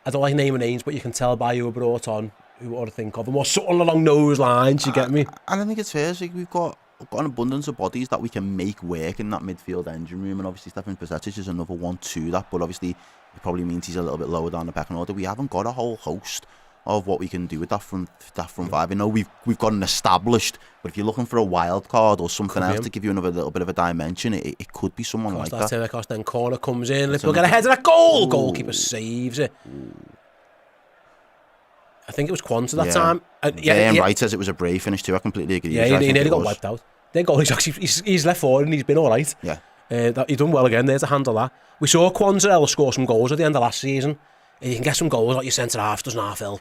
I don't like naming names, but you can tell by who were brought on, who ought to think of them, or something along those lines, you get me? And I think it's fair, like we've got an abundance of bodies that we can make work in that midfield engine room, and obviously Stefan Bajcetic is another one to that, but obviously it probably means he's a little bit lower down the pecking order. We haven't got a whole host of what we can do with that front five. I know we've got an established, but if you're looking for a wild card or something else to give you another little bit of a dimension, it could be someone like that. Across then corner comes in, Liverpool get ahead of that goal. Goalkeeper saves it. I think it was Quanta that time. Wright says it was a brave finish too. I completely agree. Yeah, he nearly got wiped out. Their goal, he's left forward and he's been all right. Yeah. He's done well again. There's a handle that. We saw Quanta score some goals at the end of last season. You can get some goals like your centre half doesn't half help.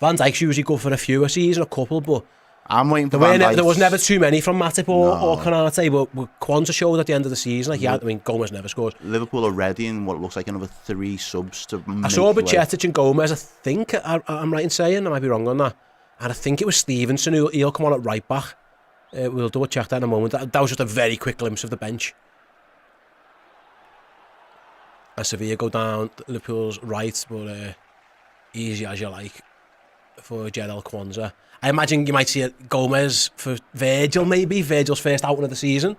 Van Dijk's usually good for a few a season, a couple, but I'm waiting for Van Dijk. There was never too many from Matip or Konate, but Quanta showed at the end of the season. Gomez never scores. Liverpool are ready in what looks like another 3 subs to I saw Bajcetic and Gomez, I think, I'm right in saying, I might be wrong on that. And I think it was Stevenson he'll come on at right back. We'll double check that in a moment. That was just a very quick glimpse of the bench. And Sevilla go down Liverpool's right, but easy as you like for Jadel Kwanzaa. I imagine you might see it Gomez for Virgil, maybe. Virgil's first outing of the season.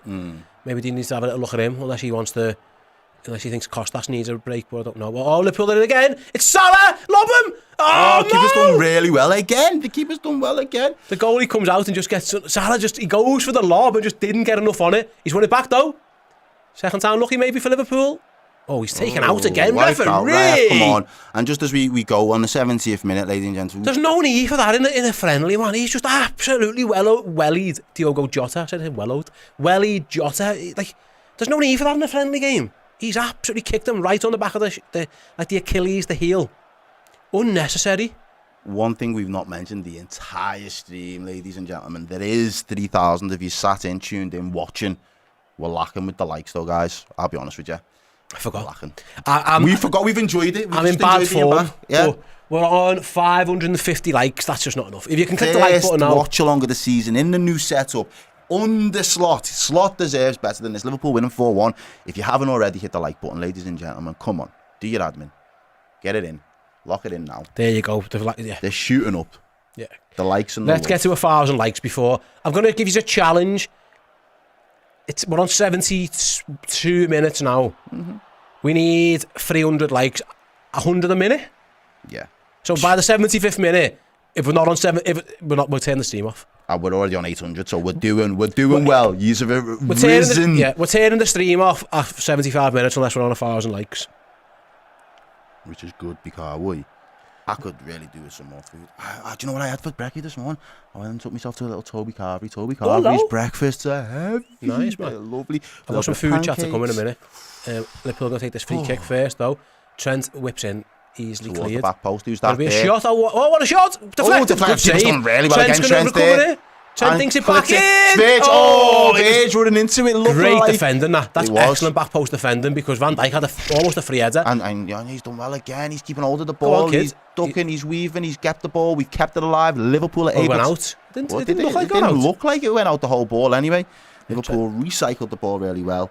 Maybe he needs to have a little look at him, unless he thinks Costas needs a break, but I don't know. Oh, Liverpool did it again. It's Salah! Lob him! Oh, the keeper's done really well again. The keeper's done well again. The goalie comes out and just gets... Salah he goes for the lob and just didn't get enough on it. He's won it back, though. Second time lucky, maybe, for Liverpool. Oh, he's taken out again, referee! Come on. And just as we go on the 70th minute, ladies and gentlemen... There's no need for that in a friendly, man. He's just absolutely wellied Diogo Jota. I said him wellowed. Wellied Jota. There's no need for that in a friendly game. He's absolutely kicked him right on the back of the Achilles, the heel. Unnecessary. One thing we've not mentioned the entire stream, ladies and gentlemen. There is 3,000 of you sat in, tuned in, watching. We're lacking with the likes, though, guys. I'll be honest with you. I forgot. We forgot. We've enjoyed it. I'm in bad form. Yeah. We're on 550 likes. That's just not enough. If you can click the like button now. Watch along of the season in the new setup. Under Slot. Slot deserves better than this. Liverpool winning 4-1. If you haven't already, hit the like button, ladies and gentlemen. Come on. Do your admin. Get it in. Lock it in now. There you go. They're shooting up. Yeah. The likes and Let's get to 1,000 likes before. I'm going to give you a challenge. We're on 72 minutes now. We need 300 likes, 100 a minute. Yeah. So by the 75th minute, if we're not on we'll turn the stream off. We're already on 800, so we're doing well. We're turning the stream off at 75 minutes unless we're on 1,000 likes. Which is good because I could really do with some more food. Do you know what I had for breakfast this morning? I went and took myself to a little Toby Carvery. Toby Carvery's breakfasts are heavy. Nice, man. They're lovely. I've got some food chat to come in a minute. Liverpool going to take this free kick first, though. Trent whips in, easily cleared. The back post, who's that? There'll be a shot. Oh, what a shot! Deflected. Good save. Done really well against Trent there. Trent thinks it back in. Virg running into it. Great defending that. That's excellent back post defending because Van Dijk had almost a free header. And he's done well again. He's keeping hold of the ball. He's ducking, he's weaving, he's kept the ball. We've kept it alive. Liverpool are able. It went out. It didn't look like it went out the whole ball anyway. Liverpool recycled the ball really well.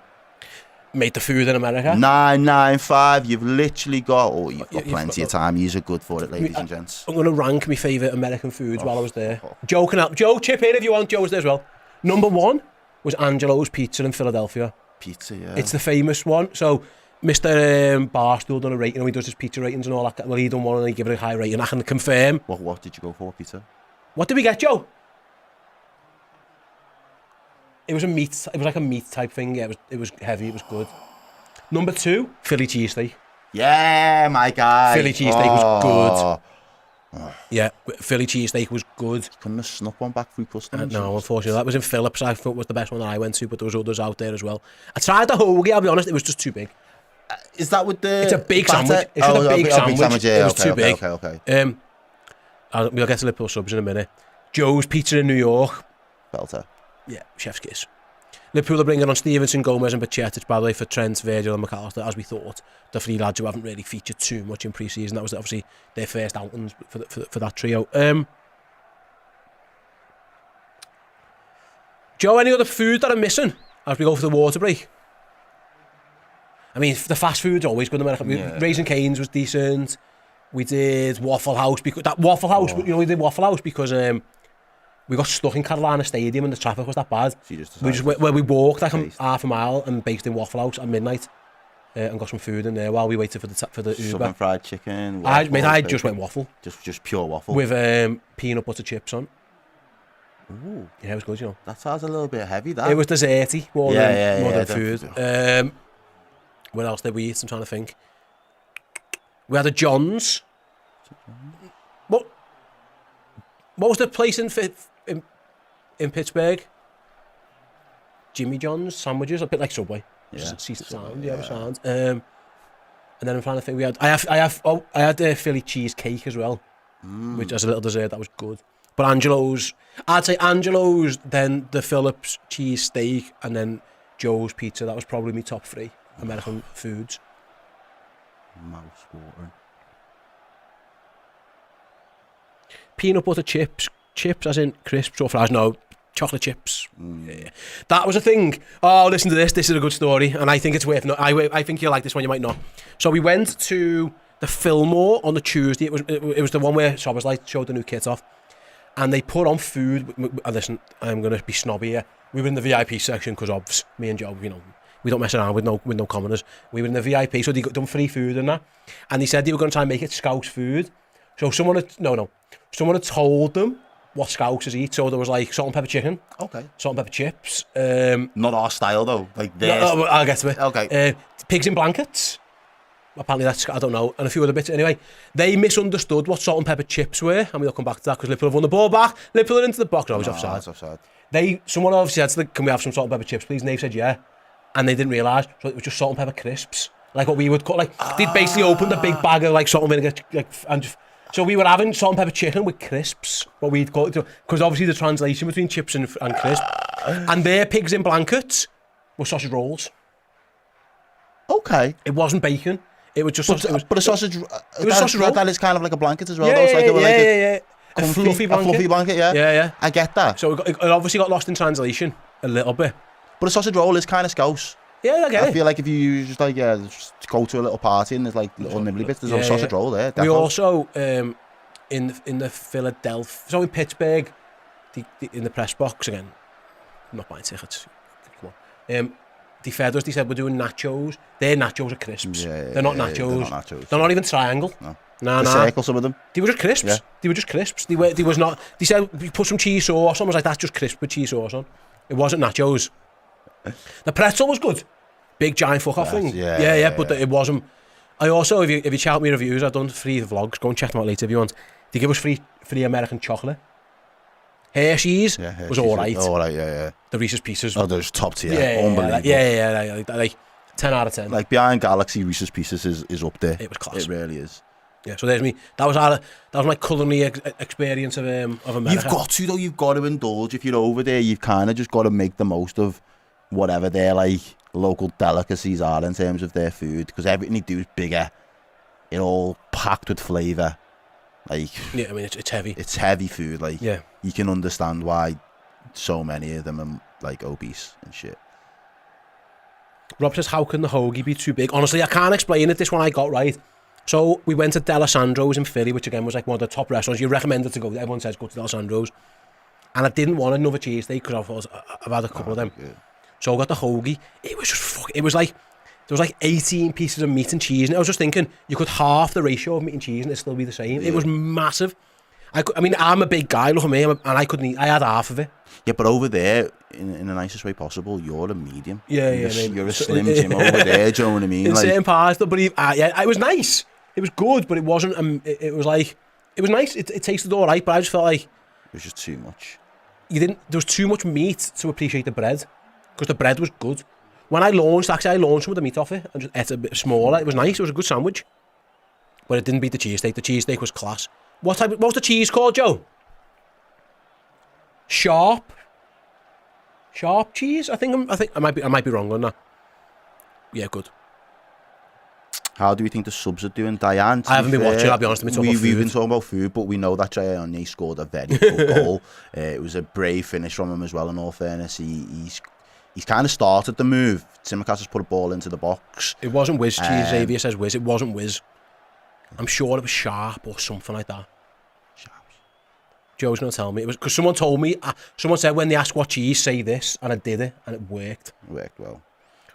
Made the food in America. 995. You've literally got. You've got plenty of time. You're good for it, ladies and gents. I'm going to rank my favourite American foods while I was there. Joe can help. Joe, chip in if you want. Joe's there as well. Number 1 was Angelo's Pizza in Philadelphia. Pizza, yeah. It's the famous one. So Mr. Barstool done a rating, and he does his pizza ratings and all that. Well, he done one and he gave it a high rating. I can confirm. What did you go for, pizza? What did we get, Joe? It was a meat. It was like a meat type thing. Yeah, it was heavy. It was good. Number 2, Philly cheesesteak. Yeah, my guy. Philly cheesesteak was good. Yeah, Philly cheesesteak was good. Couldn't have snuck one back through customs. No, unfortunately, that was in Phillips. I thought was the best one that I went to, but there was others out there as well. I tried the hoagie. I'll be honest, it was just too big. Is that with the? It's a big sandwich. It's a big sandwich. Yeah, it was too big. Okay. We'll get to Liverpool subs in a minute. Joe's Pizza in New York. Belter. Yeah, chef's kiss. Liverpool are bringing on Stevenson, Gomez and Bajcetic, by the way, for Trent, Virgil and McAllister, as we thought. The 3 lads who haven't really featured too much in pre-season. That was obviously their first outings for that trio. Joe, any other food that I'm missing as we go for the water break? I mean, the fast food's always good in America. Yeah. Raising Cane's was decent. We did Waffle House. We did Waffle House because... we got stuck in Carolina Stadium and the traffic was that bad. We walked like half a mile and baked in Waffle House at midnight. and got some food in there while we waited for the Uber. Southern fried chicken. I just went waffle. Just pure waffle. With peanut butter chips on. Ooh. Yeah, it was good, you know. That sounds a little bit heavy, that. It was desserty more than food. Definitely. What else did we eat? I'm trying to think. We had a John's. What was the place in Pittsburgh? Jimmy John's sandwiches, a bit like Subway. Sound. And then I'm trying to think. I had Philly cheesecake as well, which as a little dessert that was good. But Angelo's, I'd say Angelo's, then the Phillips cheese steak, and then Joe's pizza. That was probably my top 3 American foods. Mouth watering. Peanut butter chips as in crisps or fries. No, chocolate chips. Yeah. That was a thing. Oh, listen to this. This is a good story, and I think it's worth. I think you'll like this one. You might not. So we went to the Fillmore on the Tuesday. It was the one where Soberslight showed the new kit off, and they put on food. Listen, I'm gonna be snobby here. We were in the VIP section because of me and Joe. You know, we don't mess around with no commoners. We were in the VIP, so they got done free food and that. And they said they were going to try and make it Scouse food. So someone had told them what Scousers eat. So there was like salt and pepper chicken. Okay. Salt and pepper chips. Not our style though. Like this. No, I'll get to it. Okay. Pigs in blankets. Apparently that's, I don't know, and a few other bits. Anyway, they misunderstood what salt and pepper chips were, and we'll come back to that because Liverpool have won the ball back. Liverpool are into the box. No, I was offside. It's offside. Someone obviously said to them, can we have some salt and pepper chips, please? And they said, yeah. And they didn't realise, so it was just salt and pepper crisps. Like what we would call, they'd basically opened a big bag of like salt and vinegar, so we were having salt and pepper chicken with crisps, what we'd call it, because obviously the translation between chips and crisps. And their pigs in blankets were sausage rolls. Okay. It wasn't bacon. It was just but a sausage. It was a sausage roll. That is kind of like a blanket as well. Yeah. A fluffy blanket. Yeah. I get that. So it obviously got lost in translation a little bit. But a sausage roll is kind of Scouse. Yeah, I get it. I feel like if you just just go to a little party and there's like little nibbly bits, there's a sausage roll there. Definitely. We also in the Philadelphia, so in Pittsburgh, in the press box again. I'm not buying tickets. Come on. They fed us. They said we're doing nachos. Their nachos are crisps. They're not nachos. They're not even triangle. No. Circle, some of them. They were just crisps. Yeah. They were just crisps. They was not. They said we put some cheese sauce on. I was like, that's just crisp with cheese sauce on. It wasn't nachos. The pretzel was good. Big giant fuck off thing. Yeah. But it wasn't. I also, if you check out my reviews, I've done 3 vlogs. Go and check them out later if you want. They give us free American chocolate. Hershey's was alright. Alright, yeah. The Reese's Pieces. Oh, those top tier. Unbelievable. Yeah. Like 10 out of 10. Like behind Galaxy, Reese's Pieces is up there. It was class. It really is. Yeah, so there's me. That was my culinary experience of America. You've got to indulge. If you're over there, you've kind of just got to make the most of whatever their like local delicacies are in terms of their food, because everything they do is bigger. It's all packed with flavour. Like, yeah, I mean it's heavy. It's heavy food. Like, yeah, you can understand why so many of them are like obese and shit. Rob says, how can the hoagie be too big? Honestly, I can't explain it. This one I got right. So we went to D'Alessandro's in Philly, which again was like one of the top restaurants. You recommended to go. Everyone says go to D'Alessandro's, and I didn't want another cheesesteak because I've had a couple of them. Yeah. So I got the hoagie. It was just it was like there was like 18 pieces of meat and cheese, and I was just thinking you could half the ratio of meat and cheese and it'd still be the same. Yeah. It was massive. I mean, I'm a big guy. Look at me, and I couldn't eat. I had half of it. Yeah, but over there, in the nicest way possible, you're a medium. Yeah, you're a slim Jim over there. Do you know what I mean? In certain parts, but it was nice. It was good, but it wasn't. It was nice. It tasted all right, but I just felt like it was just too much. There was too much meat to appreciate the bread, because the bread was good. When I launched some of the meat off it and just ate a bit smaller. It was nice. It was a good sandwich, but it didn't beat the cheesesteak. The cheesesteak was class. What was the cheese called, Joe? Sharp cheese. I think I might be wrong on that. Yeah, good. How do we think the subs are doing, Diane? I haven't been watching. I'll be honest. We've been talking about food, but we know that Nyoni scored a very good goal. It was a brave finish from him as well. In all fairness, he's kind of started the move. Tsimikas has put a ball into the box. It wasn't whiz cheese. Xavier says whiz. It wasn't whiz. I'm sure it was sharp or something like that. Sharp. Joe's going to tell me. It was because someone told me. Someone said when they ask what cheese, say this, and I did it, and it worked. It worked well.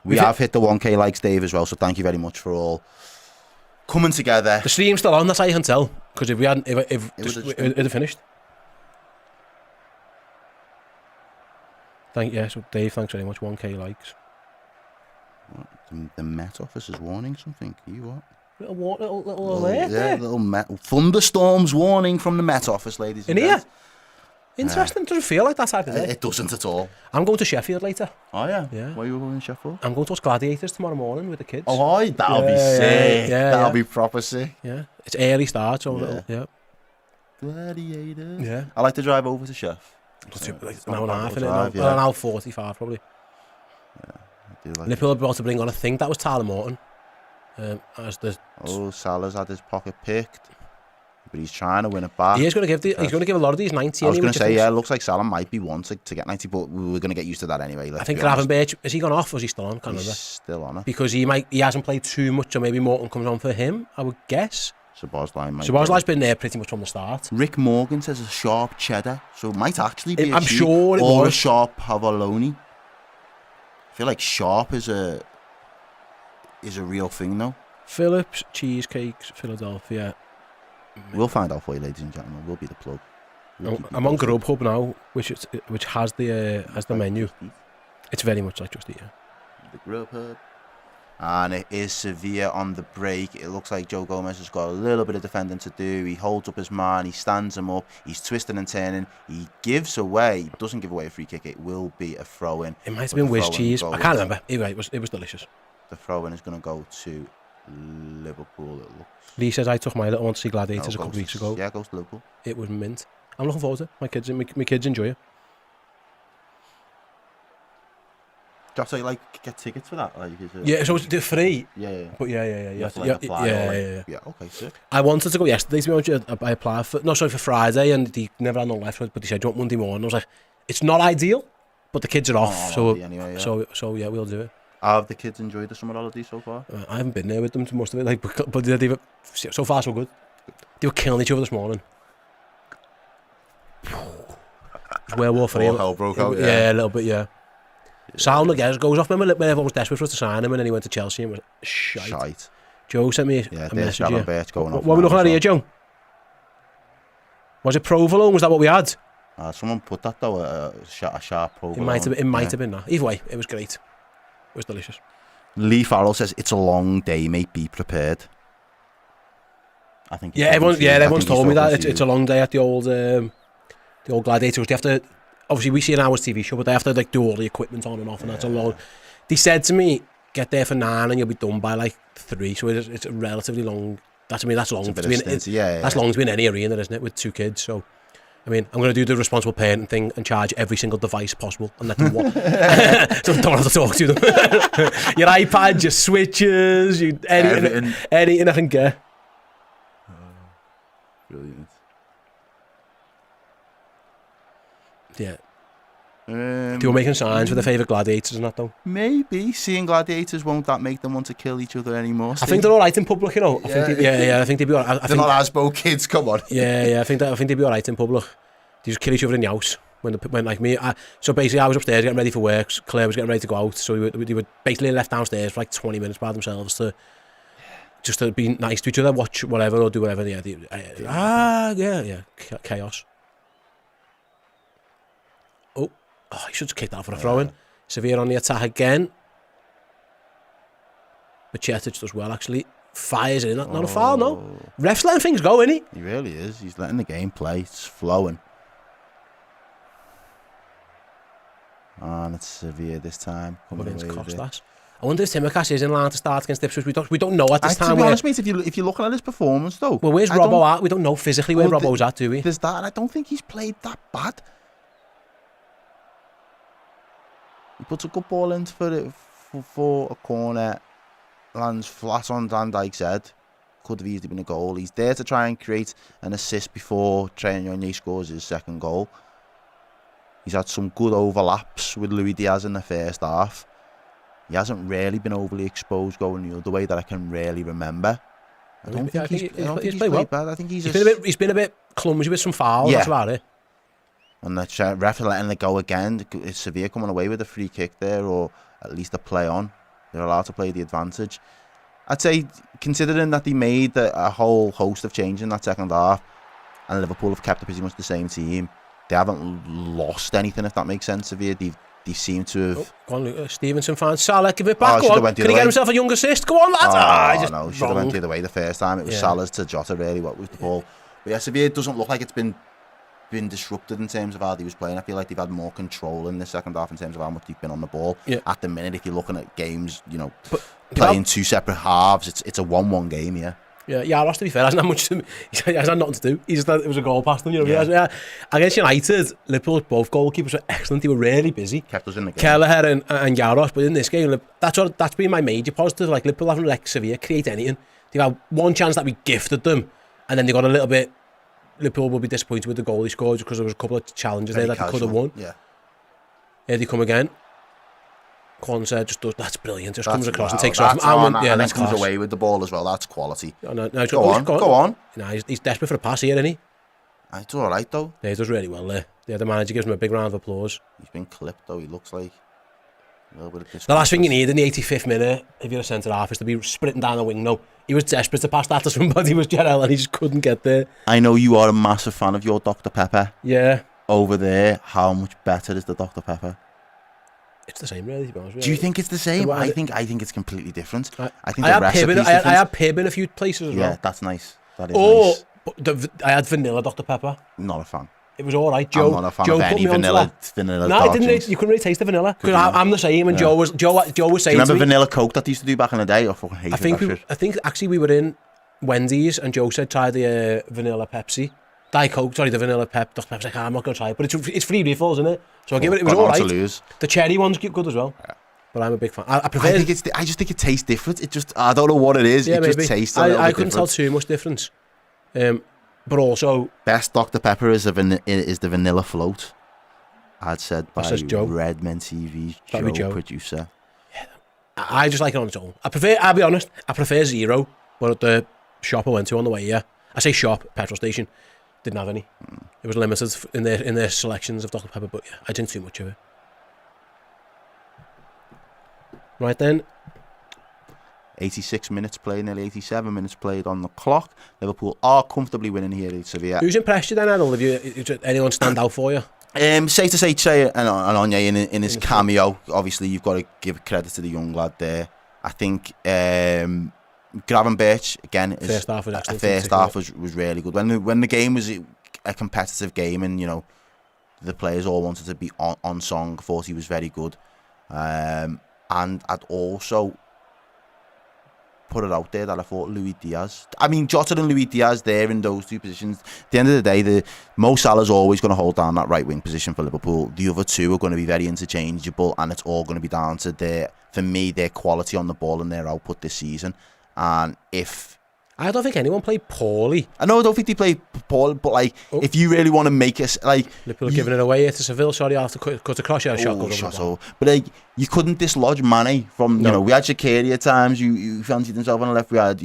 We have hit the 1K likes, Dave, as well, so thank you very much for all coming together. The stream's still on, that's how you can tell. Because if we hadn't, if it'd have finished. So Dave, thanks very much. 1K likes. What? The Met Office is warning something. You what? Little alert there. Little thunderstorms warning from the Met Office, ladies and gents. In here? Interesting. Doesn't feel like that type of day. It doesn't at all. I'm going to Sheffield later. Oh, yeah? Yeah. Where are you going to Sheffield? I'm going to watch Gladiators tomorrow morning with the kids. Oh, hi. That'll be sick. That'll be proper sick. Yeah. It's early start, so Gladiators. Yeah. I like to drive over to Sheff. Like an hour and a half, an hour 45 probably. Yeah, I do like Liverpool are about to bring on, I think that was Tyler Morton. As the Salah's had his pocket picked, but he's trying to win it back. He's going to give a lot of these 90. I was going to say, it looks like Salah might be one to get 90, but we're going to get used to that anyway. I think Gravenberch, has he gone off or is he still on? Can't remember. Still on it. Because he hasn't played too much, so maybe Morton comes on for him, I would guess. Szoboszlai's been there pretty much from the start. Rick Morgan says a sharp cheddar, so it might actually be I'm sure it or was. A sharp Pavoloni. I feel like sharp is a real thing though. Phillips, Cheesecakes, Philadelphia. We'll find out for you, ladies and gentlemen. We'll be the plug. I'm on Grubhub now, which has the menu. It's very much like Just Eat. The Grubhub. And it is Sevilla on the break. It looks like Joe Gomez has got a little bit of defending to do. He holds up his man. He stands him up. He's twisting and turning. He gives away. Doesn't give away a free kick. It will be a throw-in. It might have been whiz cheese. I can't remember. Either way, it was delicious. The throw-in is going to go to Liverpool, it looks. Lee says I took my little one to see Gladiators a couple of weeks ago. Yeah, it goes to Liverpool. It was mint. I'm looking forward to it. My kids enjoy it. Do you have to get tickets for that? Yeah, so they're free. Yeah. But yeah. You have to apply. Yeah. Okay, sick. I wanted to go yesterday, to be honest. I applied for Friday, and they never had no left. But they said, "Do you want Monday morning?" I was like, "It's not ideal, but the kids are off, so yeah, we'll do it." Have the kids enjoyed the summer holiday so far? I haven't been there with them to most of it, but they've so far so good. They were killing each other this morning. Werewolf for him. Hell broke out. Yeah, a little bit. Yeah. Sal Noguez goes off. Remember when everyone was desperate for us to sign him, and then he went to Chelsea and was shite. Joe sent me a message here. What are we looking at here, Joe? Was it provolone? Was that what we had? Someone put that though, a sharp provolone. It might have been that. Either way, it was great. It was delicious. Lee Farrell says it's a long day, mate. Be prepared. I think. Everyone's told me that it's a long day at the old Gladiators. They have to. Obviously, we see an hour's TV show, but they have to do all the equipment on and off, and that's a long. They said to me, "Get there for 9 and you'll be done by 3." So it's a relatively long. That's long. That's long to be in any arena, isn't it? With 2 kids, so. I mean, I'm going to do the responsible parenting thing and charge every single device possible and let them watch. So I don't have to talk to them. Your iPad, your switches, anything I can get. Brilliant. Yeah. They were making signs for their favourite gladiators and that though. Maybe seeing gladiators, won't that make them want to kill each other anymore? I think they're all right in public, you know. I think they'd be all right. They're not Asbo kids, come on. I think they'd be all right in public. They just kill each other in the house when like me. So basically, I was upstairs getting ready for work. Claire was getting ready to go out, so they were basically left downstairs for 20 minutes by themselves to be nice to each other, watch whatever or do whatever. Chaos. Oh, he should have kicked that for a throw-in. Sevilla on the attack again. Bacchetic does well, actually. Fires in. Not a foul, no. Ref's letting things go, isn't he? He really is. He's letting the game play. It's flowing. And it's Sevilla this time. Against Costas. I wonder if Timmercast is in line to start against Ipswich. We don't know at this time. To be honest, mate, if you're looking at his performance, though... Well, where's Robbo at? We don't know physically where Robbo's at, do we? There's that, and I don't think he's played that bad. He puts a good ball in for a corner, lands flat on Van Dijk's head. Could have easily been a goal. He's there to try and create an assist before Nyoni scores his second goal. He's had some good overlaps with Luis Diaz in the first half. He hasn't really been overly exposed going the other way that I can really remember. I don't think he's played bad. I think he's been a bit clumsy with some fouls. That's about it. And the ref letting it go again. Is Sevilla coming away with a free kick there, or at least a play on? They're allowed to play the advantage. I'd say, considering that they made a whole host of changes in that second half, and Liverpool have kept pretty much the same team, they haven't lost anything, if that makes sense, Sevilla. They seem to have... Go on, Lucas. Stevenson finds Salah, give it back. Go on. Can he get himself a young assist? Go on, lads. No, should have went the other way the first time. It was Salah's to Jota, really, what was the ball. But yeah, Sevilla doesn't look like it's been disrupted in terms of how he was playing. I feel like they've had more control in the second half in terms of how much they've been on the ball. Yeah. At the minute, if you're looking at games, playing two separate halves, it's a 1-1 game, yeah. Yeah, Ross, to be fair, hasn't had much to, he hasn't had nothing to do. It was a goal past them, Against United, Liverpool's both goalkeepers were excellent. They were really busy. Kept us in the game. Kelleher and Jaros, but in this game, that's been my major positive. Like, Liverpool haven't let Sevilla create anything. They've had one chance that we gifted them, and then they got a little bit... Liverpool will be disappointed with the goal he scored because there was a couple of challenges there that they could have won. Yeah. Here they come again. Quansah just does, that's brilliant. Just comes across and takes off. And then comes away with the ball as well. That's quality. No, go on. He's desperate for a pass here, isn't he? It's all right, though. Yeah, he does really well there. Yeah, the manager gives him a big round of applause. He's been clipped, though. He looks like a little bit of the last thing you need in the 85th minute, if you're a centre-half, is to be sprinting down the wing. No, he was desperate to pass that to somebody. Was Gerrard, and he just couldn't get there. I know you are a massive fan of your Dr. Pepper. Yeah. Over there, how much better is the Dr. Pepper? It's the same, really, to be honest. Do you think it's the same? I think it's completely different. I think I had Pib in a few places as well. Yeah, that's nice. That is nice. But I had vanilla Dr. Pepper. Not a fan. It was all right. Joe, I'm not a fan of any vanilla. No, I didn't. You couldn't really taste the vanilla because I'm the same. And Joe was saying. Do you remember vanilla Coke that they used to do back in the day? I fucking hated that shit. I think actually we were in Wendy's and Joe said try the vanilla Pepsi. Diet Coke, sorry, the vanilla Dr. Pepper's like, I'm not going to try it. But it's free refills, isn't it? So I give it was all right. The cherry one's good as well. Yeah. But I'm a big fan. I prefer... I just think it tastes different. I don't know what it is. Yeah, it maybe. Just tastes a little bit I couldn't tell too much difference. But also... Best Dr. Pepper is the vanilla float. I'd said by Redmen TV Joe producer. Yeah, I just like it on its own. I'll be honest, I prefer zero. But at the shop I went to on the way here, I say shop, petrol station, didn't have any. It was limited in their selections of Dr. Pepper, but yeah, I didn't too much of it. Right then. 86 minutes played, nearly 87 minutes played on the clock. Liverpool are comfortably winning here at Sevilla. Who's impressed you then, Errol? Have anyone stand out for you? Safe to say Che and Nyoni in his cameo. Obviously, you've got to give credit to the young lad there. I think Gravenberch again. First half was excellent. First half was really good. When the game was a competitive game and the players all wanted to be on song, I thought he was very good. And I'd also put it out there that I thought Diaz. I mean, Jota and Diaz there in those two positions. At the end of the day, Mo Salah's always going to hold down that right wing position for Liverpool. The other two are going to be very interchangeable, and it's all going to be down to their quality on the ball and their output this season. And I don't think anyone played poorly. I don't think they played poorly, but if you really want to make us Liverpool are giving it away to Seville. Sorry, I have to cut across your shot. But you couldn't dislodge Mane from we had Shaqiri at times. You fancied himself on the left. We had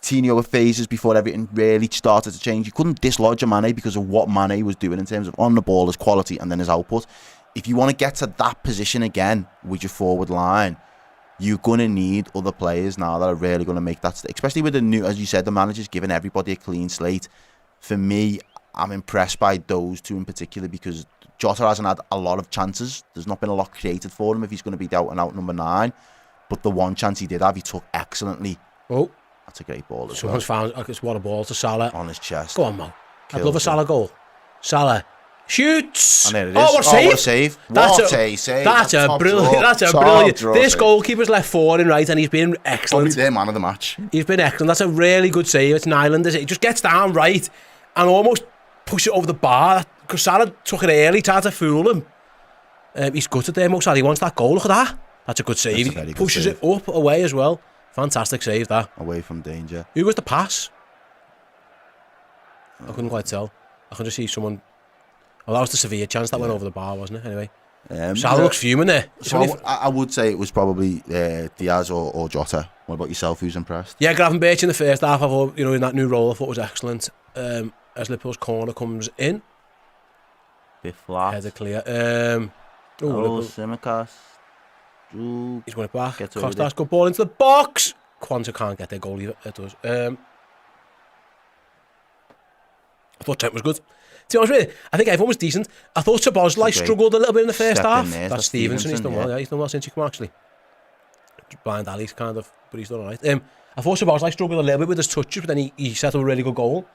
Tino with phases before everything really started to change. You couldn't dislodge Mane because of what Mane was doing in terms of on the ball, his quality, and then his output. If you want to get to that position again with your forward line, you're going to need other players now that are really going to make that, especially with the new, as you said, the manager's giving everybody a clean slate. For me, I'm impressed by those two in particular because Jota hasn't had a lot of chances. There's not been a lot created for him if he's going to be the out-and-out number 9. But the one chance he did have, he took excellently. Oh, that's a great ball as Someone's found, it's what a ball to Salah. On his chest. Go on, Mo. I'd love a Salah goal. Salah shoots. And there it is. What a save. What a save. That's a brilliant. This goalkeeper's left forward and right, and he's been excellent. Probably their man of the match. He's been excellent. That's a really good save. It's Nyland. He just gets down right and almost push it over the bar. Because Salah took it early, tried to fool him. He's gutted there, Mo Salah. He wants that goal. Look at that. That's a good save. He pushes it up, away as well. Fantastic save, that. Away from danger. Who was the pass? I couldn't quite tell. I could just see someone... Well, that was the Sevilla chance that went over the bar, wasn't it? Anyway. Salah looks fuming there. So I would say it was probably Diaz or Jota. What about yourself? Who's impressed? Yeah, Gravenberch in the first half, I thought, in that new role, I thought was excellent. As Liverpool's corner comes in. Bit flat. Header clear. Simicast. Ooh, He's going it back. gets over Costas, good ball into the box. Quanta can't get their goal either. It does. I thought Trent was good. To be honest with you, I think everyone was decent. I thought Szoboszlai struggled a little bit in the first half. That's Stevenson. He's done well. Yeah, he's done well since he come actually. Blind Ali's kind of, but he's done all right. I thought Szoboszlai struggled a little bit with his touches, but then he set up a really good goal.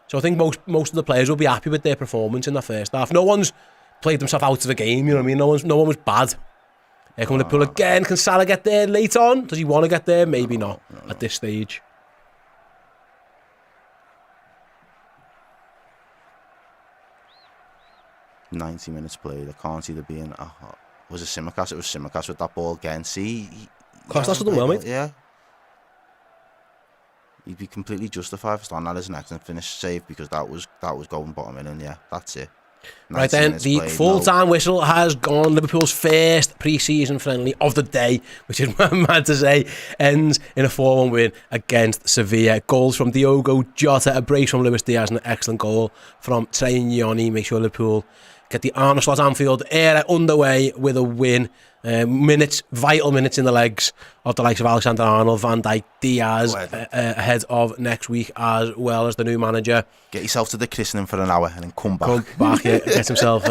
So I think most of the players will be happy with their performance in the first half. No one's played themselves out of the game, you know what I mean? No one was bad. Here come Liverpool again. Can Salah get there late on? Does he want to get there? Maybe not at this stage. "90 minutes played. I can't see there being." Was it Simicast? It was Simicast with that ball again. See, Costas done well, mate. Yeah. He'd be completely justified for standing that as an excellent finish save because that was going bottom in, and yeah, that's it. Right then, the full-time whistle has gone. Liverpool's first pre-season friendly of the day, which is mad to say, ends in a 4-1 win against Sevilla. Goals from Diogo Jota, a brace from Diaz, and an excellent goal from Ste and Nyoni. Make sure Liverpool get the Arne Slot Anfield era underway with a win. Vital minutes in the legs of the likes of Alexander-Arnold, Van Dijk, Diaz, ahead of next week, as well as the new manager. Get yourself to the christening for an hour and then come back. Get himself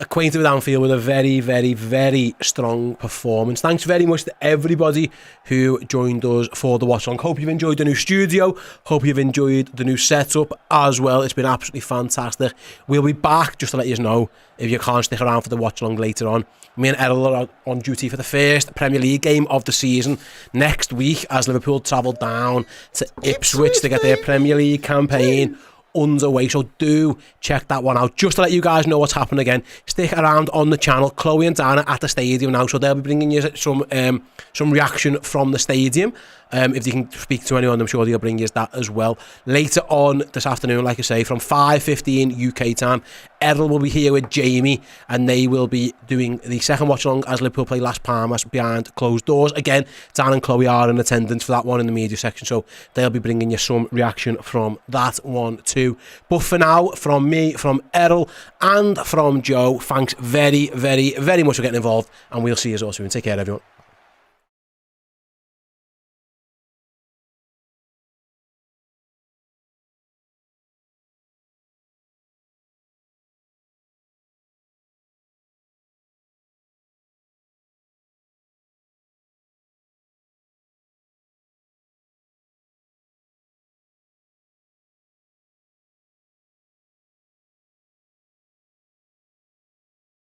acquainted with Anfield with a very, very, very strong performance. Thanks very much to everybody who joined us for the watch along. Hope you've enjoyed the new studio. Hope you've enjoyed the new setup as well. It's been absolutely fantastic. We'll be back, just to let you know, if you can't stick around for the watch along later on. Me and Errol are on duty for the first Premier League game of the season next week as Liverpool travel down to Ipswich to get their Premier League campaign underway. So do check that one out. Just to let you guys know what's happening again, stick around on the channel. Chloe and Dana at the stadium now, so they'll be bringing you some reaction from the stadium. If you can speak to anyone, I'm sure they'll bring you that as well. Later on this afternoon, like I say, from 5:15 UK time, Errol will be here with Jamie, and they will be doing the second watch along as Liverpool play Las Palmas behind closed doors. Again, Dan and Chloe are in attendance for that one in the media section, so they'll be bringing you some reaction from that one too. But for now, from me, from Errol, and from Joe, thanks very, very, very much for getting involved, and we'll see you all soon. Take care, everyone.